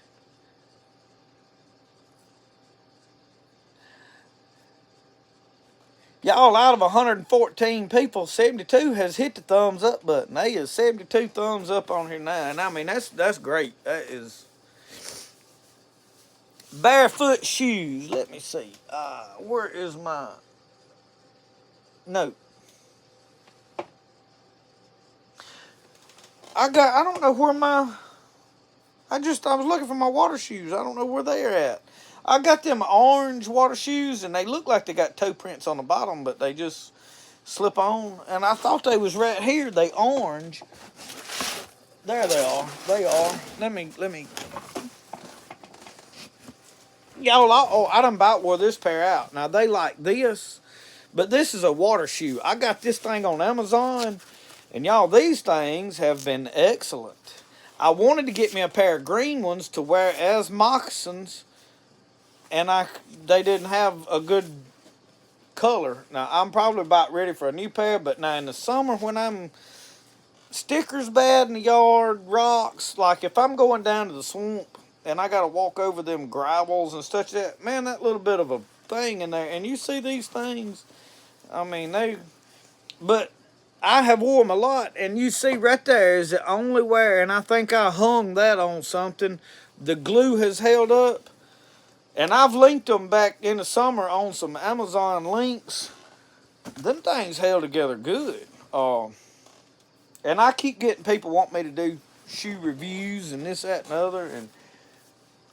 Y'all, out of 114 people, 72 has hit the thumbs up button. There is 72 thumbs up on here now. And I mean, that's great. That is Barefoot shoes. Let me see. Where is my note? I don't know where I was looking for my water shoes. I don't know where they're at. I got them orange water shoes, and they look like they got toe prints on the bottom, but they just slip on. And I thought they was right here. They orange. There they are. They are. Let me. Y'all, I done about wore this pair out. Now, they like this, But this is a water shoe. I got this thing on Amazon, and y'all, these things have been excellent. I wanted to get me a pair of green ones to wear as moccasins, and they didn't have a good color. Now, I'm probably about ready for a new pair, but now in the summer when I'm stickers bad in the yard, rocks, like if I'm going down to the swamp and I got to walk over them gravels and stuff like that, man, that little bit of a thing in there, and you see these things, I mean, but I have wore them a lot, and you see right there is the only wear, and I think I hung that on something. The glue has held up, and I've linked them back in the summer on some Amazon links. Them things held together good. And I keep getting people want me to do shoe reviews and this, that, and the other, and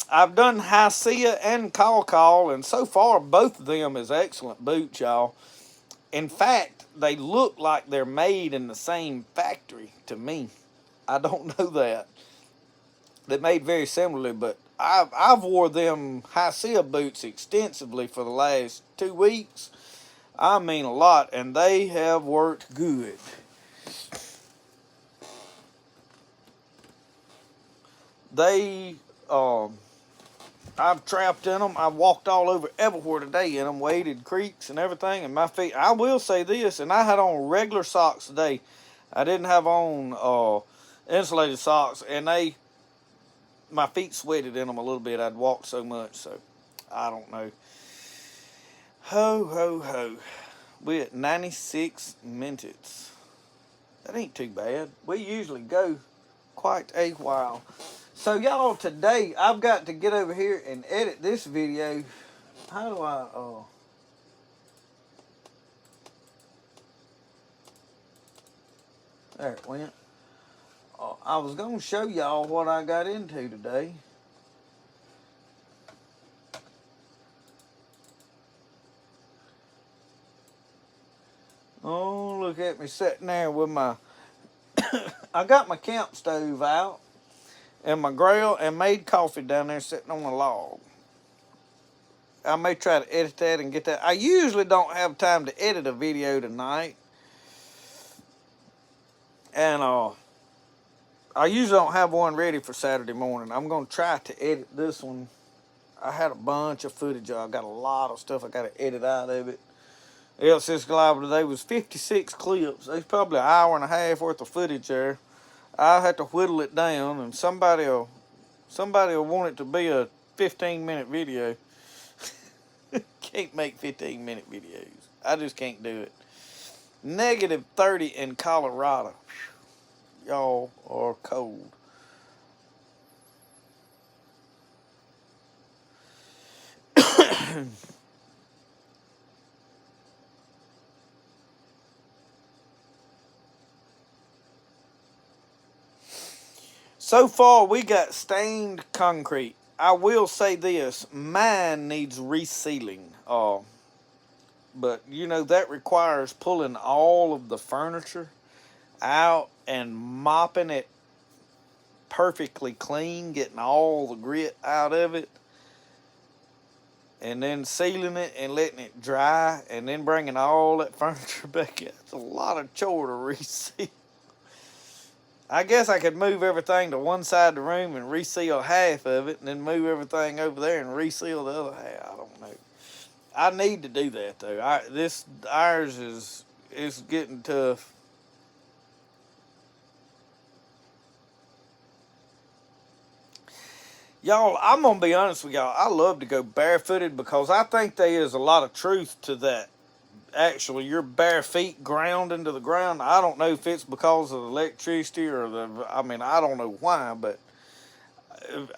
I've done Hycia and Call, and so far both of them is excellent boots, y'all. In fact, they look like they're made in the same factory to me. I don't know that. They're made very similarly, but I've wore them Hycia boots extensively for the last 2 weeks. I mean a lot, and they have worked good. I've trapped in them. I walked all over everywhere today in them, waded creeks and everything, and my feet, I will say this, and I had on regular socks today. I didn't have on insulated socks, and my feet sweated in them a little bit. I'd walked so much, so I don't know. Ho, ho, ho. We're at 96 minutes. That ain't too bad. We usually go quite a while. So y'all, today I've got to get over here and edit this video. How do I, there it went. I was going to show y'all what I got into today. Oh, look at me sitting there with my, I got my camp stove out and my grill and made coffee down there sitting on a log. I may try to edit that and get that. I usually don't have time to edit a video tonight. And I usually don't have one ready for Saturday morning. I'm going to try to edit this one. I had a bunch of footage. I got a lot of stuff I got to edit out of it. LCS Live today was 56 clips. There's probably an hour and a half worth of footage there. I'll have to whittle it down, and somebody will want it to be a 15-minute video. Can't make 15-minute videos. I just can't do it. Negative 30 in Colorado. Y'all are cold. So far, we got stained concrete. I will say this, mine needs resealing. But, you know, that requires pulling all of the furniture out and mopping it perfectly clean, getting all the grit out of it, and then sealing it and letting it dry, and then bringing all that furniture back in. It's a lot of chore to reseal. I guess I could move everything to one side of the room and reseal half of it, and then move everything over there and reseal the other half. I don't know. I need to do that though. Ours is getting tough. Y'all, I'm gonna be honest with y'all. I love to go barefooted because I think there is a lot of truth to that. Actually, your bare feet ground into the ground. I don't know if it's because of the electricity or I don't know why, but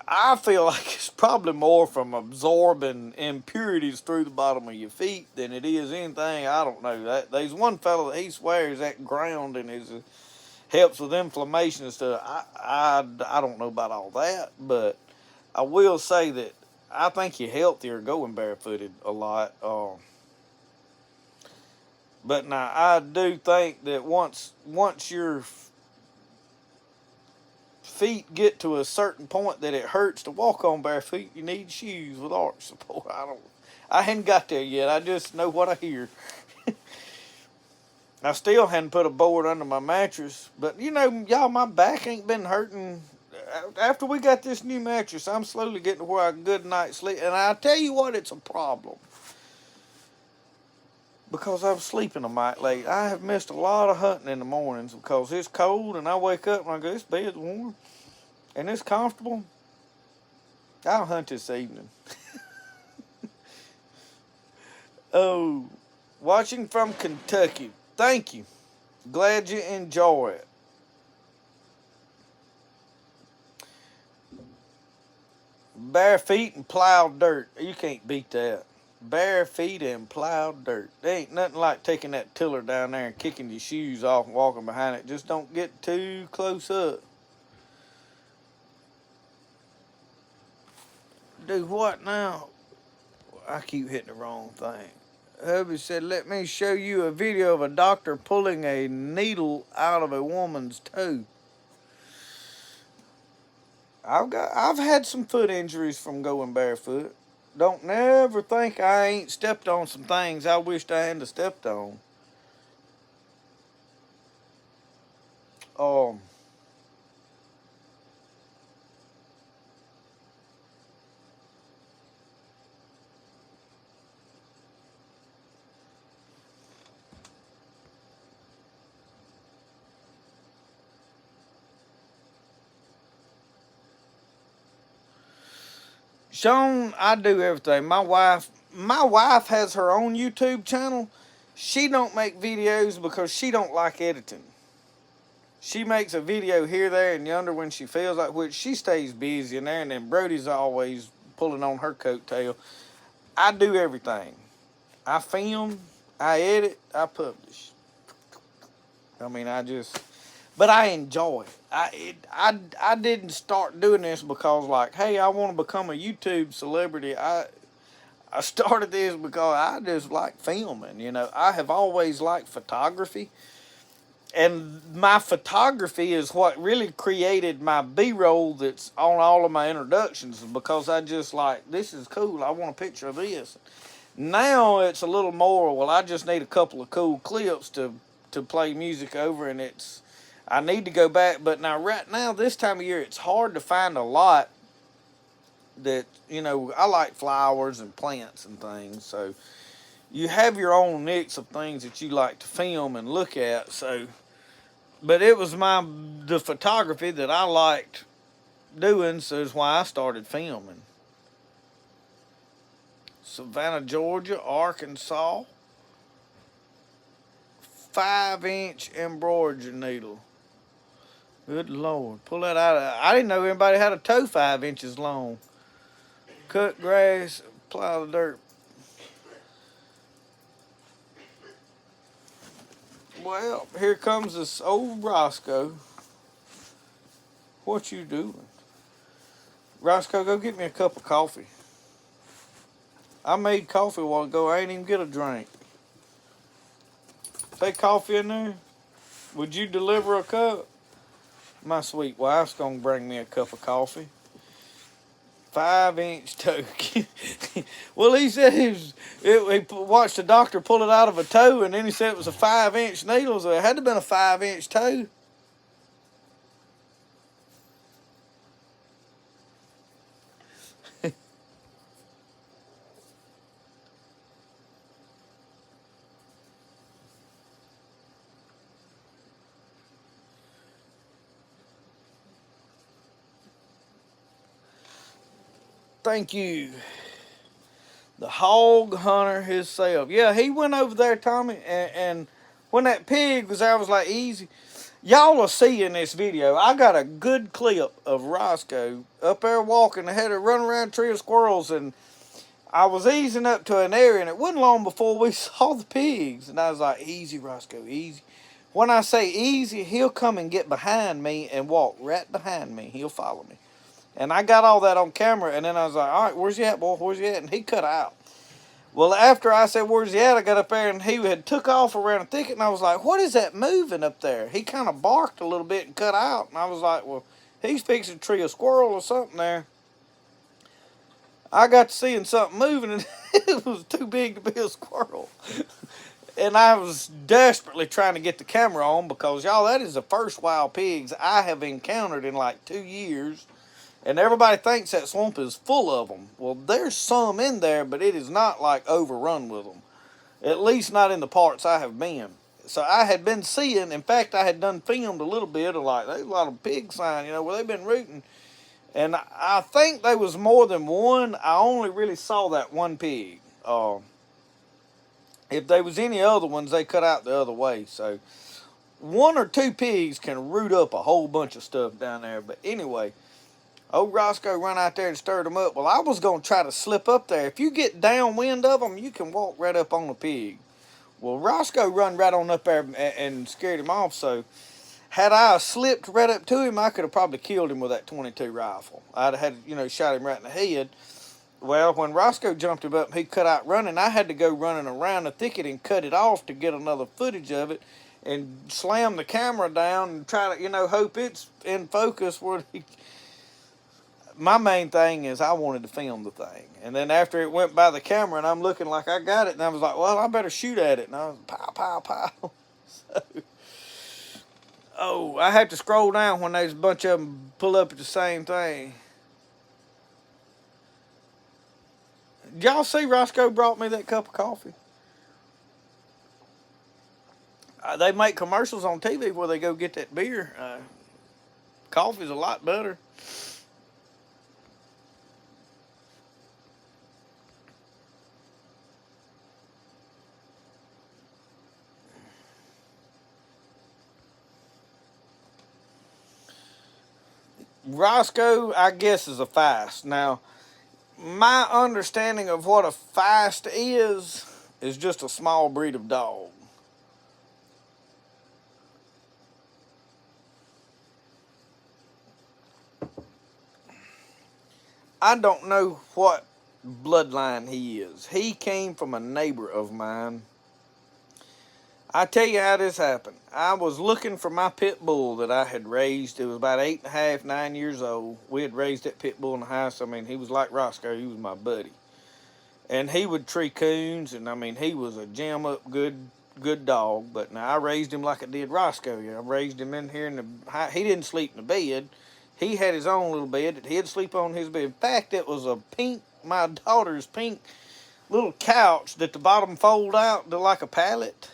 I feel like it's probably more from absorbing impurities through the bottom of your feet than it is anything. I don't know. There's one fellow that he swears that grounding helps with inflammation and stuff. I don't know about all that, but I will say that I think you're healthier going barefooted a lot. But now I do think that once your feet get to a certain point that it hurts to walk on bare feet, you need shoes with arch support. I hadn't got there yet. I just know what I hear. I still hadn't put a board under my mattress, but you know, y'all, my back ain't been hurting. After we got this new mattress, I'm slowly getting to where I get a good night's sleep. And I tell you what, it's a problem. Because I'm sleeping a mite late. I have missed a lot of hunting in the mornings because it's cold and I wake up and I go, this bed's warm and it's comfortable. I'll hunt this evening. Oh, watching from Kentucky. Thank you. Glad you enjoy it. Bare feet and plowed dirt. You can't beat that. Bare feet and plowed dirt. There ain't nothing like taking that tiller down there and kicking your shoes off and walking behind it. Just don't get too close up. Do what now? I keep hitting the wrong thing. Hubby said, let me show you a video of a doctor pulling a needle out of a woman's toe. I've had some foot injuries from going barefoot. Don't never think I ain't stepped on some things I wished I hadn't stepped on. Um, Sean, I do everything. My wife has her own YouTube channel. She don't make videos because she don't like editing. She makes a video here, there, and yonder when she feels like, which she stays busy in there, and then Brody's always pulling on her coattail. I do everything. I film, I edit, I publish. I mean, but I enjoy it. I didn't start doing this because like, hey, I want to become a YouTube celebrity. I started this because I just like filming. You know, I have always liked photography. And my photography is what really created my B-roll that's on all of my introductions because I just like, this is cool. I want a picture of this. Now it's a little more, well, I just need a couple of cool clips to play music over, and I need to go back. But now, right now, this time of year, it's hard to find a lot that, you know, I like flowers and plants and things. So you have your own mix of things that you like to film and look at. So, but it was the photography that I liked doing, so it's why I started filming. Savannah, Georgia, Arkansas. 5-inch embroidery needle. Good Lord. Pull that out. I didn't know anybody had a toe 5 inches long. Cut grass, plow the dirt. Well, here comes this old Rosco. What you doing? Rosco, go get me a cup of coffee. I made coffee a while ago. I ain't even get a drink. Take coffee in there. Would you deliver a cup? My sweet wife's gonna bring me a cup of coffee. 5-inch toe. Well, he said he watched the doctor pull it out of a toe, and then he said it was a 5-inch needle, so it had to have been a 5-inch toe. Thank you. The hog hunter himself. Yeah, he went over there, Tommy, and when that pig was there, I was like, easy. Y'all will see in this video, I got a good clip of Roscoe up there walking. I had to run around a tree of squirrels, and I was easing up to an area, and it wasn't long before we saw the pigs. And I was like, easy, Roscoe, easy. When I say easy, he'll come and get behind me and walk right behind me. He'll follow me. And I got all that on camera, and then I was like, all right, where's he at, boy? Where's he at? And he cut out. Well, after I said, where's he at, I got up there, and he had took off around a thicket, and I was like, what is that moving up there? He kind of barked a little bit and cut out, and I was like, well, he's fixing to tree a squirrel or something there. I got to seeing something moving, and it was too big to be a squirrel. And I was desperately trying to get the camera on because, y'all, that is the first wild pigs I have encountered in like 2 years. And everybody thinks that swamp is full of them. Well, there's some in there, but it is not like overrun with them. At least not in the parts I have been. So I had been seeing, in fact, I had done filmed a little bit of like, there's a lot of pig sign, where they've been rooting. And I think there was more than one. I only really saw that one pig. If there was any other ones, they cut out the other way. So one or two pigs can root up a whole bunch of stuff down there. But anyway, old Rosco run out there and stirred them up. Well, I was going to try to slip up there. If you get downwind of them, you can walk right up on the pig. Well, Rosco run right on up there and scared him off. So had I slipped right up to him, I could have probably killed him with that .22 rifle. I'd have had, shot him right in the head. Well, when Rosco jumped him up, he cut out running. I had to go running around the thicket and cut it off to get another footage of it and slam the camera down and try to, hope it's in focus. My main thing is I wanted to film the thing. And then after it went by the camera and I'm looking like I got it, and I was like, well, I better shoot at it. And I was pow, pow, pow. So, I had to scroll down when there's a bunch of them pull up at the same thing. Did y'all see Roscoe brought me that cup of coffee? They make commercials on TV where they go get that beer. Coffee's a lot better. Roscoe, I guess, is a feist. Now, my understanding of what a feist is just a small breed of dog. I don't know what bloodline he is. He came from a neighbor of mine. I tell you how this happened. I was looking for my pit bull that I had raised. It was about 8.5, 9 years old. We had raised that pit bull in the house. I mean, he was like Roscoe. He was my buddy. And he would tree coons, and I mean, he was a jam up good dog. But now I raised him like I did Roscoe. I raised him in here he didn't sleep in the bed. He had his own little bed that he'd sleep on his bed. In fact, it was my daughter's pink little couch that the bottom fold out to like a pallet.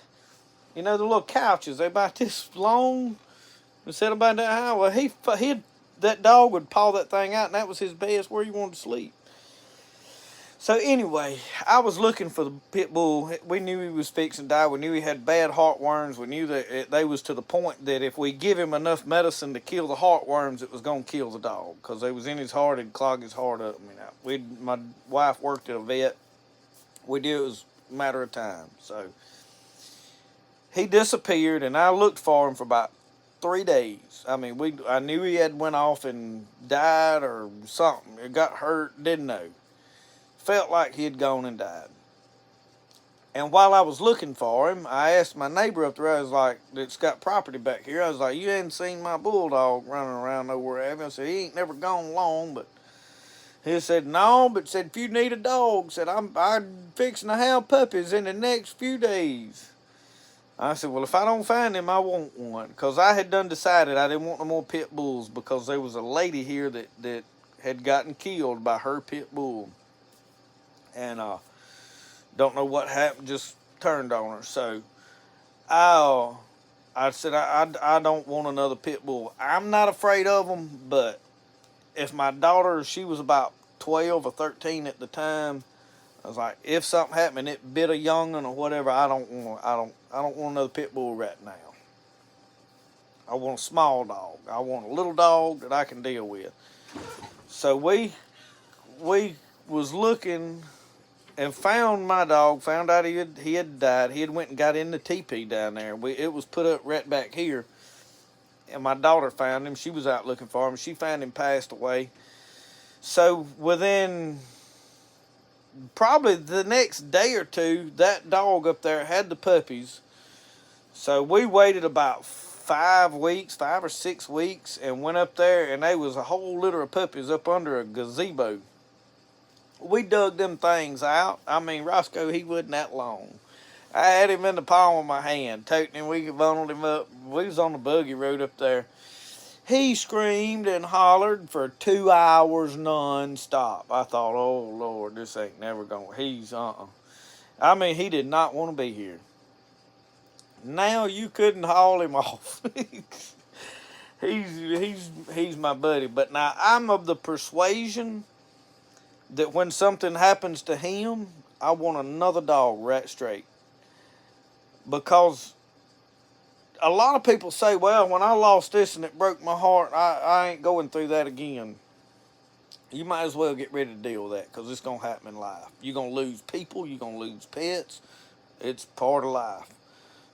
The little couches, they about this long and set about that high. Well, that dog would paw that thing out, and that was his bed. It's where he wanted to sleep. So anyway, I was looking for the pit bull. We knew he was fixing to die. We knew he had bad heartworms. We knew that they was to the point that if we give him enough medicine to kill the heartworms, it was going to kill the dog because they was in his heart and clog his heart up. My wife worked at a vet. We knew it was a matter of time. So he disappeared, and I looked for him for about 3 days. I mean, I knew he had went off and died or something. It got hurt, didn't know. Felt like he had gone and died. And while I was looking for him, I asked my neighbor up there, I was like, that's got property back here. I was like, you hadn't seen my bulldog running around nowhere, have you? I said, he ain't never gone long, but he said, no, but said, if you need a dog, said, I'm fixing to have puppies in the next few days. I said, well, if I don't find him, I want one. Because I had done decided I didn't want no more pit bulls because there was a lady here that had gotten killed by her pit bull. And don't know what happened, just turned on her. So I said, I don't want another pit bull. I'm not afraid of them, but if my daughter, she was about 12 or 13 at the time, I was like, if something happened, it bit a young'un or whatever, I don't want another pit bull right now. I want a small dog. I want a little dog that I can deal with. So we was looking and found my dog. Found out he had died. He had went and got in the teepee down there. It was put up right back here. And my daughter found him. She was out looking for him. She found him passed away. So within probably the next day or two, that dog up there had the puppies. So we waited about 5 or 6 weeks, and went up there, and there was a whole litter of puppies up under a gazebo. We dug them things out. I mean, Roscoe, he wasn't that long. I had him in the palm of my hand, toting him. We bundled him up. We was on the buggy road up there. He screamed and hollered for 2 hours non-stop. I thought, oh, Lord, this ain't never going. I mean, he did not want to be here. Now you couldn't haul him off. he's my buddy. But now I'm of the persuasion that when something happens to him, I want another dog right straight. Because a lot of people say, well, when I lost this and it broke my heart, I ain't going through that again. You might as well get ready to deal with that because it's going to happen in life. You're going to lose people. You're going to lose pets. It's part of life.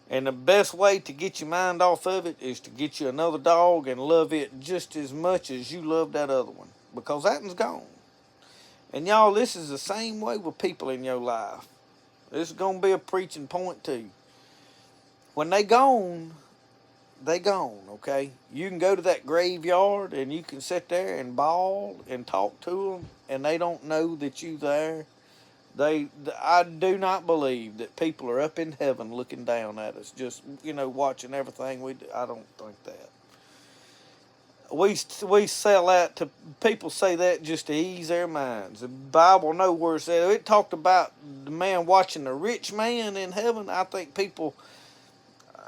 And the best way to get your mind off of it is to get you another dog and love it just as much as you love that other one. Because that one's gone. And y'all, this is the same way with people in your life. This is going to be a preaching point too. When they gone, okay? You can go to that graveyard and you can sit there and bawl and talk to them and they don't know that you there. I do not believe that people are up in heaven looking down at us, just, watching everything we do. I don't think that. We sell that to people, say that just to ease their minds. The Bible nowhere said it. Talked about the man watching the rich man in heaven. I think people,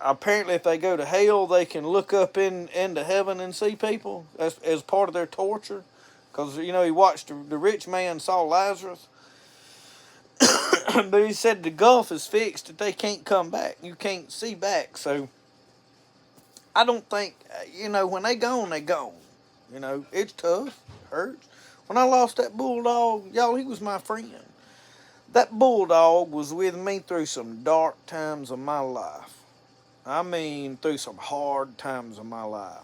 apparently, if they go to hell, they can look up into heaven and see people as part of their torture. Because, he watched the rich man saw Lazarus. But he said the gulf is fixed that they can't come back. You can't see back. So I don't think, when they gone, they gone. It's tough. Hurts. When I lost that bulldog, y'all, he was my friend. That bulldog was with me through some dark times of my life. I mean, through some hard times of my life.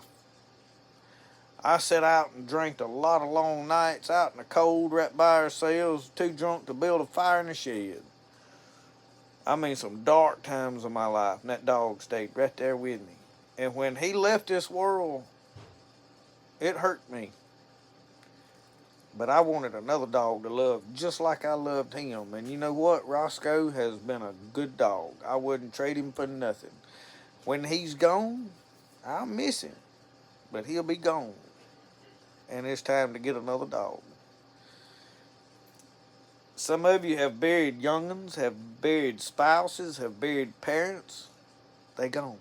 I sat out and drank a lot of long nights out in the cold right by ourselves, too drunk to build a fire in the shed. I mean, some dark times of my life, and that dog stayed right there with me. And when he left this world, it hurt me. But I wanted another dog to love just like I loved him. And you know what? Rosco has been a good dog. I wouldn't trade him for nothing. When he's gone, I'll miss him. But he'll be gone. And it's time to get another dog. Some of you have buried young'uns, have buried spouses, have buried parents. They gone.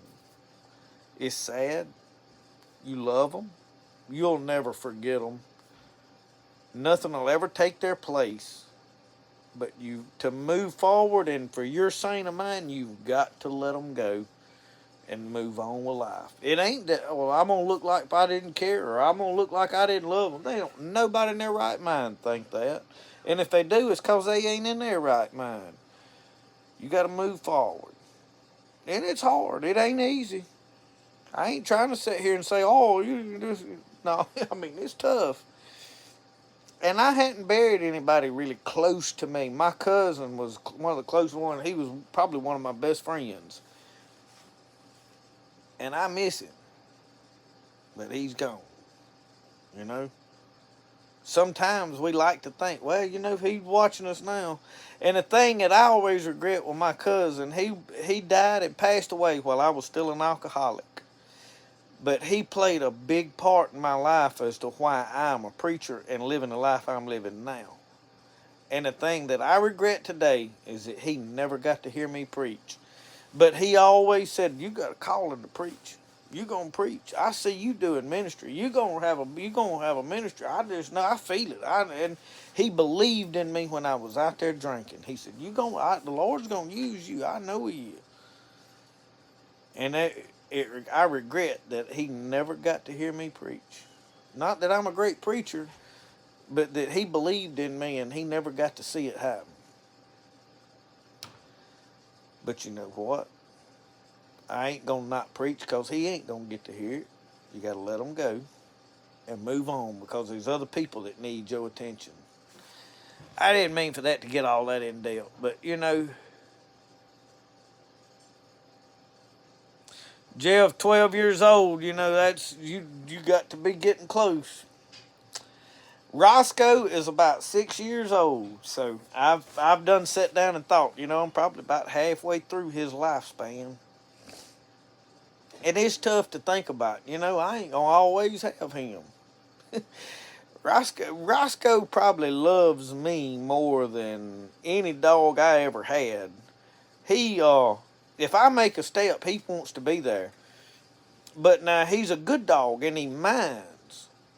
It's sad. You love them. You'll never forget them. Nothing will ever take their place. But to move forward and for your sane of mind, you've got to let them go and move on with life. It ain't that, well, I'm going to look like I didn't care or I'm going to look like I didn't love them. Nobody in their right mind think that. And if they do, it's because they ain't in their right mind. You got to move forward. And it's hard. It ain't easy. I ain't trying to sit here and say, oh, you just, no, I mean, it's tough. And I hadn't buried anybody really close to me. My cousin was one of the closest ones. He was probably one of my best friends. And I miss him. But he's gone. Sometimes we like to think, well, if he's watching us now. And the thing that I always regret with my cousin, he died and passed away while I was still an alcoholic. But he played a big part in my life as to why I'm a preacher and living the life I'm living now. And the thing that I regret today is that he never got to hear me preach. But he always said, you got a calling to preach. You gonna preach. I see you doing ministry. You gonna have a ministry. I just know, I feel it. And he believed in me when I was out there drinking. He said, the Lord's gonna use you. I know he is. And I regret that he never got to hear me preach. Not that I'm a great preacher, but that he believed in me and he never got to see it happen. But you know what? I ain't going to not preach because he ain't going to get to hear it. You got to let him go and move on because there's other people that need your attention. I didn't mean for that to get all that in depth, but Jeff, 12 years old, that's you got to be getting close. Rosco is about 6 years old, so I've done sat down and thought, I'm probably about halfway through his lifespan. And it's tough to think about. I ain't gonna always have him. Roscoe probably loves me more than any dog I ever had. He if I make a step, he wants to be there. But now he's a good dog and he minds.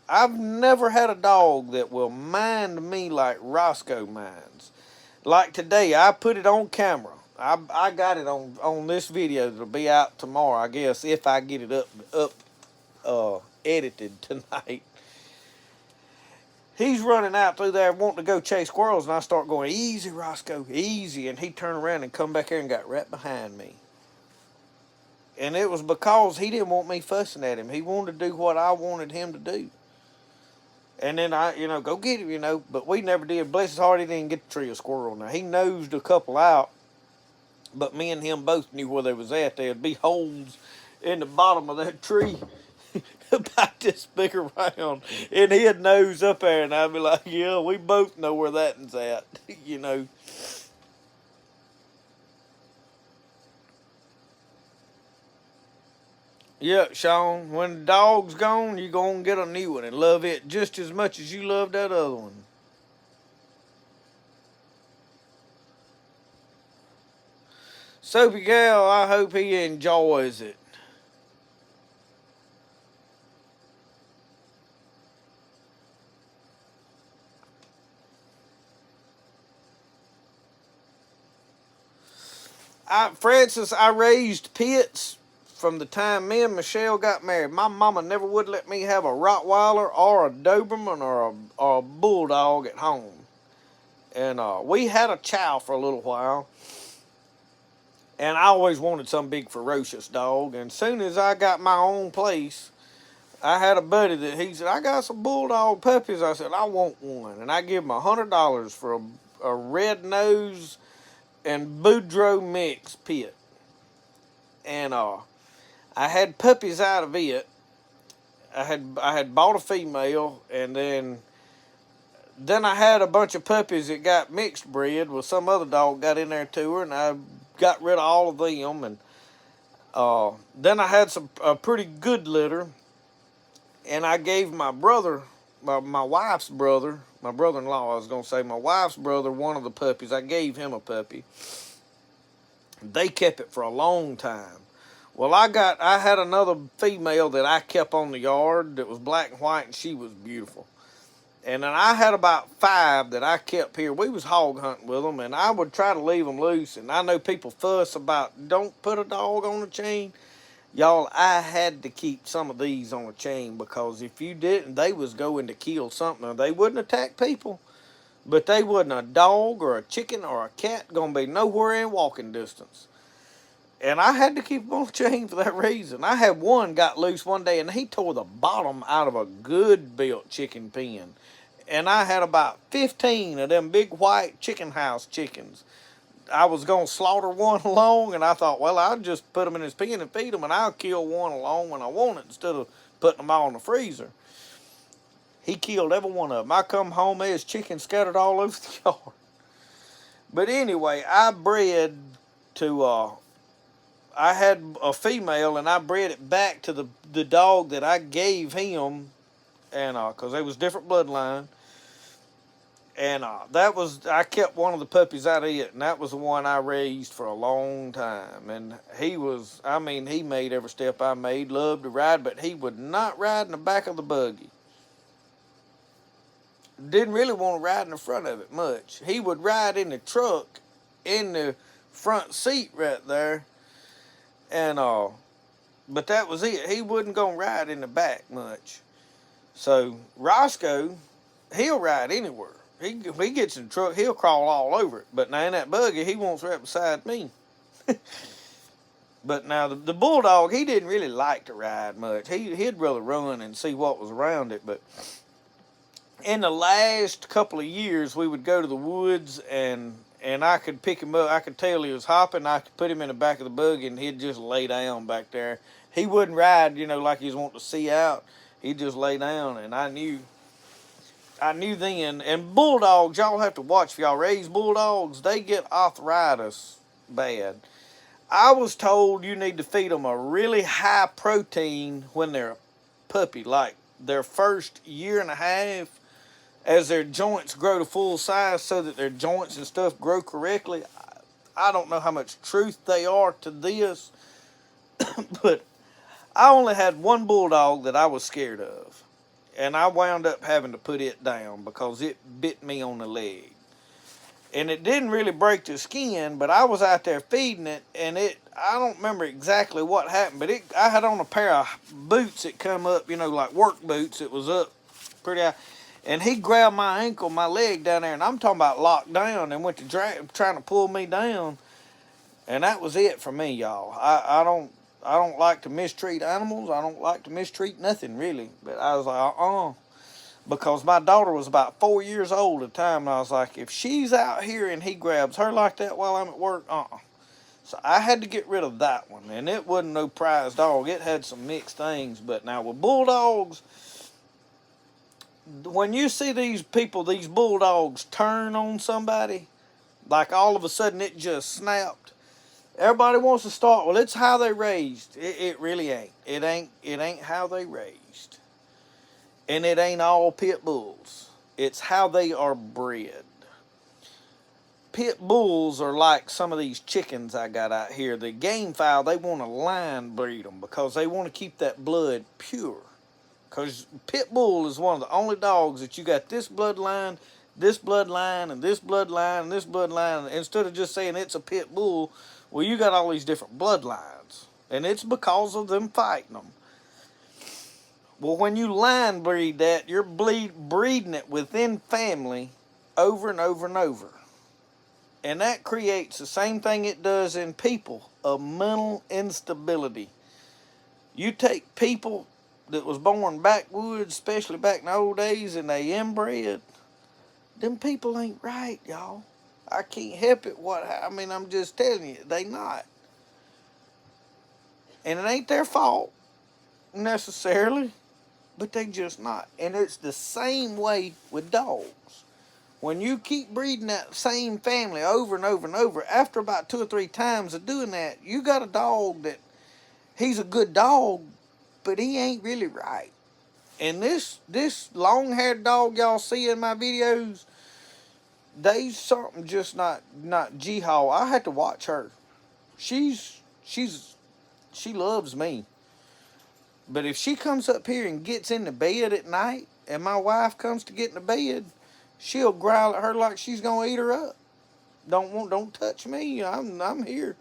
I've never had a dog that will mind me like Roscoe minds. Like today, I put it on camera. I got it on this video that'll be out tomorrow, I guess, if I get it edited tonight. He's running out through there wanting to go chase squirrels, and I start going, easy, Roscoe, easy. And he turned around and come back here and got right behind me. And it was because he didn't want me fussing at him. He wanted to do what I wanted him to do. And then I, go get him, But we never did. Bless his heart, he didn't get to tree a squirrel. Now, he nosed a couple out, but me and him both knew where they was at. There'd be holes in the bottom of that tree about this big around. And he'd nose up there, and I'd be like, yeah, we both know where that one's at, Yeah, Sean, when the dog's gone, you're going to get a new one and love it just as much as you love that other one. Soapy Gal, I hope he enjoys it. Francis, I raised pits from the time me and Michelle got married. My mama never would let me have a Rottweiler or a Doberman or a Bulldog at home. And we had a Chow for a little while. And I always wanted some big ferocious dog. And as soon as I got my own place, I had a buddy that he said, I got some Bulldog puppies. I said, I want one. And I give him $100 for a red nose and Boudreaux mix pit. And I had puppies out of it. I had bought a female, and then I had a bunch of puppies that got mixed bred with some other dog got in there to her, and I got rid of all of them. And then I had a pretty good litter, and I gave my brother, my wife's brother, my brother-in-law, I was going to say, my wife's brother, one of the puppies. I gave him a puppy. They kept it for a long time. Well, I had another female that I kept on the yard that was black and white, and she was beautiful. And then I had about 5 that I kept here. We was hog hunting with them, and I would try to leave them loose. And I know people fuss about, don't put a dog on a chain. Y'all, I had to keep some of these on a chain, because if you didn't, they was going to kill something. They wouldn't attack people, but they wasn't a dog or a chicken or a cat going to be nowhere in walking distance. And I had to keep them on a chain for that reason. I had one got loose one day, and he tore the bottom out of a good-built chicken pen. And I had about 15 of them big white chicken house chickens. I was going to slaughter one along, and I thought, well, I'll just put them in his pen and feed them, and I'll kill one along when I want it instead of putting them all in the freezer. He killed every one of them. I come home, there's chicken scattered all over the yard. But anyway, I bred to, I had a female, and I bred it back to the dog that I gave him, and because they was different bloodline. And I kept one of the puppies out of it, and that was the one I raised for a long time. And he made every step I made, loved to ride, but he would not ride in the back of the buggy. Didn't really want to ride in the front of it much. He would ride in the truck, in the front seat right there, and but that was it. He wasn't gonna ride in the back much. So Rosco, he'll ride anywhere. He gets in the truck, he'll crawl all over it. But now in that buggy, he wants right beside me. But now the Bulldog, he didn't really like to ride much. He'd rather run and see what was around it. But in the last couple of years, we would go to the woods, and I could pick him up. I could tell he was hopping. I could put him in the back of the buggy, and he'd just lay down back there. He wouldn't ride, like he was wanting to see out. He'd just lay down, and I knew I knew then. And bulldogs, y'all have to watch if y'all raise bulldogs. They get arthritis bad. I was told you need to feed them a really high protein when they're a puppy, like their first year and a half, as their joints grow to full size so that their joints and stuff grow correctly. I don't know how much truth they are to this, but I only had one bulldog that I was scared of. And I wound up having to put it down because it bit me on the leg. And it didn't really break the skin, but I was out there feeding it, and I don't remember exactly what happened, but I had on a pair of boots that come up, like work boots. It was up pretty high. And he grabbed my ankle, my leg down there, and I'm talking about locked down, and went to trying to pull me down. And that was it for me, y'all. I don't like to mistreat animals. I don't like to mistreat nothing, really. But I was like, because my daughter was about 4 years old at the time, and I was like, if she's out here and he grabs her like that while I'm at work, So I had to get rid of that one, and it wasn't no prize dog. It had some mixed things. But now with bulldogs, when you see these bulldogs turn on somebody, like all of a sudden it just snapped. Everybody wants to start, well, it's how they raised. It really ain't. It ain't how they raised. And it ain't all pit bulls. It's how they are bred. Pit bulls are like some of these chickens I got out here. The game fowl, they want to line breed them because they want to keep that blood pure. Because pit bull is one of the only dogs that you got this bloodline, and this bloodline, and this bloodline. Instead of just saying it's a pit bull, well, you got all these different bloodlines. And it's because of them fighting them. Well, when you line breed that, you're breeding it within family over and over and over. And that creates the same thing it does in people, a mental instability. You take people that was born backwoods, especially back in the old days, and they inbred, them people ain't right, y'all. I can't help it. I'm just telling you, they not. And it ain't their fault, necessarily, but they just not. And it's the same way with dogs. When you keep breeding that same family over and over and over, after about 2 or 3 times of doing that, you got a dog that he's a good dog, but he ain't really right. And this long-haired dog y'all see in my videos, they's something just not G-Haw. I had to watch her. She loves me. But if she comes up here and gets in the bed at night, and my wife comes to get in the bed, she'll growl at her like she's gonna eat her up. Don't touch me. I'm here.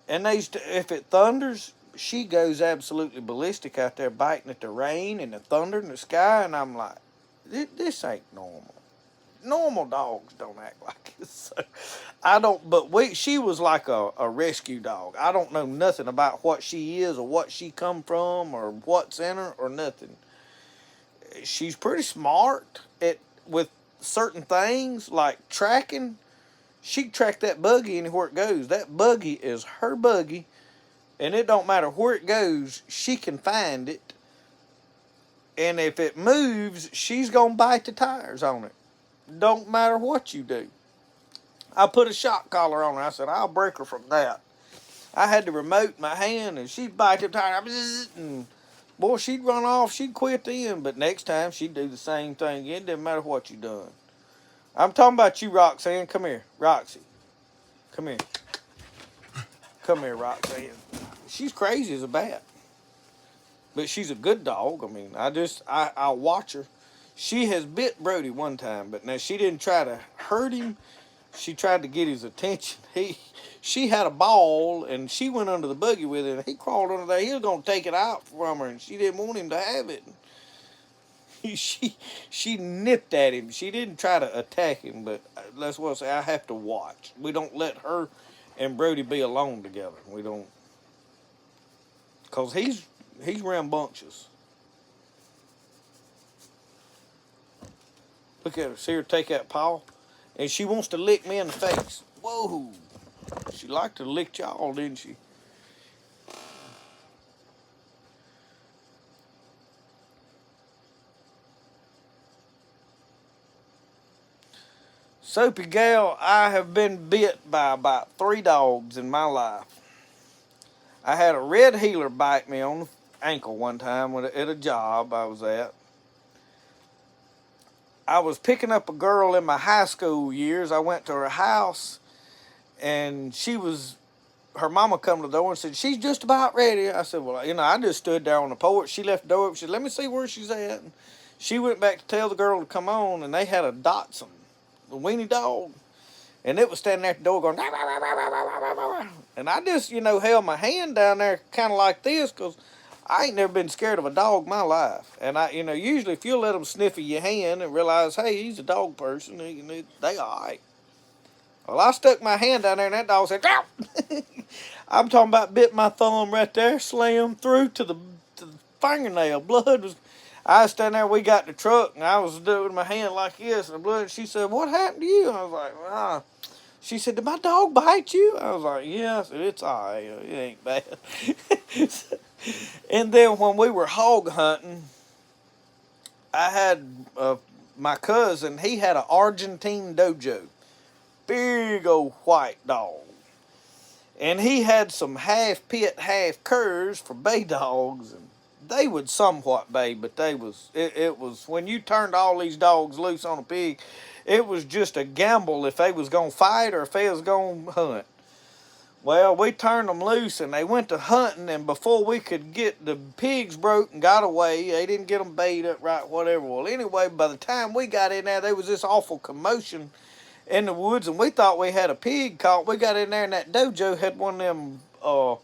And if it thunders, she goes absolutely ballistic out there biting at the rain and the thunder in the sky, and I'm like, this ain't normal. Normal dogs don't act like this. So I don't, but she was like a rescue dog. I don't know nothing about what she is or what she come from or what's in her or nothing. She's pretty smart with certain things like tracking. She can track that buggy anywhere it goes. That buggy is her buggy, and it don't matter where it goes, she can find it. And if it moves, she's gonna bite the tires on it. Don't matter what you do. I put a shock collar on her. I said, I'll break her from that. I had the remote in my hand, and she'd bite the tire. And boy, she'd run off. She'd quit then. But next time, she'd do the same thing again. It didn't matter what you done. I'm talking about you, Roxanne. Come here. Roxy. Come here. Come here, Roxanne. She's crazy as a bat. But she's a good dog. I'll watch her. She has bit Brody one time, but now she didn't try to hurt him. She tried to get his attention. She had a ball, and she went under the buggy with it, and he crawled under there. He was going to take it out from her, and she didn't want him to have it. She nipped at him. She didn't try to attack him, but let's well say I have to watch. We don't let her and Brody be alone together. We don't, because he's rambunctious. Look at her. See her take that paw? And she wants to lick me in the face. Whoa. She liked to lick y'all, didn't she? Soapy gal, I have been bit by about 3 dogs in my life. I had a red heeler bite me on the ankle one time at a job I was at. I was picking up a girl in my high school years. I went to her house, and her mama come to the door and said, she's just about ready. I said, well, I just stood there on the porch. She left the door up. She said, let me see where she's at. And she went back to tell the girl to come on, and they had a Dotson, a weenie dog. And it was standing at the door going, and I just, held my hand down there kind of like this because I ain't never been scared of a dog in my life. And usually if you let them sniff at your hand and realize, hey, he's a dog person, they all right. Well, I stuck my hand down there and that dog said, ow! I'm talking about bit my thumb right there, slammed through to the fingernail. Blood was, I was standing there, we got the truck, and I was doing my hand like this, and the blood, she said, what happened to you? I was like, ah. She said, did my dog bite you? I was like, yeah. I said, it's all right. It ain't bad. And then when we were hog hunting, I had my cousin, he had an Argentine dojo. Big old white dog. And he had some half pit, half curs for bay dogs. And they would somewhat bay, but it was, when you turned all these dogs loose on a pig, it was just a gamble if they was going to fight or if they was going to hunt. Well, we turned them loose and they went to hunting, and before we could get the pigs broke and got away, they didn't get them bayed up right, whatever. Well, anyway, by the time we got in there, there was this awful commotion in the woods, and we thought we had a pig caught. We got in there, and that dojo had one of them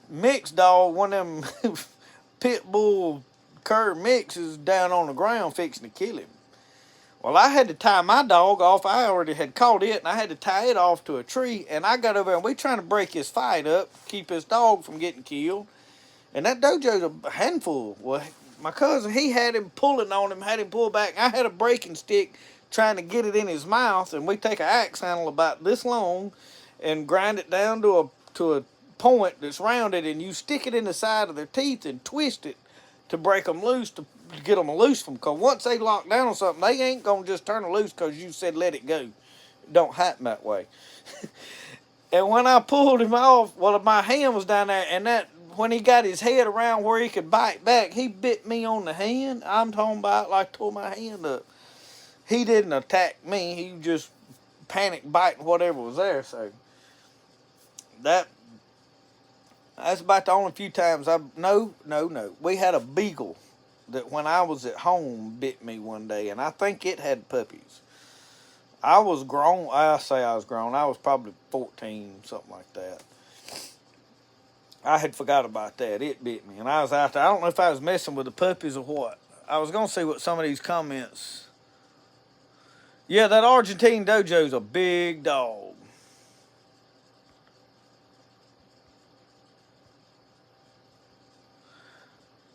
mixed dog, one of them pit bull cur mixes down on the ground fixing to kill him. Well, I had to tie my dog off. I already had caught it, and I had to tie it off to a tree. And I got over there, and we trying to break his fight up, keep his dog from getting killed. And that dojo's a handful. Well, my cousin, he had him pulling on him, had him pull back. I had a breaking stick trying to get it in his mouth, and we take an axe handle about this long and grind it down to a point that's rounded, and you stick it in the side of their teeth and twist it to break them loose, to get them loose from, because once they lock down on something, they ain't going to just turn it loose because you said let it go. It don't happen that way. And when I pulled him off, well, my hand was down there, and that when he got his head around where he could bite back, he bit me on the hand. I'm talking about like tore my hand up. He didn't attack me. He just panicked biting whatever was there. So that's about the only few times no. We had a beagle that when I was at home bit me one day, and I think it had puppies. I was grown. I say I was grown. I was probably 14, something like that. I had forgot about that. It bit me, and I was out there. I don't know if I was messing with the puppies or what. I was going to see what some of these comments. Yeah, that Argentine dojo's a big dog.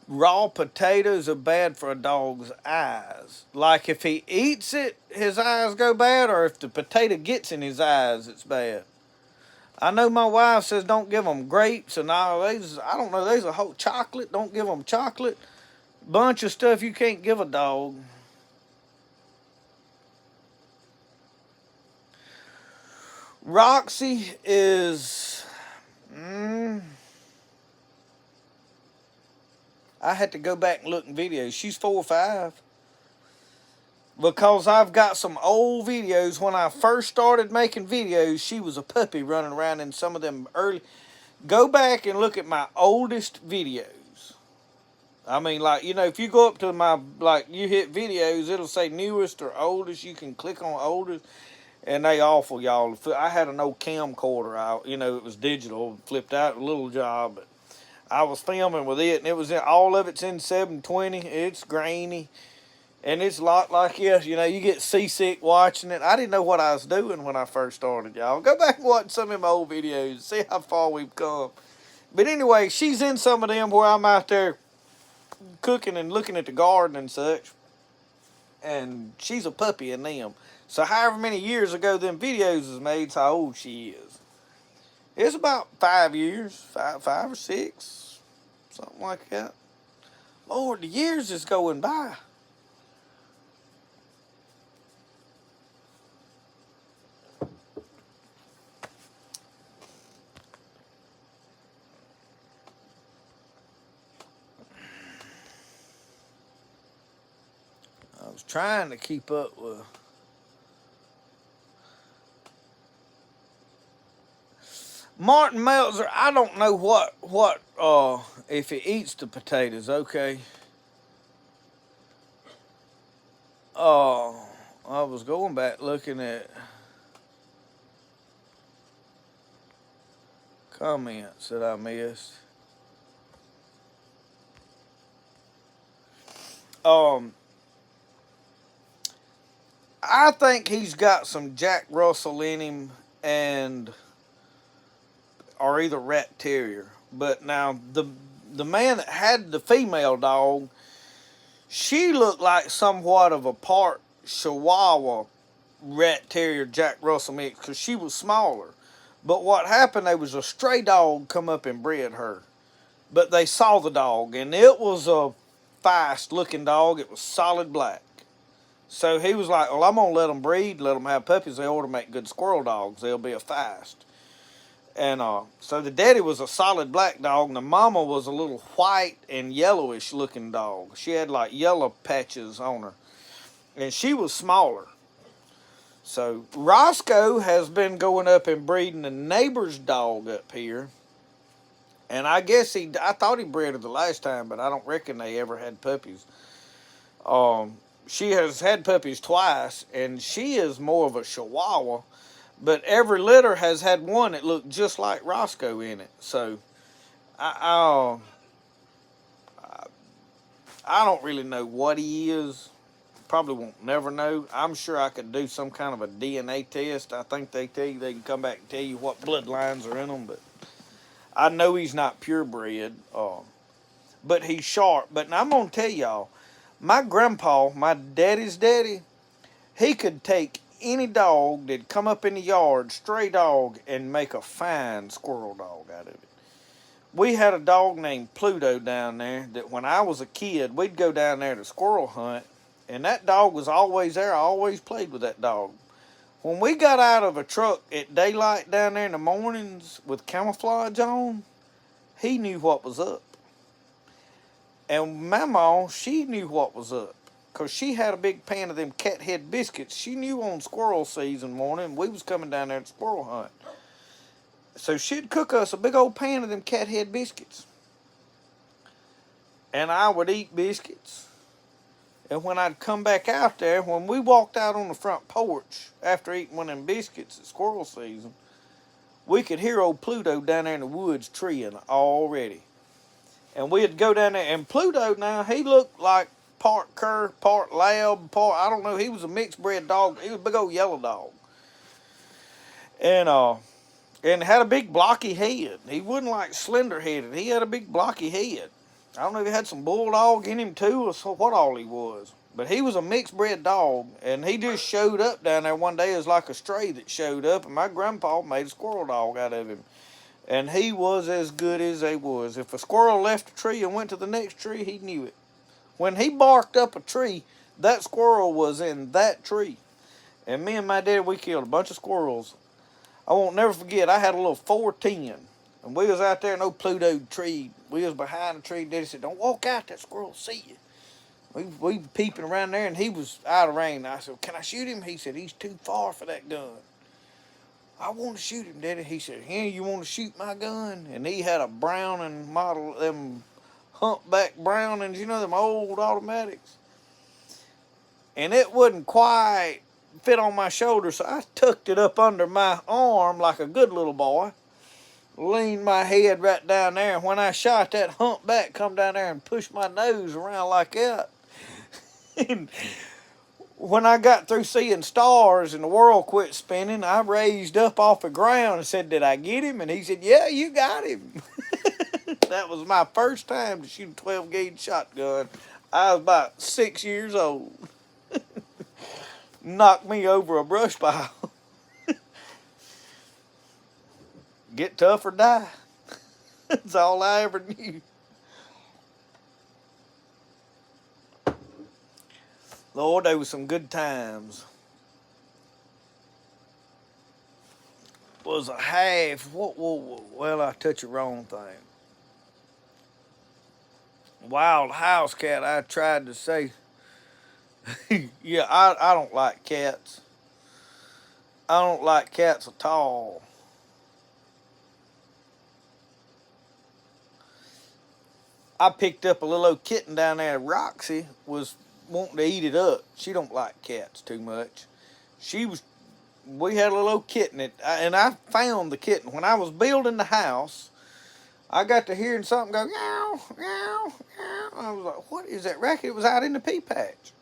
Raw potatoes are bad for a dog's eyes. Like if he eats it, his eyes go bad, or if the potato gets in his eyes, it's bad. I know my wife says don't give them grapes and all. I don't know, there's a whole chocolate. Don't give them chocolate. Bunch of stuff you can't give a dog. Roxy is... I had to go back and look in videos. She's 4 or 5. Because I've got some old videos. When I first started making videos, she was a puppy running around in some of them early. Go back and look at my oldest videos. I mean, like, if you go up to you hit videos, it'll say newest or oldest. You can click on oldest. And they awful, y'all. I had an old camcorder. It was digital. Flipped out a little job, but I was filming with it, and all of it's in 720. It's grainy, and it's a lot like this. You get seasick watching it. I didn't know what I was doing when I first started, y'all. Go back and watch some of my old videos. See how far we've come. But anyway, she's in some of them where I'm out there cooking and looking at the garden and such. And she's a puppy in them. So however many years ago them videos was made, so how old she is. It's about 5 years, five or 6, something like that. Lord, the years is going by. trying to keep up with. Martin Meltzer, I don't know what if he eats the potatoes, okay. Uh I was going back looking at comments that I missed. Um I think he's got some Jack Russell in him and or either rat terrier. But now the man that had the female dog, she looked like somewhat of a part Chihuahua rat terrier Jack Russell mix because she was smaller. But what happened? There was a stray dog come up and bred her, but they saw the dog and it was a fast looking dog. It was solid black. So he was like, "Well, I'm gonna let them breed, let them have puppies. They ought to make good squirrel dogs. They'll be a fast." And so the daddy was a solid black dog, and the mama was a little white and yellowish looking dog. She had like yellow patches on her, and she was smaller. So Rosco has been going up and breeding a neighbor's dog up here, and I guess I thought he bred her the last time, but I don't reckon they ever had puppies. She has had puppies twice, and she is more of a Chihuahua. But every litter has had one that looked just like Rosco in it. So I I don't really know what he is. Probably won't never know. I'm sure I could do some kind of a DNA test. I think they tell you they can come back and tell you what bloodlines are in them. But I know he's not purebred. But he's sharp. But now I'm gonna tell y'all, my grandpa, my daddy's daddy, he could take any dog that'd come up in the yard, stray dog, and make a fine squirrel dog out of it. We had a dog named Pluto down there that when I was a kid, we'd go down there to squirrel hunt, and that dog was always there. I always played with that dog. When we got out of a truck at daylight down there in the mornings with camouflage on, he knew what was up. And Mama, she knew what was up. Because she had a big pan of them cat head biscuits. She knew on squirrel season morning we was coming down there to squirrel hunt. So she'd cook us a big old pan of them cat head biscuits. And I would eat biscuits. And when I'd come back out there, when we walked out on the front porch after eating one of them biscuits at squirrel season, we could hear old Pluto down there in the woods treeing already. And we'd go down there, and Pluto now, he looked like part cur, part lab, I don't know, he was a mixed bred dog. He was a big old yellow dog. And had a big blocky head. He wasn't like slender headed. He had a big blocky head. I don't know if he had some bulldog in him too or so, what all he was. But he was a mixed bred dog, and he just showed up down there one day as like a stray that showed up, and my grandpa made a squirrel dog out of him. And he was as good as they was. If a squirrel left a tree and went to the next tree, he knew it. When he barked up a tree, that squirrel was in that tree. And me and my dad, we killed a bunch of squirrels. I won't never forget, I had a little 410. And we was out there in old Pluto tree. We was behind the tree. Daddy said, "Don't walk out, that squirrel will see you." We peeping around there, and he was out of range. I said, "Can I shoot him?" He said, "He's too far for that gun." "I want to shoot him, Daddy." He said, "Here, you want to shoot my gun?" And he had a Browning model, them humpback Brownings, you know, them old automatics. And it wouldn't quite fit on my shoulder, so I tucked it up under my arm like a good little boy, leaned my head right down there, and when I shot, that humpback come down there and pushed my nose around like that. And when I got through seeing stars and the world quit spinning, I raised up off the ground and said, "Did I get him?" And he said, "Yeah, you got him." That was my first time to shoot a 12-gauge shotgun. I was about 6 years old. Knocked me over a brush pile. Get tough or die. That's all I ever knew. Lord, there was some good times. Was a half. Well, I touched the wrong thing. Wild house cat, I tried to say. Yeah, I don't like cats. I don't like cats at all. I picked up a little old kitten down there. Roxy was wanting to eat it up. She don't like cats too much. She was. We had a little old kitten, and I found the kitten when I was building the house. I got to hearing something go meow meow meow. I was like, "What is that racket?" It was out in the pea patch.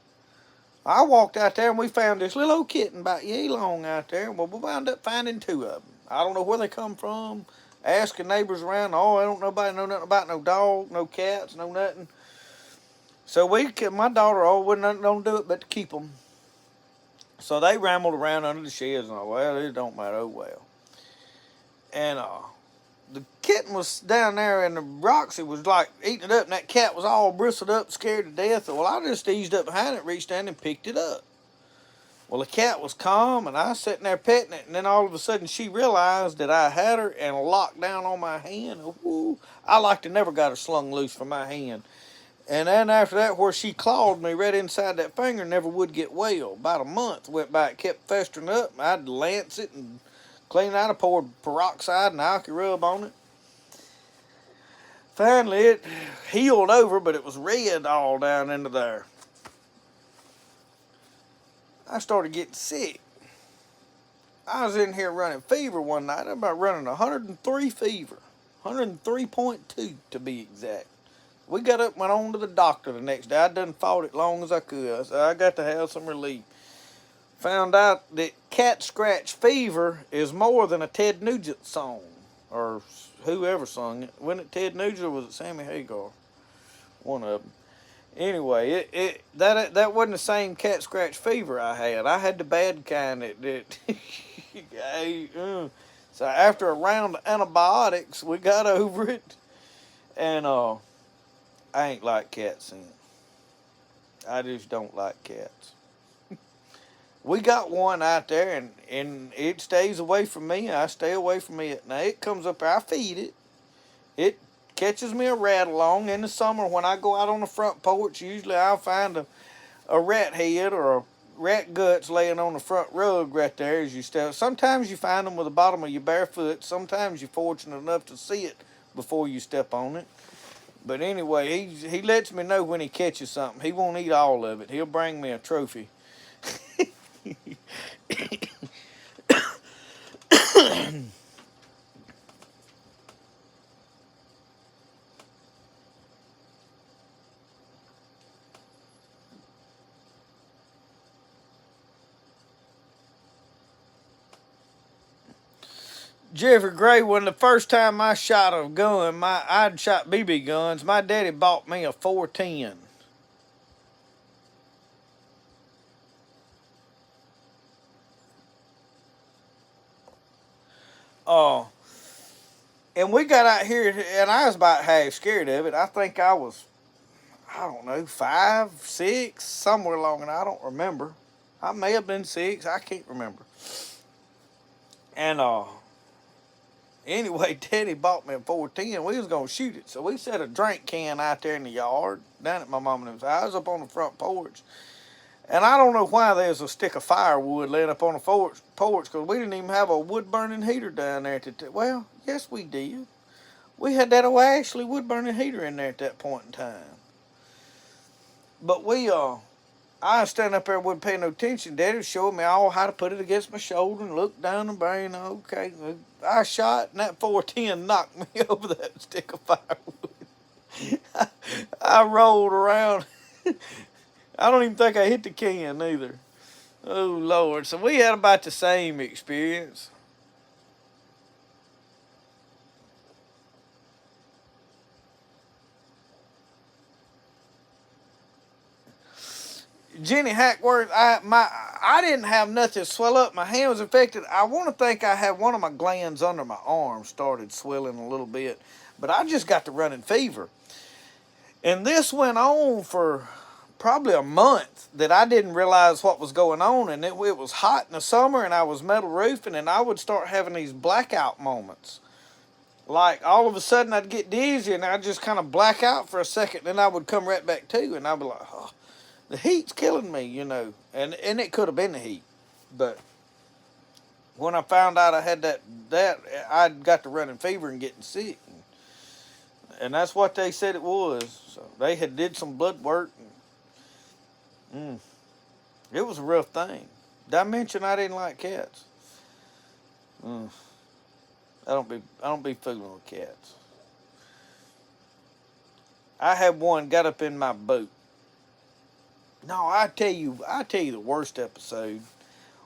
I walked out there and we found this little old kitten about yay long out there. Well, we wound up finding two of them. I don't know where they come from. Asking neighbors around, oh, I don't nobody know nothing about no dog, no cats, no nothing. So my daughter, oh, wouldn't nothing don't do it but to keep them. So they rambled around under the sheds and all. Well, it don't matter. Oh well. And the kitten was down there, and the Roxy was like eating it up, and that cat was all bristled up, scared to death. Well, I just eased up behind it, reached down and picked it up. Well, the cat was calm, and I was sitting there petting it, and then all of a sudden she realized that I had her and locked down on my hand. Ooh, I like to never got her slung loose from my hand. And then after that, where she clawed me right inside that finger, never would get well. About a month went by, it kept festering up. I'd lance it and clean out. I poured peroxide and alky rub on it. Finally, it healed over, but it was red all down into there. I started getting sick. I was in here running fever one night. I'm about running 103 fever. 103.2 to be exact. We got up and went on to the doctor the next day. I done fought it long as I could. So I got to have some relief. Found out that cat scratch fever is more than a Ted Nugent song. Or whoever sung it. Wasn't it Ted Nugent or was it Sammy Hagar? One of them. Anyway, that wasn't the same cat scratch fever I had. I had the bad kind that so after a round of antibiotics, we got over it, and I ain't like cats since. I just don't like cats. We got one out there, and it stays away from me. I stay away from it. Now it comes up there. I feed it. It catches me a rat along in the summer when I go out on the front porch. Usually I'll find a rat head or a rat guts laying on the front rug right there as you step. Sometimes you find them with the bottom of your bare foot. Sometimes you're fortunate enough to see it before you step on it. But anyway, he lets me know when he catches something. He won't eat all of it. He'll bring me a trophy. Jeffrey Gray, when the first time I shot a gun, I'd shot BB guns. My daddy bought me a 410. Oh, and we got out here, and I was about half scared of it. I think I was, I don't know, 5, 6, somewhere along, and I don't remember. I may have been 6. I can't remember. And anyway, Daddy bought me a 410. We was gonna shoot it, so we set a drink can out there in the yard down at my mom and them's house up on the front porch. And I don't know why there's a stick of firewood laying up on the porch because we didn't even have a wood burning heater down there. Well, yes, we did. We had that old Ashley wood burning heater in there at that point in time. But I was standing up there, wouldn't pay no attention. Daddy was showing me all how to put it against my shoulder and look down the brain. Okay, I shot, and that 410 knocked me over that stick of firewood. I rolled around. I don't even think I hit the can either. Oh, Lord. So we had about the same experience. Jenny Hackworth, I didn't have nothing swell up. My hand was infected. I want to think I had one of my glands under my arm started swelling a little bit, but I just got the running fever. And this went on for probably a month that I didn't realize what was going on. And it was hot in the summer, and I was metal roofing, and I would start having these blackout moments. Like all of a sudden I'd get dizzy and I'd just kind of black out for a second, then I would come right back to, and I'd be like, oh. The heat's killing me, you know. And it could have been the heat. But when I found out I had that I got to running fever and getting sick. And that's what they said it was. So they had did some blood work. It was a rough thing. Did I mention I didn't like cats? I don't be fooling with cats. I had one got up in my boot. No, I tell you the worst episode.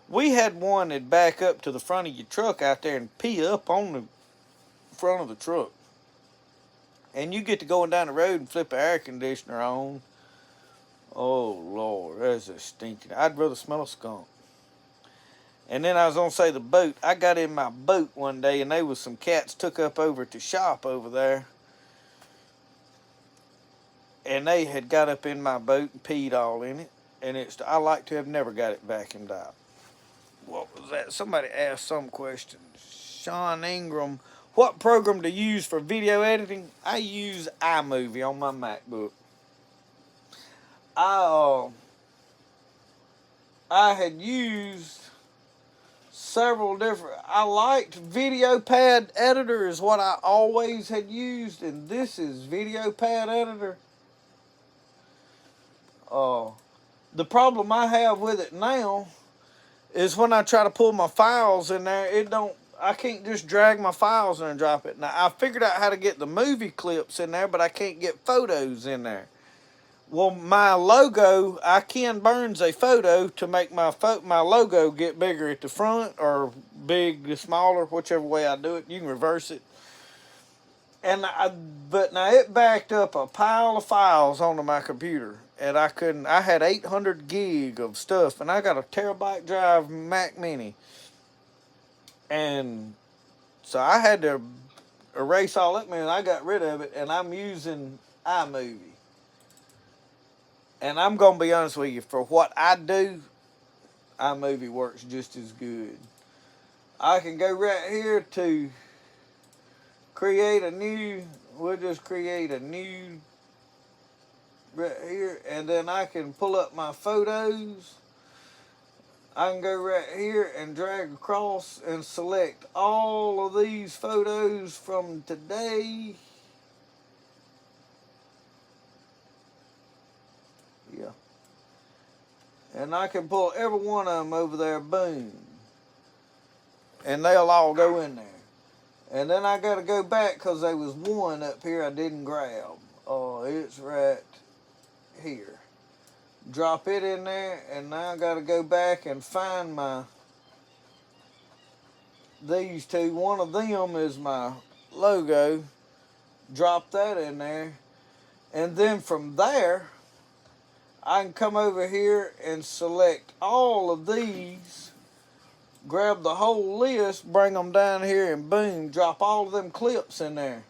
We had one that back up to the front of your truck out there and pee up on the front of the truck. And you get to going down the road and flip the air conditioner on. Oh, Lord, that's a stinking. I'd rather smell a skunk. And then I was going to say the boat. I got in my boat one day and there was some cats took up over at the shop over there. And they had got up in my boat and peed all in it. And I like to have never got it vacuumed out. What was that? Somebody asked some question. Sean Ingram, what program to use for video editing? I use iMovie on my MacBook. I had used several different. I liked Video Pad Editor is what I always had used, and this is Video Pad Editor. The problem I have with it now is when I try to pull my files in there, I can't just drag my files in and drop it. Now, I figured out how to get the movie clips in there, but I can't get photos in there. Well, my logo, I can burns a photo to make my logo get bigger at the front or big, smaller, whichever way I do it. You can reverse it. But now it backed up a pile of files onto my computer. And I had 800 gig of stuff, and I got a terabyte drive Mac Mini. And so I had to erase all that, man. I got rid of it, and I'm using iMovie. And I'm going to be honest with you, for what I do, iMovie works just as good. I can go right here to we'll just create a new right here, and then I can pull up my photos. I can go right here and drag across and select all of these photos from today. Yeah. And I can pull every one of them over there, boom. And they'll all go in there. And then I got to go back because there was one up here I didn't grab. Oh, it's right here. Drop it in there, and now I got to go back and find these two. One of them is my logo. Drop that in there. And then from there, I can come over here and select all of these. Grab the whole list, bring them down here, and boom, drop all of them clips in there.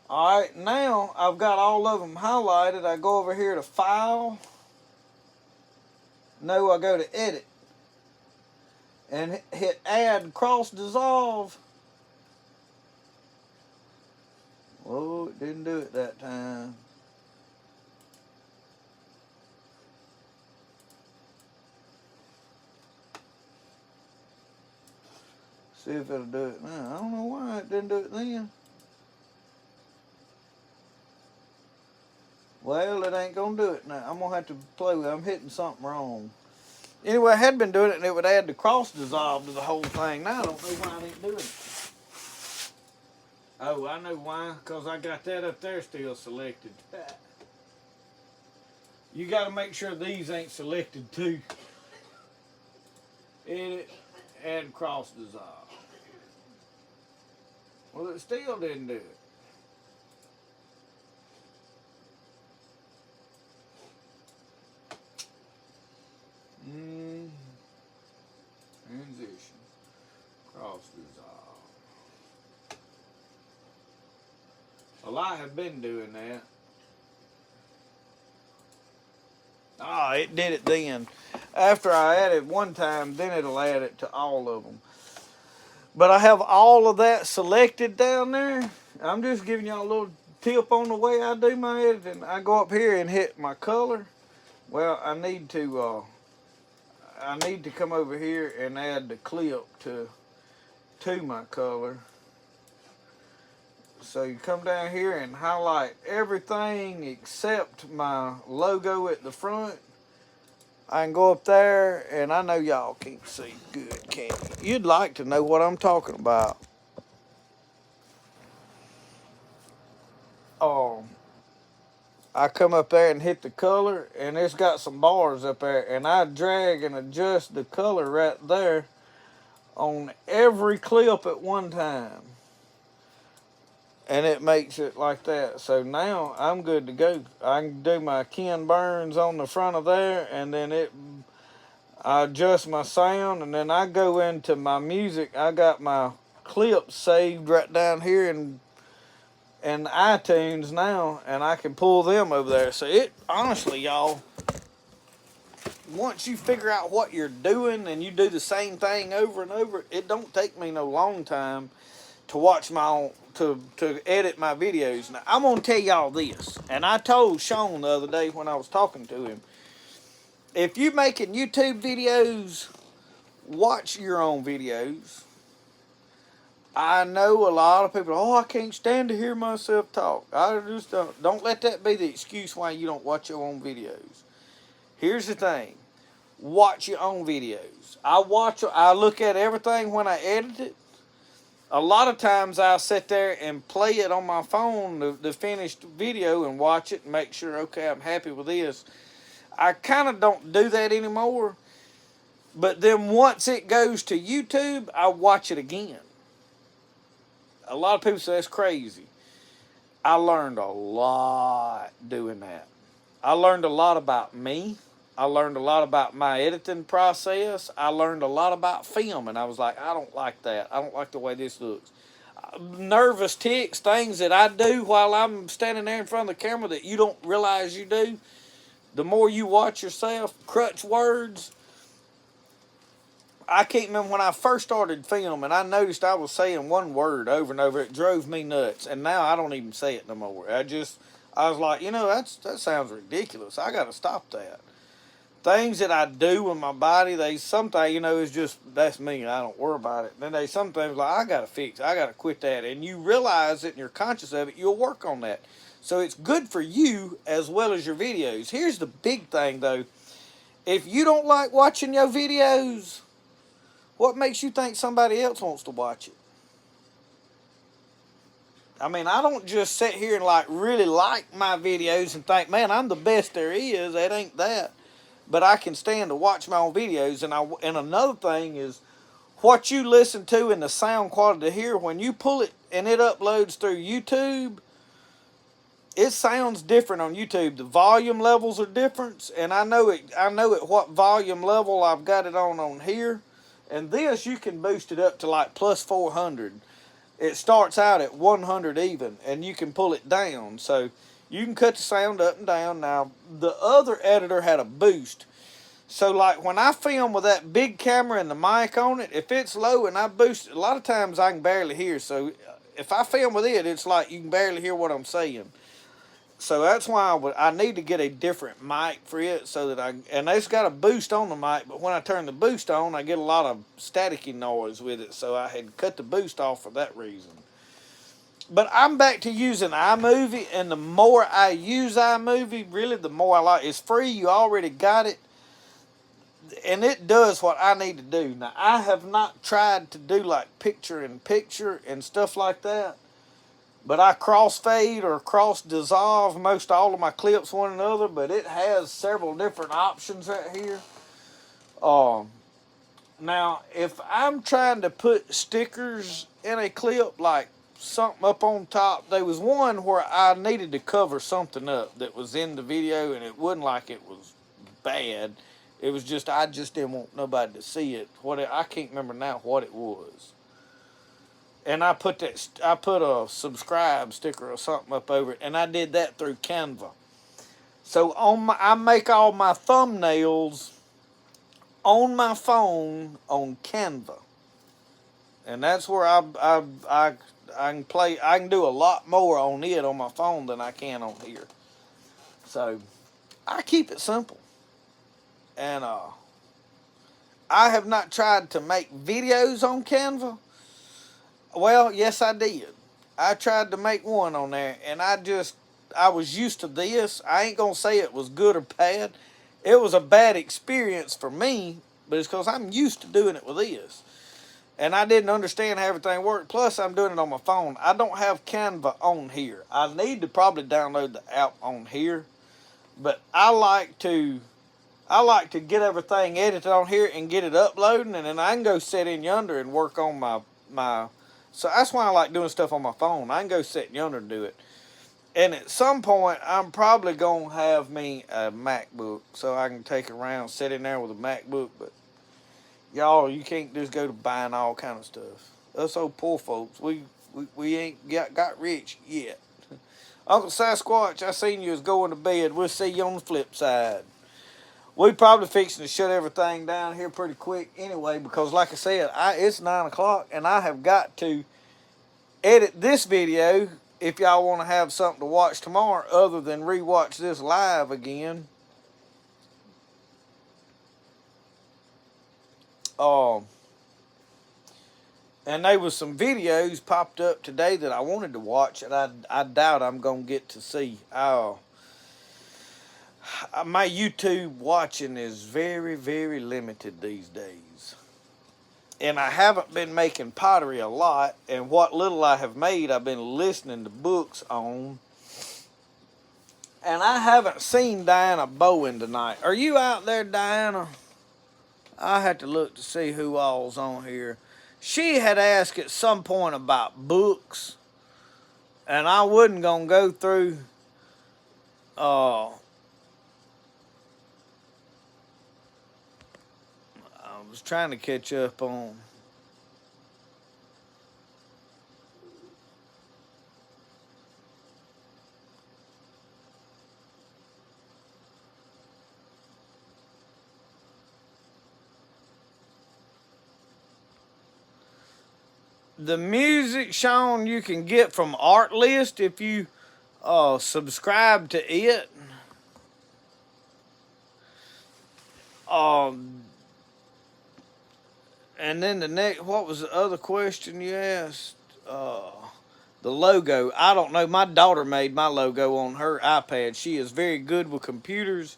Alright, now I've got all of them highlighted. I go over here to File. No, I go to Edit. And hit Add Cross Dissolve. Whoa, it didn't do it that time. See if it'll do it now. I don't know why it didn't do it then. Well, it ain't gonna do it now. I'm gonna have to play with it. I'm hitting something wrong. Anyway, I had been doing it and it would add the cross dissolve to the whole thing. Now I don't know why I didn't do it. Oh, I know why. Because I got that up there still selected. You got to make sure these ain't selected too. Edit, add cross dissolve. Well, it still didn't do it. Transition, cross dissolve. Well, I have been doing that. It did it then. After I add it one time, then it'll add it to all of them. But I have all of that selected down there. I'm just giving y'all a little tip on the way I do my editing. I go up here and hit my color. Well, I need to come over here and add the clip to my color. So you come down here and highlight everything except my logo at the front. I can go up there, and I know y'all can't see good, can you? You'd like to know what I'm talking about. Oh, I come up there and hit the color, and it's got some bars up there, and I drag and adjust the color right there on every clip at one time. And it makes it like that. So now I'm good to go. I can do my Ken Burns on the front of there, and then I adjust my sound, and then I go into my music. I got my clips saved right down here in iTunes now, and I can pull them over there. So it honestly, y'all, once you figure out what you're doing and you do the same thing over and over, it don't take me no long time to watch my own, to edit my videos. Now I'm gonna tell y'all this, and I told Sean the other day when I was talking to him, if you making YouTube videos, watch your own videos. I know a lot of people, oh, I can't stand to hear myself talk. I just don't let that be the excuse why you don't watch your own videos. Here's the thing. Watch your own videos. I look at everything when I edit it. A lot of times I'll sit there and play it on my phone, the finished video, and watch it and make sure, okay, I'm happy with this. I kind of don't do that anymore. But then once it goes to YouTube, I watch it again. A lot of people say that's crazy. I learned a lot doing that. I learned a lot about me. I learned a lot about my editing process. I learned a lot about film, and I was like, I don't like that. I don't like the way this looks. Nervous tics, things that I do while I'm standing there in front of the camera that you don't realize you do. The more you watch yourself, crutch words. I can't remember when I first started filming, I noticed I was saying one word over and over. It drove me nuts, and now I don't even say it no more. I was like, that sounds ridiculous. I got to stop that. Things that I do with my body, sometimes, is just, that's me. I don't worry about it. Then some things like, I got to fix, I got to quit that. And you realize it and you're conscious of it, you'll work on that. So it's good for you as well as your videos. Here's the big thing, though. If you don't like watching your videos, what makes you think somebody else wants to watch it? I mean, I don't just sit here and really like my videos and think, man, I'm the best there is. It ain't that. But I can stand to watch my own videos. And another thing is what you listen to and the sound quality here, when you pull it and it uploads through YouTube, it sounds different on YouTube. The volume levels are different, and I know at what volume level I've got it on here. And this, you can boost it up to like plus 400. It starts out at 100 even, and you can pull it down. So you can cut the sound up and down. Now, the other editor had a boost. So like when I film with that big camera and the mic on it, if it's low and I boost it, a lot of times I can barely hear. So if I film with it, it's like you can barely hear what I'm saying. So that's why I need to get a different mic for it so that and it's got a boost on the mic, but when I turn the boost on, I get a lot of staticky noise with it, so I had cut the boost off for that reason. But I'm back to using iMovie, and the more I use iMovie, really the more I like it. It's free, you already got it, and it does what I need to do. Now, I have not tried to do like picture-in-picture and stuff like that. But I crossfade or cross dissolve most all of my clips one another, but it has several different options right here. Now, if I'm trying to put stickers in a clip, like something up on top, there was one where I needed to cover something up that was in the video, and it wasn't like it was bad. It was just, I just didn't want nobody to see it. I can't remember now what it was. And I put a subscribe sticker or something up over it, and I did that through Canva. So I make all my thumbnails on my phone on Canva, and that's where I can play. I can do a lot more on it on my phone than I can on here. So I keep it simple. And I have not tried to make videos on Canva. Well, yes, I did. I tried to make one on there, and I was used to this. I ain't gonna say it was good or bad. It was a bad experience for me, but it's because I'm used to doing it with this. And I didn't understand how everything worked. Plus, I'm doing it on my phone. I don't have Canva on here. I need to probably download the app on here, but I like to get everything edited on here and get it uploading, and then I can go sit in yonder and work on my. So that's why I like doing stuff on my phone. I can go sit in yonder and do it. And at some point, I'm probably gonna have me a MacBook so I can take it around, sit in there with a MacBook. But y'all, you can't just go to buying all kind of stuff. Us old poor folks, we ain't got rich yet. Uncle Sasquatch, I seen you was going to bed. We'll see you on the flip side. We probably fixing to shut everything down here pretty quick anyway, because like I said, it's 9 o'clock and I have got to edit this video if y'all want to have something to watch tomorrow other than rewatch this live again. And there was some videos popped up today that I wanted to watch and I doubt I'm going to get to see. My YouTube watching is very, very limited these days. And I haven't been making pottery a lot. And what little I have made, I've been listening to books on. And I haven't seen Diana Bowen tonight. Are you out there, Diana? I had to look to see who all's on here. She had asked at some point about books. And I wasn't going to go through... I was trying to catch up on. The music, Sean, you can get from Artlist if you subscribe to it. And then the next, what was the other question you asked? The logo. I don't know. My daughter made my logo on her iPad. She is very good with computers.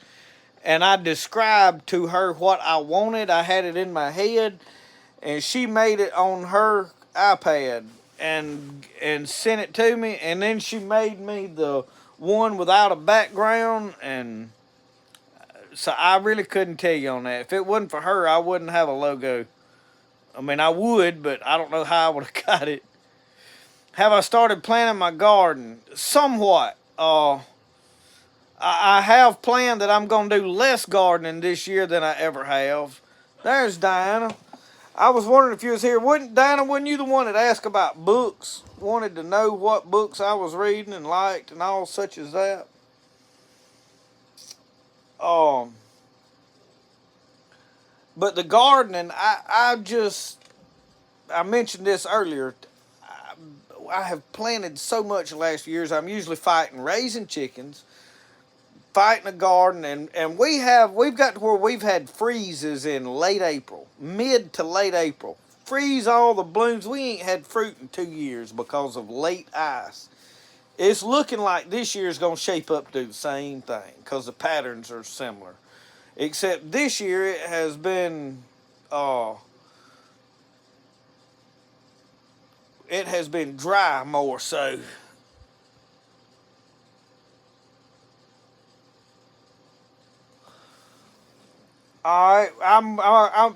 And I described to her what I wanted. I had it in my head. And she made it on her iPad and sent it to me. And then she made me the one without a background. And so I really couldn't tell you on that. If it wasn't for her, I wouldn't have a logo. I mean, I would, but I don't know how I would have got it. Have I started planting my garden? Somewhat. I have planned that I'm going to do less gardening this year than I ever have. There's Diana. I was wondering if you was here. Diana, wasn't you the one that asked about books? Wanted to know what books I was reading and liked and all such as that? But the gardening, I mentioned this earlier. I have planted so much the last few years. I'm usually fighting raising chickens, fighting a garden, and we've got to where we've had freezes in late April, mid to late April. Freeze all the blooms. We ain't had fruit in 2 years because of late ice. It's looking like this year's going to shape up to the same thing because the patterns are similar. Except this year it has been dry more so. All right, I'm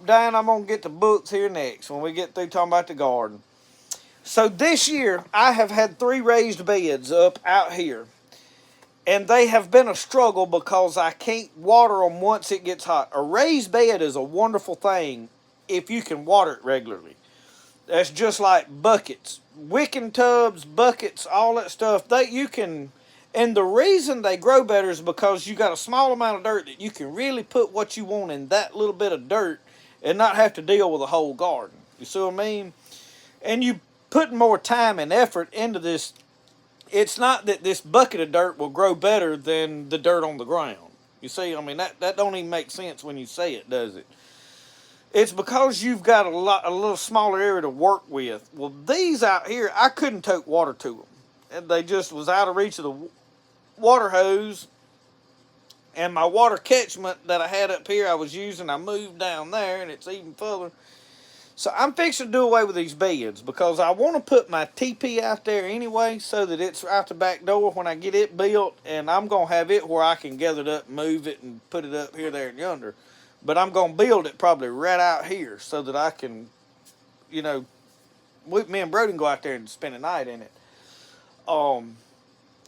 Dan. I'm gonna get the books here next when we get through talking about the garden. So this year I have had 3 raised beds up out here. And they have been a struggle because I can't water them once it gets hot. A raised bed is a wonderful thing if you can water it regularly. That's just like buckets. Wicking tubs, buckets, all that stuff. You can, and the reason they grow better is because you got a small amount of dirt that you can really put what you want in that little bit of dirt and not have to deal with a whole garden. You see what I mean? And you put more time and effort into this. It's not that this bucket of dirt will grow better than the dirt on the ground. You see, I mean, that don't even make sense when you say it, does it? It's because you've got a little smaller area to work with. Well, these out here, I couldn't tote water to them. And they just was out of reach of the water hose. And my water catchment that I had up here I was using, I moved down there, and it's even further. So I'm fixing to do away with these beds because I want to put my TP out there anyway so that it's out the back door when I get it built, and I'm going to have it where I can gather it up, move it, and put it up here, there, and yonder. But I'm going to build it probably right out here so that I can, you know, me and Brody can go out there and spend a night in it.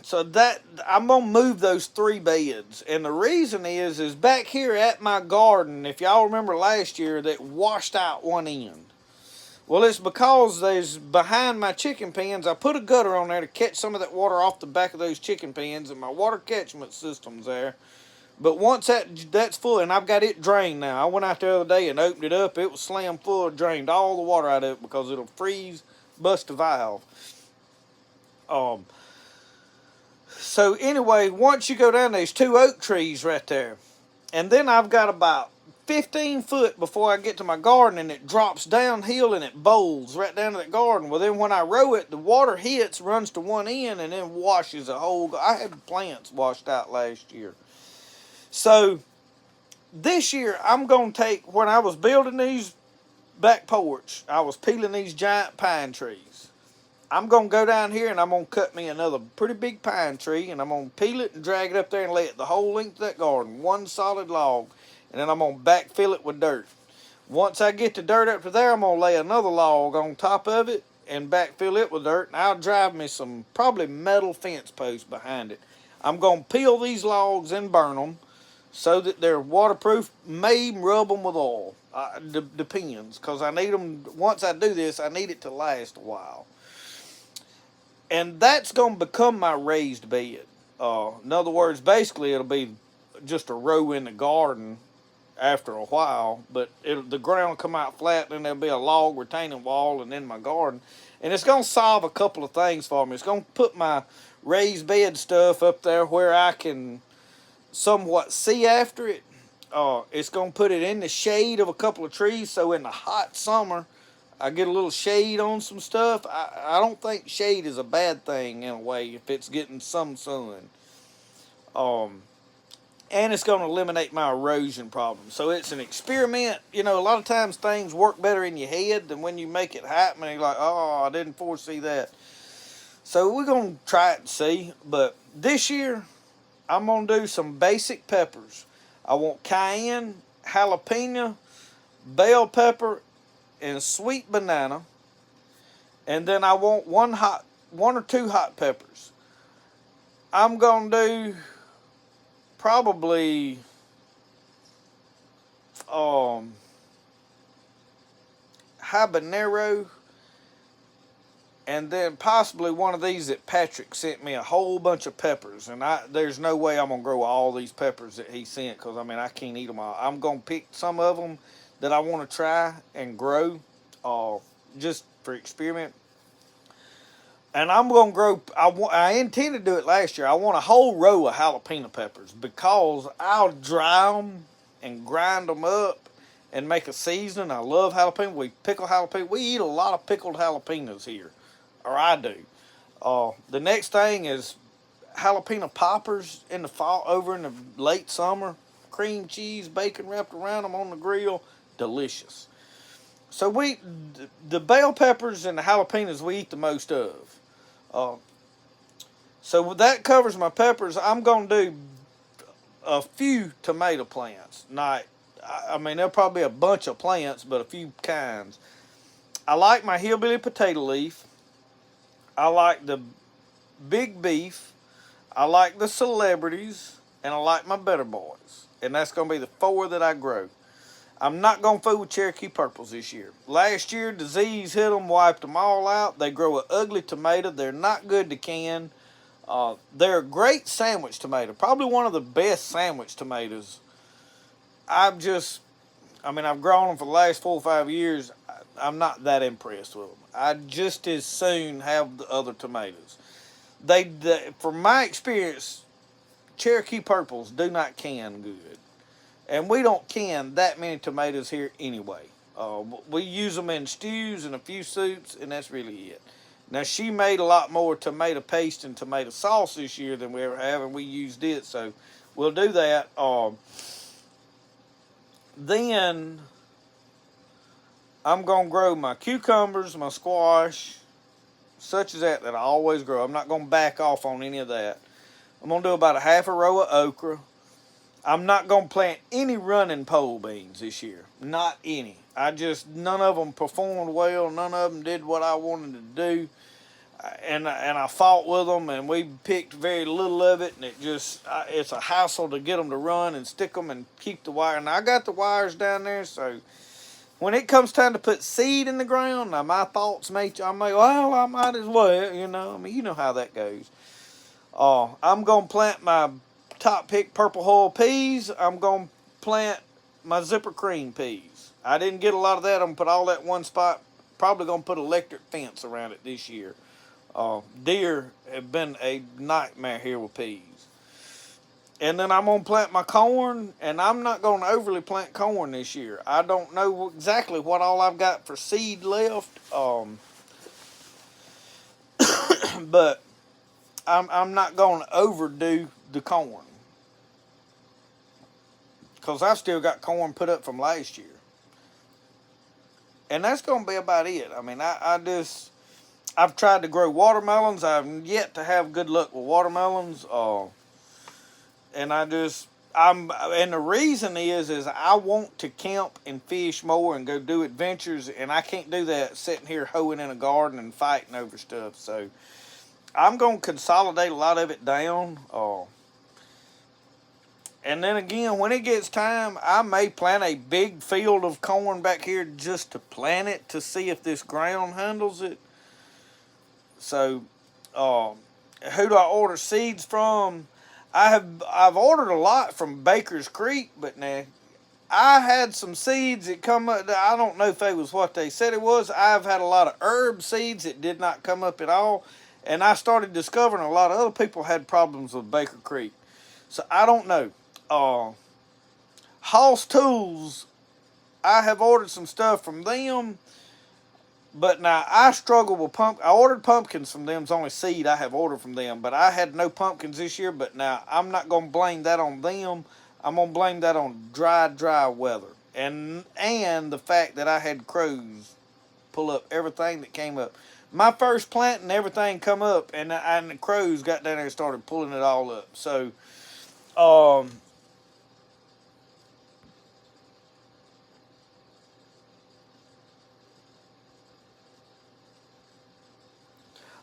So that I'm gonna move those 3 beds, and the reason is back here at my garden. If y'all remember last year, that washed out one end. Well, it's because there's behind my chicken pens. I put a gutter on there to catch some of that water off the back of those chicken pens, and my water catchment system's there. But once that's full, and I've got it drained now. I went out the other day and opened it up. It was slam full, drained all the water out of it because it'll freeze, bust a valve. So anyway, once you go down, there's 2 oak trees right there. And then I've got about 15 foot before I get to my garden, and it drops downhill and it bowls right down to the garden. Well, then when I row it, the water hits, runs to one end, and then washes the whole. I had plants washed out last year. So this year, I'm going to take, when I was building these back porch, I was peeling these giant pine trees. I'm going to go down here and I'm going to cut me another pretty big pine tree, and I'm going to peel it and drag it up there and lay it the whole length of that garden, one solid log, and then I'm going to backfill it with dirt. Once I get the dirt up to there, I'm going to lay another log on top of it and backfill it with dirt, and I'll drive me some probably metal fence posts behind it. I'm going to peel these logs and burn them so that they're waterproof, may rub them with oil. Depends, because I need them, once I do this, I need it to last a while. And that's going to become my raised bed. In other words, basically it'll be just a row in the garden after a while, but the ground will come out flat, and then there'll be a log retaining wall and then my garden. And it's going to solve a couple of things for me. It's going to put my raised bed stuff up there where I can somewhat see after it. It's going to put it in the shade of a couple of trees, so in the hot summer, I get a little shade on some stuff. I don't think shade is a bad thing in a way if it's getting some sun. And it's going to eliminate my erosion problem. So it's an experiment. You know, a lot of times things work better in your head than when you make it happen. And you're like, oh, I didn't foresee that. So we're going to try it and see. But this year, I'm going to do some basic peppers. I want cayenne, jalapeno, bell pepper, and sweet banana, and then I want one or two hot peppers. I'm gonna do probably habanero, and then possibly one of these that Patrick sent me, a whole bunch of peppers, and there's no way I'm gonna grow all these peppers that he sent, because I mean I can't eat them all. I'm gonna pick some of them that I want to try and grow, just for experiment. And I'm going to grow, I intended to do it last year. I want a whole row of jalapeno peppers because I'll dry them and grind them up and make a seasoning. I love jalapeno. We pickle jalapeno. We eat a lot of pickled jalapenos here, or I do. The next thing is jalapeno poppers in the fall, over in the late summer. Cream cheese, bacon wrapped around them on the grill. Delicious. So the bell peppers and the jalapenos we eat the most of. So that covers my peppers. I'm going to do a few tomato plants. Not, I mean, there'll probably be a bunch of plants, but a few kinds. I like my hillbilly potato leaf. I like the big beef. I like the celebrities. And I like my better boys. And that's going to be the 4 that I grow. I'm not going to fool with Cherokee purples this year. Last year, disease hit them, wiped them all out. They grow an ugly tomato. They're not good to can. They're a great sandwich tomato. Probably one of the best sandwich tomatoes. I've grown them for the last 4 or 5 years. I'm not that impressed with them. I'd just as soon have the other tomatoes. From my experience, Cherokee purples do not can good. And we don't can that many tomatoes here anyway. We use them in stews and a few soups, and that's really it. Now, she made a lot more tomato paste and tomato sauce this year than we ever have, and we used it, so we'll do that. Then I'm going to grow my cucumbers, my squash, such as that I always grow. I'm not going to back off on any of that. I'm going to do about a half a row of okra. I'm not going to plant any running pole beans this year. Not any. None of them performed well. None of them did what I wanted to do. And I fought with them, and we picked very little of it, and it's a hassle to get them to run and stick them and keep the wire. And I got the wires down there, so when it comes time to put seed in the ground, now my thoughts I might as well, you know how that goes. I'm going to plant my top pick purple hull peas. I'm going to plant my zipper cream peas. I didn't get a lot of that. I'm going to put all that in one spot. Probably going to put electric fence around it this year. Deer have been a nightmare here with peas. And then I'm going to plant my corn, and I'm not going to overly plant corn this year. I don't know exactly what all I've got for seed left, but I'm not going to overdo the corn, because I've still got corn put up from last year. And that's going to be about it. I mean, I've tried to grow watermelons. I've yet to have good luck with watermelons. And the reason is I want to camp and fish more and go do adventures, and I can't do that sitting here hoeing in a garden and fighting over stuff. So I'm going to consolidate a lot of it down. And then again, when it gets time, I may plant a big field of corn back here just to plant it to see if this ground handles it. So, who do I order seeds from? I've ordered a lot from Baker's Creek, but now I had some seeds that come up. I don't know if they was what they said it was. I've had a lot of herb seeds that did not come up at all, and I started discovering a lot of other people had problems with Baker Creek. So I don't know. Hoss Tools, I have ordered some stuff from them. But now I struggle with I ordered pumpkins from them. It's the only seed I have ordered from them. But I had no pumpkins this year. But now I'm not going to blame that on them. I'm going to blame that on dry weather. And the fact that I had crows pull up everything that came up. My first planting, everything come up. And the crows got down there and started pulling it all up. So,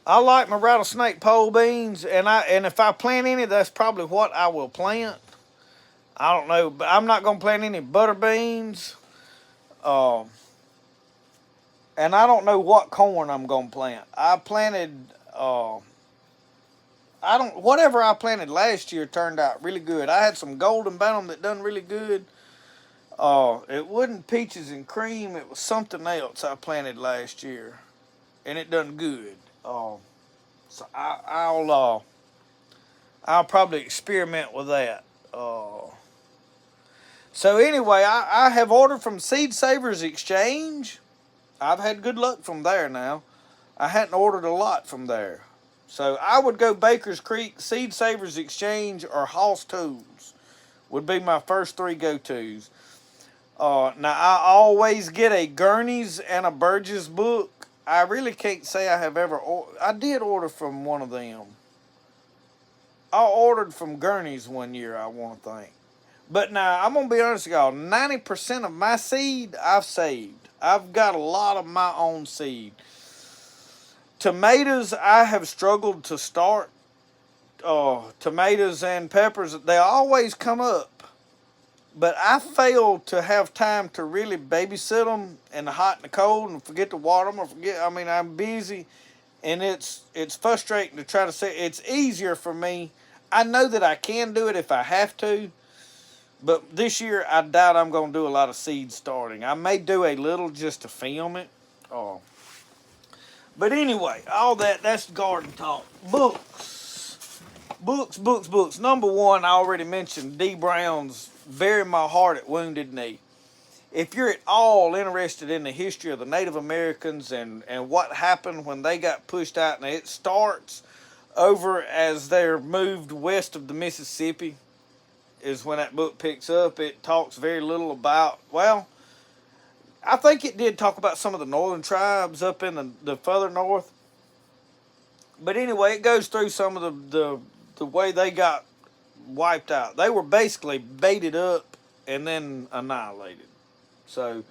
I like my rattlesnake pole beans, and if I plant any, that's probably what I will plant. I don't know, but I'm not going to plant any butter beans. And I don't know what corn I'm going to plant. I planted, whatever I planted last year turned out really good. I had some golden bantam that done really good. It wasn't peaches and cream, it was something else I planted last year, and it done good. So I'll probably experiment with that. So anyway, I have ordered from Seed Savers Exchange. I've had good luck from there now. I hadn't ordered a lot from there. So I would go Baker's Creek, Seed Savers Exchange, or Hoss Tools would be my first three go-tos. Now, I always get a Gurney's and a Burgess book. I really can't say I have ever I did order from one of them. I ordered from Gurney's one year, I want to think. But now, I'm going to be honest with y'all, 90% of my seed I've saved. I've got a lot of my own seed. Tomatoes, I have struggled to start. Tomatoes and peppers, they always come up. But I failed to have time to really babysit them in the hot and the cold and forget to water them I'm busy, and it's frustrating to try to say. It's easier for me. I know that I can do it if I have to, but this year I doubt I'm going to do a lot of seed starting. I may do a little just to film it. But anyway, all that's garden talk. Books. Books. Number one, I already mentioned D. Brown's Bury My Heart at Wounded Knee. If you're at all interested in the history of the Native Americans and what happened when they got pushed out, and it starts over as they're moved west of the Mississippi, is when that book picks up. It talks very little about, well, I think it did talk about some of the northern tribes up in the further north. But anyway, it goes through some of the way they got wiped out. They were basically baited up and then annihilated. So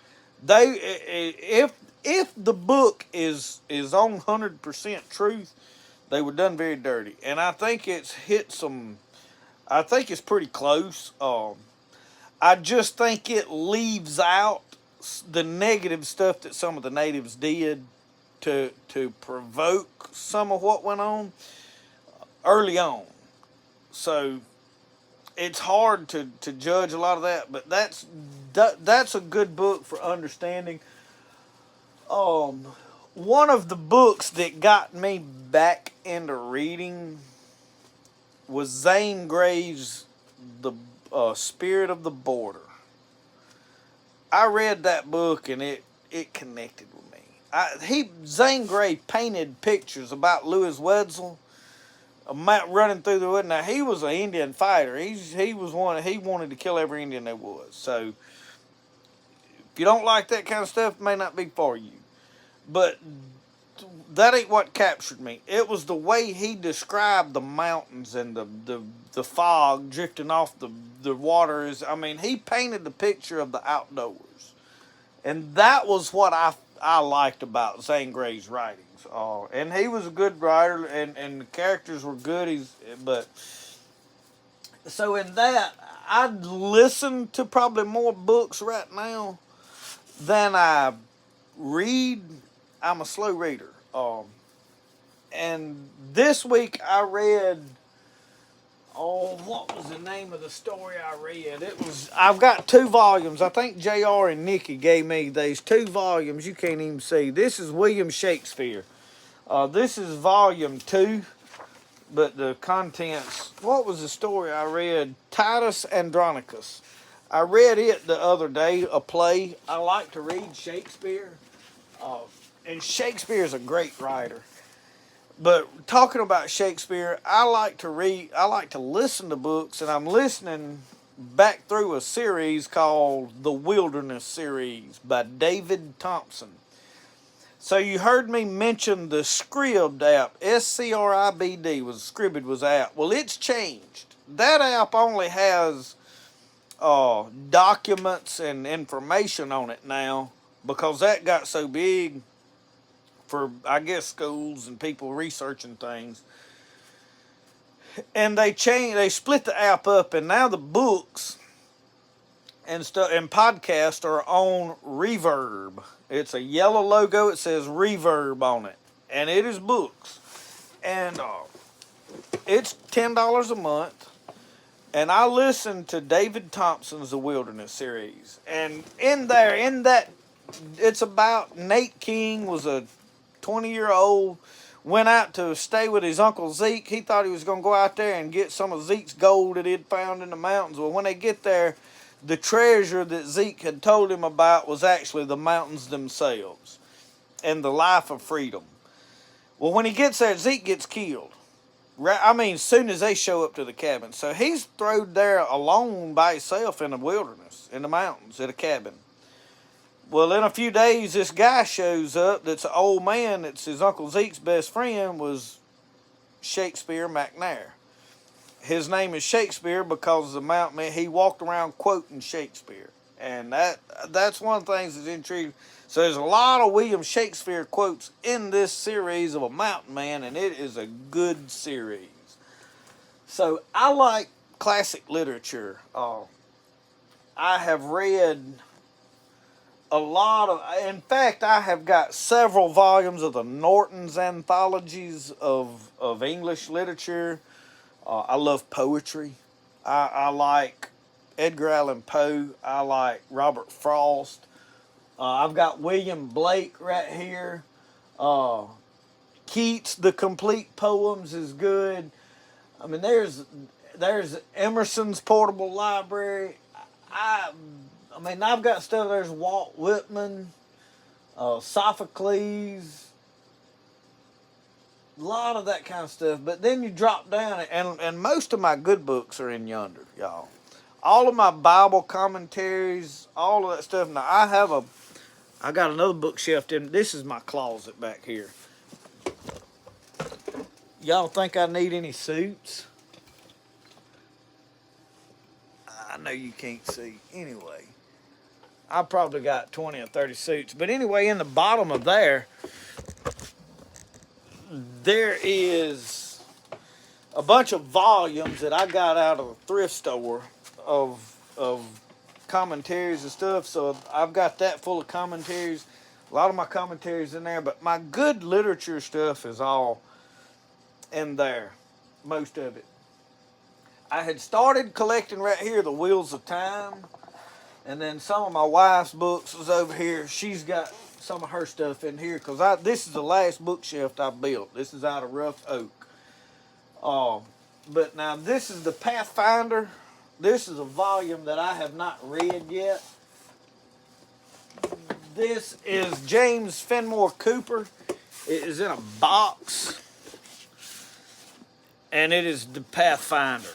if the book is on 100% truth, they were done very dirty. And I think it's hit some, I think it's pretty close. I just think it leaves out the negative stuff that some of the natives did to provoke some of what went on early on. So it's hard to judge a lot of that, but that's a good book for understanding. One of the books that got me back into reading was Zane Grey's The Spirit of the Border. I read that book and it connected with me. Zane Grey painted pictures about Louis Wetzel, running through the wood. Now he was an Indian fighter. He wanted to kill every Indian there was. So if you don't like that kind of stuff, it may not be for you. But that ain't what captured me. It was the way he described the mountains and the fog drifting off the waters. I mean, he painted the picture of the outdoors, and that was what I liked about Zane Grey's writings. And he was a good writer, and the characters were good. So in that, I'd listen to probably more books right now than I read. I'm a slow reader. And this week I read, what was the name of the story I read? I've got 2 volumes. I think JR and Nikki gave me these 2 volumes. You can't even see. This is William Shakespeare. This is volume 2, but the contents, what was the story I read? Titus Andronicus. I read it the other day, a play. I like to read Shakespeare. And Shakespeare's a great writer. But talking about Shakespeare, I like to listen to books, and I'm listening back through a series called The Wilderness Series by David Thompson. So you heard me mention the Scribd app, Scribd was app. Well, it's changed. That app only has documents and information on it now because that got so big for, I guess, schools and people researching things. And they split the app up, and now the books and stuff and podcasts are on Reverb. It's a yellow logo. It says Reverb on it, and it is books. And it's $10 a month. And I listened to David Thompson's The Wilderness series, and in that, it's about Nate King was a 20-year-old, went out to stay with his Uncle Zeke. He thought he was going to go out there and get some of Zeke's gold that he'd found in the mountains. Well, when they get there, the treasure that Zeke had told him about was actually the mountains themselves and the life of freedom. Well, when he gets there, Zeke gets killed. As soon as they show up to the cabin. So he's thrown there alone by himself in the wilderness, in the mountains, at a cabin. Well, in a few days, this guy shows up that's an old man, that's his Uncle Zeke's best friend, was Shakespeare McNair. His name is Shakespeare because the mountain man, he walked around quoting Shakespeare. And that's one of the things that's intriguing. So there's a lot of William Shakespeare quotes in this series of a mountain man, and it is a good series. So I like classic literature. I have read a lot of, in fact, I have got several volumes of the Norton's anthologies of English literature. I love poetry. I like Edgar Allan Poe. I like Robert Frost. I've got William Blake right here. Keats, The Complete Poems is good. I mean, there's Emerson's Portable Library. I I mean, I've got stuff. There's Walt Whitman, Sophocles, a lot of that kind of stuff. But then you drop down, and most of my good books are in yonder, y'all. All of my Bible commentaries, all of that stuff. Now I got another bookshelf in. This is my closet back here. Y'all think I need any suits? I know you can't see. Anyway, I probably got 20 or 30 suits. But anyway, in the bottom of there is a bunch of volumes that I got out of a thrift store of commentaries and stuff. So I've got that full of commentaries. A lot of my commentaries in there, but my good literature stuff is all in there, most of it. I had started collecting right here the Wheels of Time, and then some of my wife's books was over here. She's got some of her stuff in here because this is the last bookshelf I built. This is out of rough oak. But now this is the Pathfinder. This is a volume that I have not read yet. This is James Fenimore Cooper. It is in a box, and it is the Pathfinder.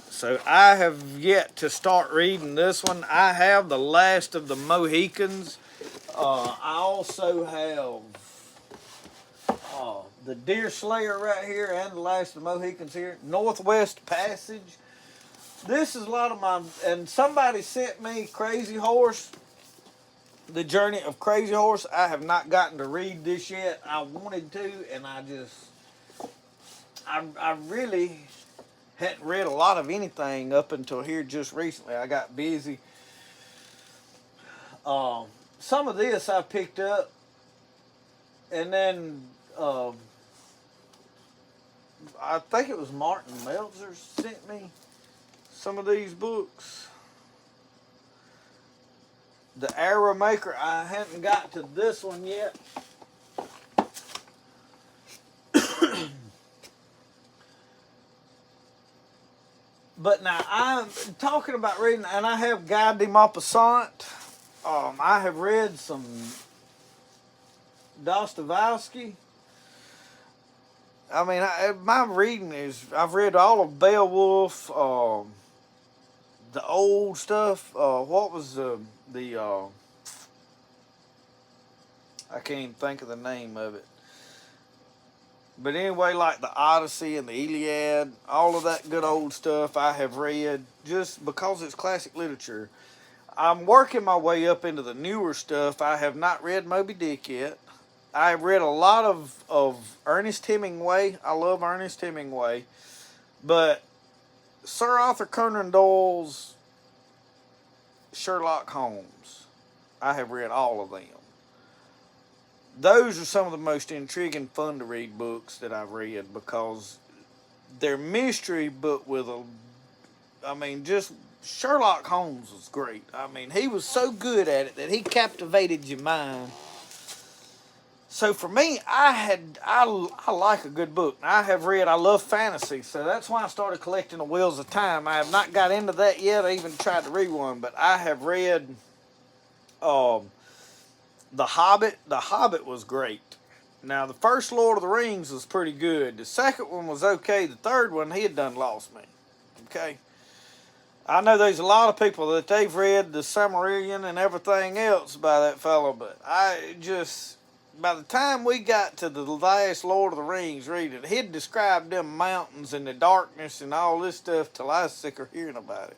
So I have yet to start reading this one. I have The Last of the Mohicans. I also have The Deer Slayer right here and The Last of the Mohicans here. Northwest Passage. This is a lot of my, and somebody sent me Crazy Horse, The Journey of Crazy Horse. I have not gotten to read this yet. I wanted to, and I really hadn't read a lot of anything up until here just recently. I got busy. Some of this I picked up, and then I think it was Martin Meltzer sent me some of these books. The Arrow Maker, I haven't got to this one yet. But now I'm talking about reading, and I have Guy de Maupassant. I have read some Dostoevsky. I mean, my reading is, I've read all of Beowulf, the old stuff. What was the I can't even think of the name of it. But anyway, like the Odyssey and the Iliad, all of that good old stuff I have read just because it's classic literature. I'm working my way up into the newer stuff. I have not read Moby Dick yet. I've read a lot of Ernest Hemingway. I love Ernest Hemingway. But Sir Arthur Conan Doyle's Sherlock Holmes, I have read all of them. Those are some of the most intriguing, fun to read books that I've read because they're mystery, but with just Sherlock Holmes was great. I mean, he was so good at it that he captivated your mind. So for me, I like a good book. I love fantasy, so that's why I started collecting the Wheels of Time. I have not got into that yet. I even tried to read one, but I have read The Hobbit. The Hobbit was great. Now, the first Lord of the Rings was pretty good. The second one was okay. The third one, he had done lost me. Okay? I know there's a lot of people that they've read the Silmarillion and everything else by that fellow, but by the time we got to the last Lord of the Rings reading, he'd described them mountains and the darkness and all this stuff till I was sick of hearing about it.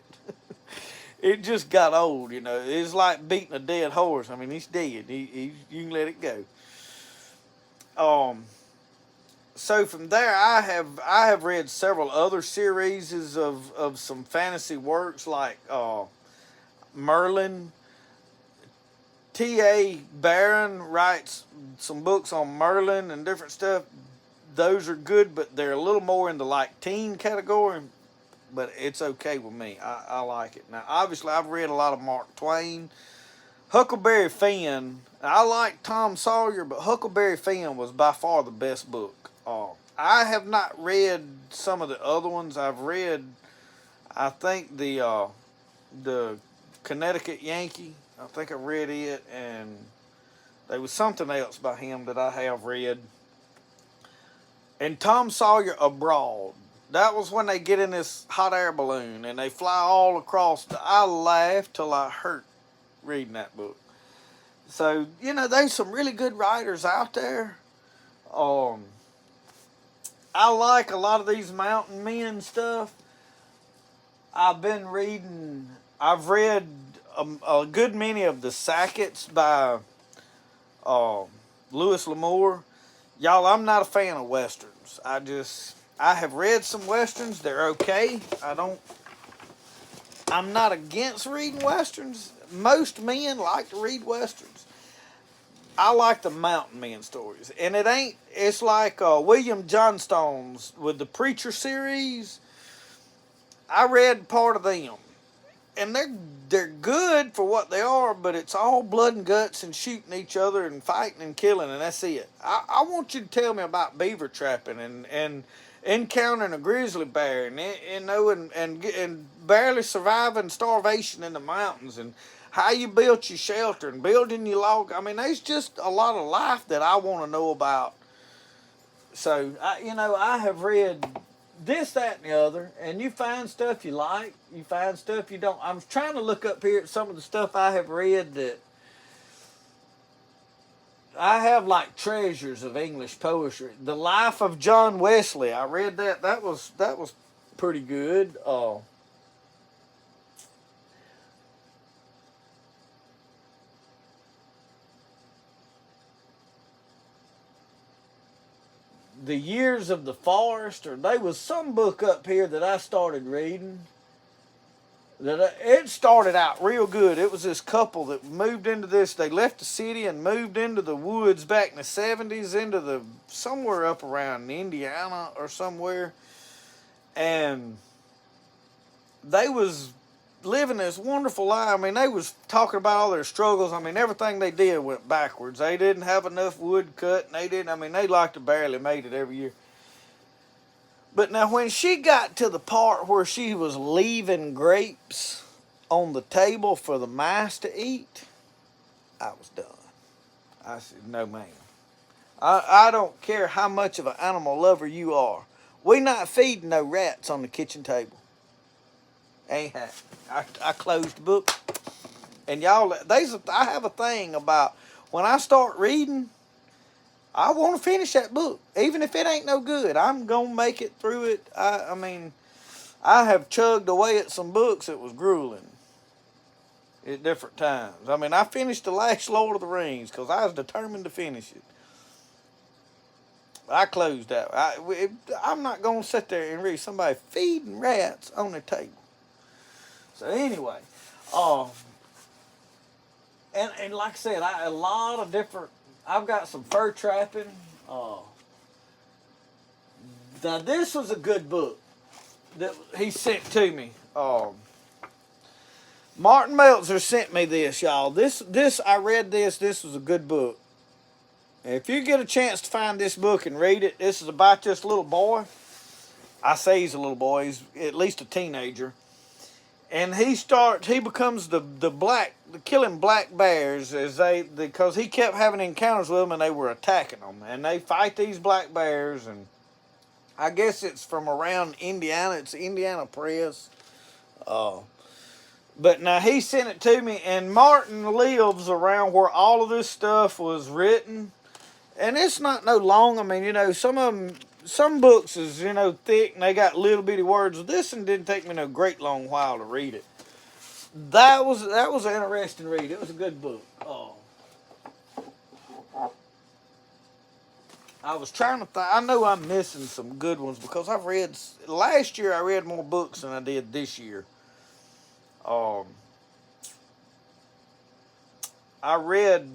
It just got old, you know. It's like beating a dead horse. I mean, he's dead. You can let it go. So from there, I have read several other series of some fantasy works like Merlin. T.A. Barron writes some books on Merlin and different stuff. Those are good, but they're a little more in the like teen category. But it's okay with me. I like it. Now, obviously, I've read a lot of Mark Twain. Huckleberry Finn. I like Tom Sawyer, but Huckleberry Finn was by far the best book. I have not read some of the other ones. I've read, I think the Connecticut Yankee. I think I read it, and there was something else by him that I have read. And Tom Sawyer Abroad. That was when they get in this hot air balloon and they fly all across. I laughed till I hurt reading that book. So, there's some really good writers out there. Um, I like a lot of these mountain men stuff. I've read a good many of the Sackets by Louis L'Amour. Y'all, I'm not a fan of Westerns. I have read some Westerns. They're okay. I'm not against reading Westerns. Most men like to read Westerns. I like the mountain men stories. And it's like William Johnstone's with the Preacher series. I read part of them. And they're good for what they are, but it's all blood and guts and shooting each other and fighting and killing, and that's it. I want you to tell me about beaver trapping and encountering a grizzly bear and barely surviving starvation in the mountains and how you built your shelter and building your log. I mean, there's just a lot of life that I want to know about. So, I have read this, that, and the other, and you find stuff you like, you find stuff you don't. I'm trying to look up here at some of the stuff I have read that I have like treasures of English poetry. The Life of John Wesley, I read that. That was pretty good. The Years of the Forest, or there was some book up here that I started reading. It started out real good. It was this couple that moved into this. They left the city and moved into the woods back in the 70s, into somewhere up around Indiana or somewhere. And they was living this wonderful life. I mean, they was talking about all their struggles. I mean, everything they did went backwards. They didn't have enough wood cut, and they like to barely made it every year. But now when she got to the part where she was leaving grapes on the table for the mice to eat, I was done. I said, no, ma'am. I don't care how much of an animal lover you are. We not feeding no rats on the kitchen table. Ain't happening. I closed the book. And y'all, I have a thing about when I start reading, I want to finish that book. Even if it ain't no good, I'm going to make it through it. I mean, I have chugged away at some books that was grueling at different times. I mean, I finished the last Lord of the Rings because I was determined to finish it. I closed that. I'm not going to sit there and read somebody feeding rats on their table. So anyway, and like I said, a lot of different. I've got some fur trapping. Now this was a good book that he sent to me. Martin Meltzer sent me this, y'all. This I read this. This was a good book. If you get a chance to find this book and read it, this is about this little boy. I say he's a little boy. He's at least a teenager. And he becomes the killing black bears because he kept having encounters with them and they were attacking them. And they fight these black bears, and I guess it's from around Indiana. It's Indiana Press. But now he sent it to me, and Martin lives around where all of this stuff was written. And it's not no long. I mean, some books is, thick and they got little bitty words. This one didn't take me no great long while to read it. That was an interesting read. It was a good book. I was trying to I know I'm missing some good ones because last year I read more books than I did this year. I read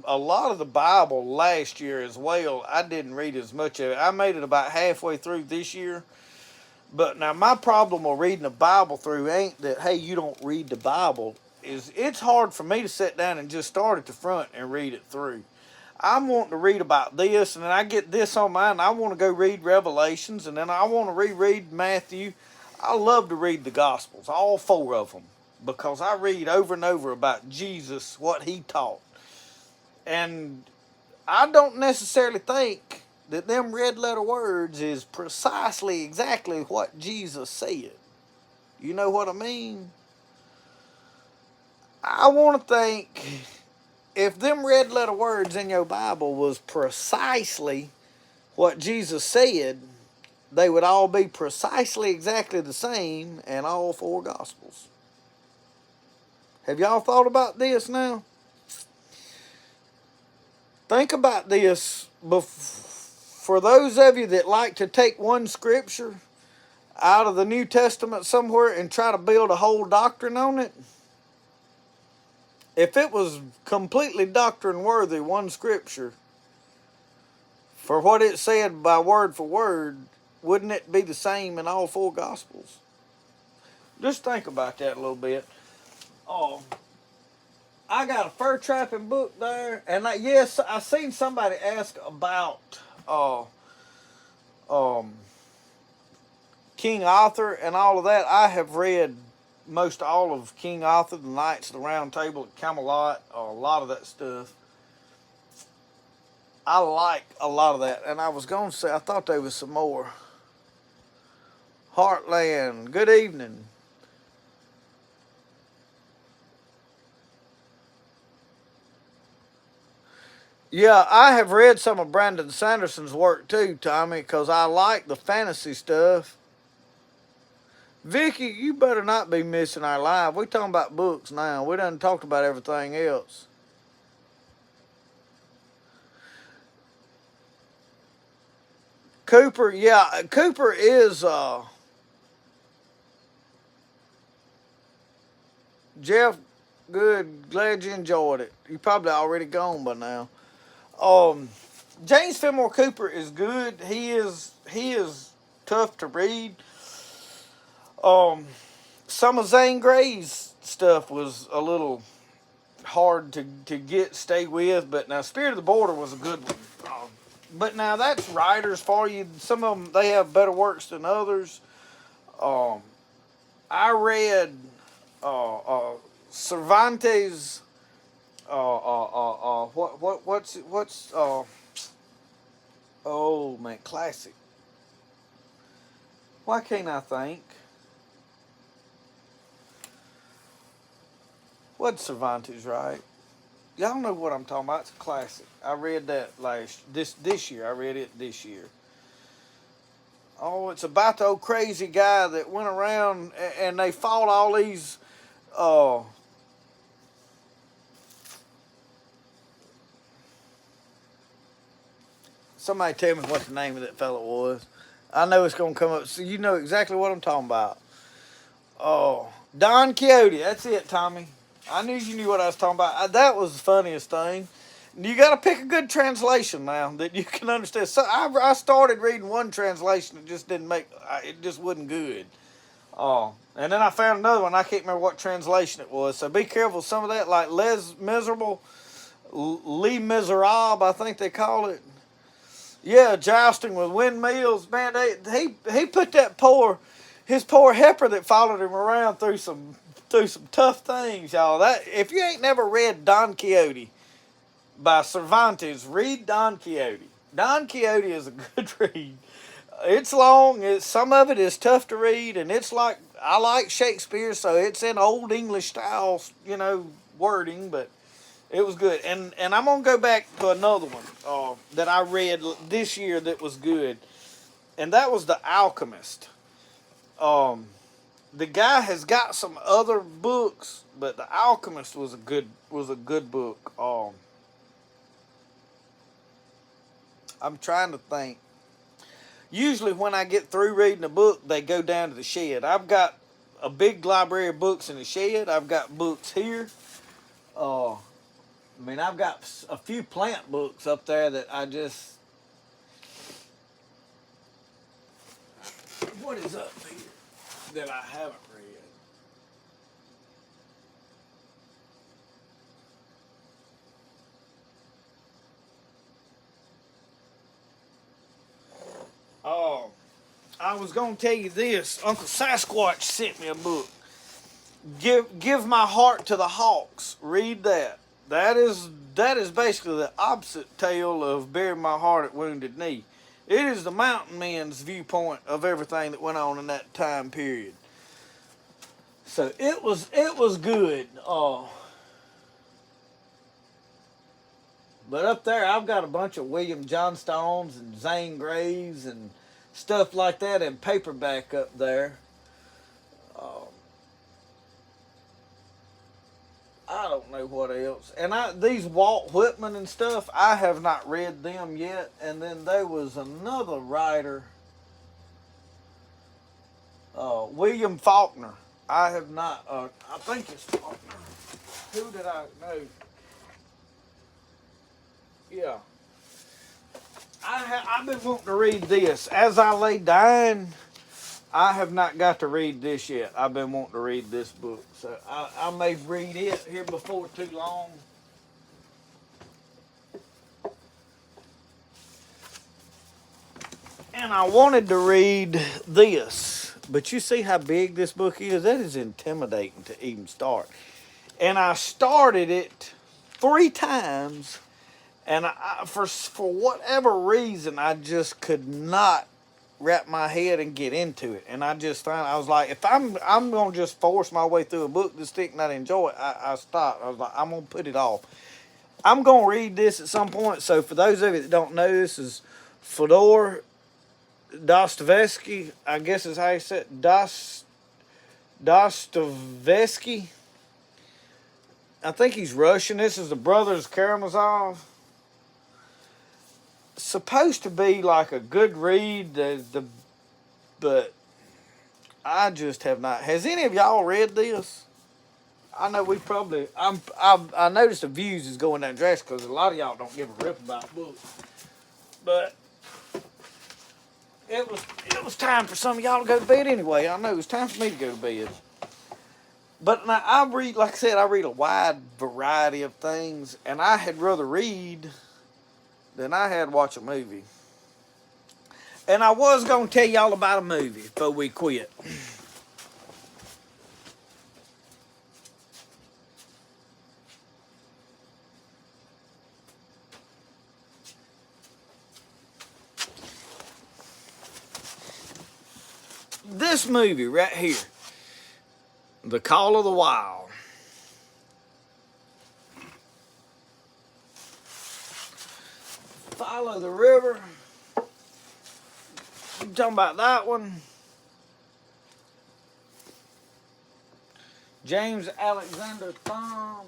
a lot of the Bible last year as well. I didn't read as much of it. I made it about halfway through this year. But now my problem with reading the Bible through ain't that, hey, you don't read the Bible. It's hard for me to sit down and just start at the front and read it through. I'm wanting to read about this, and then I get this on mine. I want to go read Revelations, and then I want to reread Matthew. I love to read the Gospels, all four of them, because I read over and over about Jesus, what he taught. And I don't necessarily think that them red letter words is precisely exactly what Jesus said. You know what I mean? I want to think if them red letter words in your Bible was precisely what Jesus said, they would all be precisely exactly the same in all four Gospels. Have y'all thought about this now? Think about this. For those of you that like to take one scripture out of the New Testament somewhere and try to build a whole doctrine on it, if it was completely doctrine worthy, one scripture, for what it said by word for word, wouldn't it be the same in all four Gospels? Just think about that a little bit. Oh, I got a fur trapping book there, and yes, I seen somebody ask about um, King Arthur and all of that. I have read most all of King Arthur, the Knights of the Round Table at Camelot, a lot of that stuff. I like a lot of that, and I was going to say, I thought there was some more. Heartland, good evening. Yeah, I have read some of Brandon Sanderson's work too, Tommy, because I like the fantasy stuff. Vicky, you better not be missing our live. We're talking about books now. We done talked about everything else. Cooper, yeah, Cooper is Jeff. Good, glad you enjoyed it. You probably already gone by now. Um, James Fillmore Cooper is good. He is tough to read. Um, some of Zane Grey's stuff was a little hard to get stay with, but now Spirit of the Border was a good one. But now that's writers for you. Some of them they have better works than others. Um, I read Cervantes. What's oh man, classic. Why can't I think? What's Cervantes, right? Y'all know what I'm talking about. It's a classic. I read that this year. I read it this year. Oh, it's about the old crazy guy that went around and they fought all these. Uh, Somebody tell me what the name of that fellow was. I know it's gonna come up. So you know exactly what I'm talking about. Oh, Don Quixote. That's it, Tommy. I knew you knew what I was talking about. That was the funniest thing. You got to pick a good translation now that you can understand. So I started reading one translation. It just didn't make. It just wasn't good. Oh, and then I found another one. I can't remember what translation it was. So be careful. Some of that, like Les Miserable, Les Miserables, I think they call it. Yeah, jousting with windmills. Man, he put that his poor heifer that followed him around through some tough things, y'all. That if you ain't never read Don Quixote by Cervantes, read Don Quixote. Don Quixote is a good read. It's long. Some of it is tough to read, and it's like I like Shakespeare, so it's in old English style, wording, but it was good. And I'm gonna go back to another one that I read this year that was good, and that was The Alchemist. The guy has got some other books, but The Alchemist was a good book. I'm trying to think. Usually when I get through reading a book, they go down to the shed. I've got a big library of books in the shed. I've got books here. I've got a few plant books up there that I just. What is up here that I haven't read? was gonna tell you this. Uncle Sasquatch sent me a book. Give my heart to the hawks. Read that. That is basically the opposite tale of bury my heart at Wounded Knee. It is the mountain men's viewpoint of everything that went on in that time period. So it was good. But up there, I've got a bunch of William Johnstones and Zane Greys and stuff like that in paperback up there. I don't know what else. And these Walt Whitman and stuff, I have not read them yet. And then there was another writer, William Faulkner. I have not, I think it's Faulkner. Who did I know? Yeah. I've been wanting to read this. As I Lay Dying, I have not got to read this yet. I've been wanting to read this book. So I may read it here before too long. And I wanted to read this. But you see how big this book is? That is intimidating to even start. And I started it 3 times. And for whatever reason, I just could not wrap my head and get into it. And I was like, if I'm going to just force my way through a book to stick and not enjoy it, I stopped. I was like, I'm going to put it off. I'm going to read this at some point. So for those of you that don't know, this is Fyodor Dostoevsky. I guess is how you say it. Dostoevsky. I think he's Russian. This is the Brothers Karamazov. Supposed to be like a good read, but I just have not. Has any of y'all read this? I know we probably. I noticed the views is going down drastically because a lot of y'all don't give a rip about books. But it was time for some of y'all to go to bed anyway. I know it was time for me to go to bed. But now I read, like I said, I read a wide variety of things, and I had rather read than I had watch a movie. And I was going to tell y'all about a movie before we quit. This movie right here, The Call of the Wild. Follow the River. You talking about that one? James Alexander Thumb.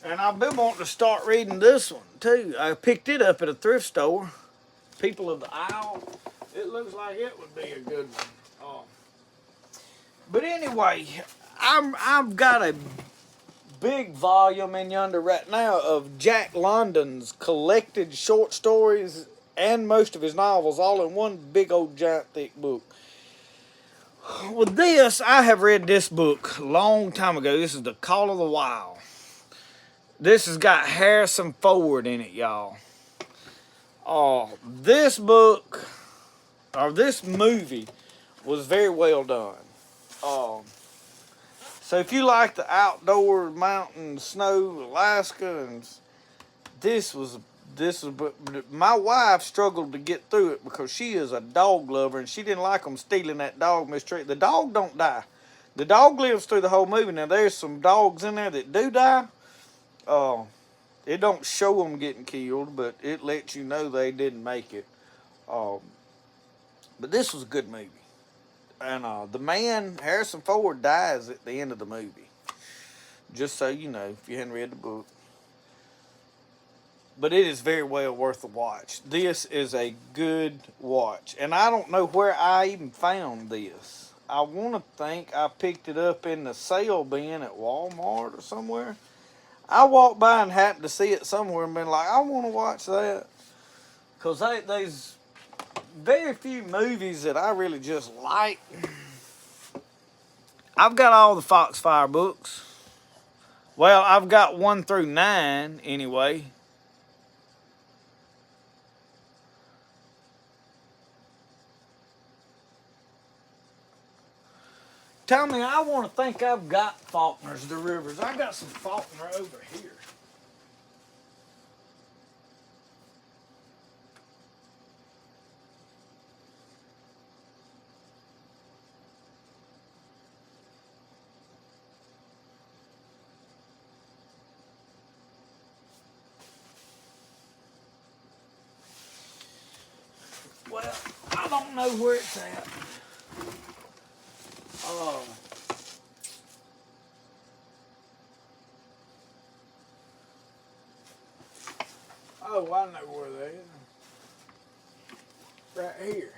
And I've been wanting to start reading this one too. I picked it up at a thrift store. People of the Isle. It looks like it would be a good one. But anyway, I've got a big volume in yonder right now of Jack London's collected short stories and most of his novels all in one big old giant thick book. With this, I have read this book a long time ago. This is The Call of the Wild. This has got Harrison Ford in it, y'all. This book, or this movie, was very well done. So if you like the outdoor mountain, snow, Alaska, and this was, my wife struggled to get through it because she is a dog lover and she didn't like them stealing that dog mistreated. The dog don't die. The dog lives through the whole movie. Now there's some dogs in there that do die. It don't show them getting killed, but it lets you know they didn't make it. But this was a good movie. And the man, Harrison Ford, dies at the end of the movie. Just so you know, if you hadn't read the book. But it is very well worth a watch. This is a good watch. And I don't know where I even found this. I want to think I picked it up in the sale bin at Walmart or somewhere. I walked by and happened to see it somewhere and been like, I want to watch that. Because there's very few movies that I really just like. I've got all the Foxfire books. Well, I've got 1 through 9 anyway. tell me, I want to think I've got Faulkner's the Rivers. I got some Faulkner over here. Well, I don't know where it's at. Oh, I know where they is. Right here.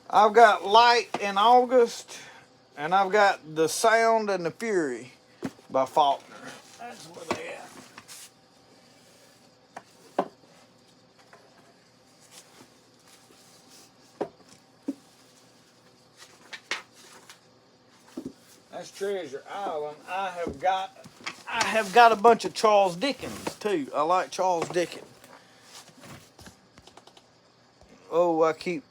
I've got Light in August, and I've got The Sound and the Fury by Faulkner. That's where they at. That's Treasure Island. I have got a bunch of Charles Dickens too. I like Charles Dickens. Oh, I keep.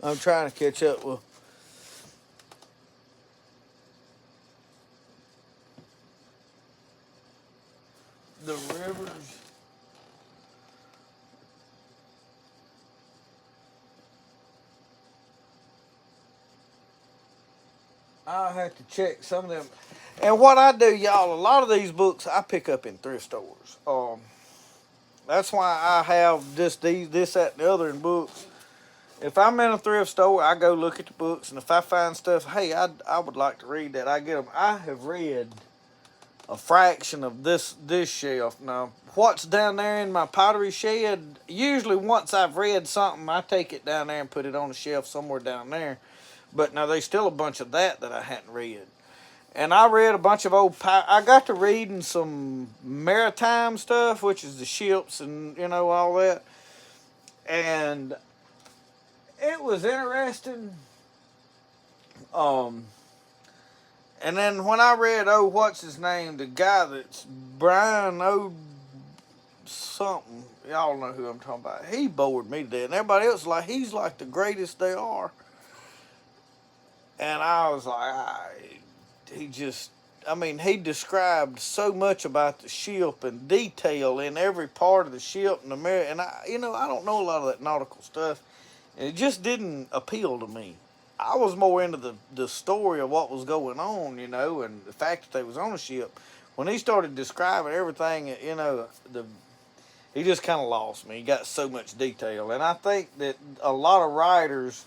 I'm trying to catch up with. The Rivers. I'll have to check some of them. And what I do, y'all, a lot of these books I pick up in thrift stores. That's why I have this, that, and the other in books. If I'm in a thrift store, I go look at the books, and if I find stuff, hey, I would like to read that, I get them. I have read a fraction of this shelf. Now, what's down there in my pottery shed, usually once I've read something, I take it down there and put it on the shelf somewhere down there. But now there's still a bunch of that I hadn't read. And I read a bunch of I got to reading some maritime stuff, which is the ships and, all that. And it was interesting. And then when I read, what's his name? The guy that's Brian something. Y'all know who I'm talking about. He bored me to death. And everybody else he's like the greatest they are. And I was like, he described so much about the ship and detail in every part of the ship and the mirror. And I don't know a lot of that nautical stuff. And it just didn't appeal to me. I was more into the story of what was going on, and the fact that they was on a ship. When he started describing everything, he just kind of lost me. He got so much detail. And I think that a lot of writers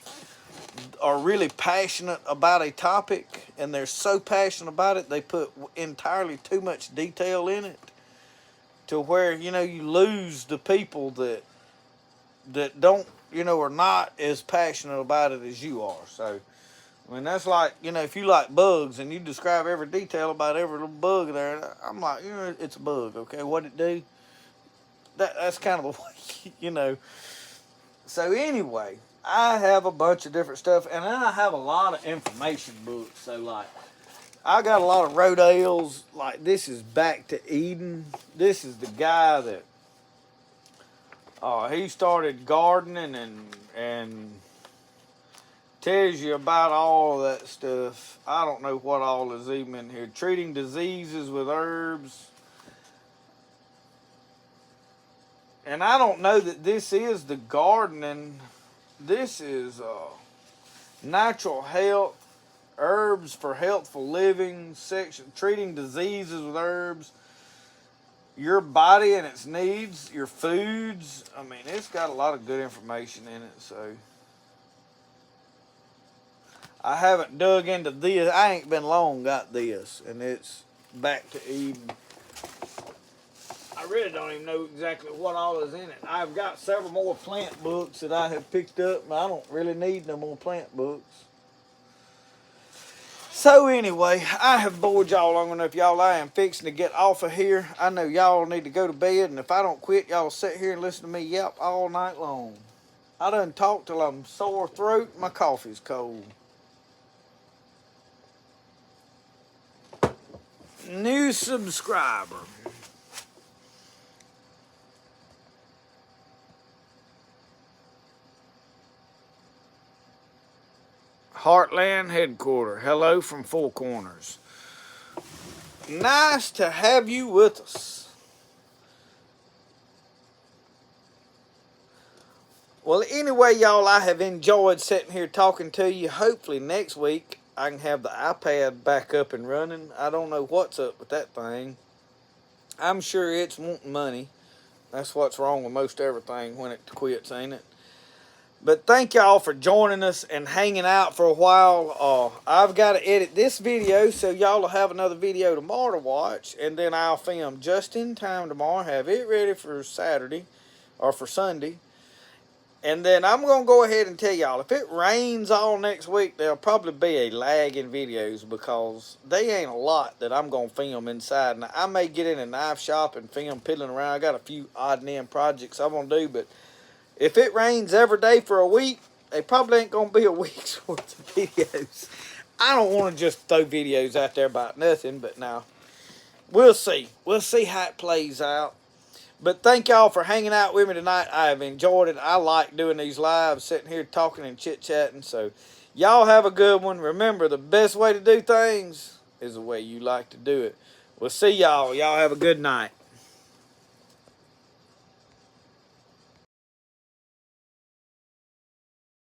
are really passionate about a topic, and they're so passionate about it, they put entirely too much detail in it to where, you lose the people that don't, are not as passionate about it as you are. So, that's like, if you like bugs and you describe every detail about every little bug there, I'm like, it's a bug, okay? What'd it do? That's kind of a way, So anyway, I have a bunch of different stuff, and then I have a lot of information books. So, I got a lot of Rodale's. This is Back to Eden. This is the guy that he started gardening and tells you about all of that stuff. I don't know what all is even in here. Treating diseases with herbs. And I don't know that this is the gardening. This is natural health, herbs for healthful living section, treating diseases with herbs, your body and its needs, your foods. It's got a lot of good information in it. So I haven't dug into this. I ain't been long got this, and it's Back to Eden. I really don't even know exactly what all is in it. I've got several more plant books that I have picked up, but I don't really need no more plant books. So anyway, I have bored y'all long enough, y'all. I am fixing to get off of here. I know y'all need to go to bed, and if I don't quit, y'all sit here and listen to me yap all night long. I done talked till I'm sore throat and my coffee's cold. New subscriber. Heartland Headquarters. Hello from Four Corners. Nice to have you with us. Well, anyway, y'all, I have enjoyed sitting here talking to you. Hopefully next week I can have the iPad back up and running. I don't know what's up with that thing. I'm sure it's wanting money. That's what's wrong with most everything when it quits, ain't it? But thank y'all for joining us and hanging out for a while. I've got to edit this video, so y'all will have another video tomorrow to watch. And then I'll film just in time tomorrow, have it ready for Saturday or for Sunday. And then I'm going to go ahead and tell y'all, if it rains all next week, there'll probably be a lag in videos because they ain't a lot that I'm going to film inside. Now, I may get in a knife shop and film piddling around. I got a few odd and end projects I'm going to do, but if it rains every day for a week, they probably ain't going to be a week's worth of videos. I don't want to just throw videos out there about nothing, but now, we'll see. We'll see how it plays out. But thank y'all for hanging out with me tonight. I have enjoyed it. I like doing these lives, sitting here talking and chit-chatting. So, y'all have a good one. Remember, the best way to do things is the way you like to do it. We'll see y'all. Y'all have a good night.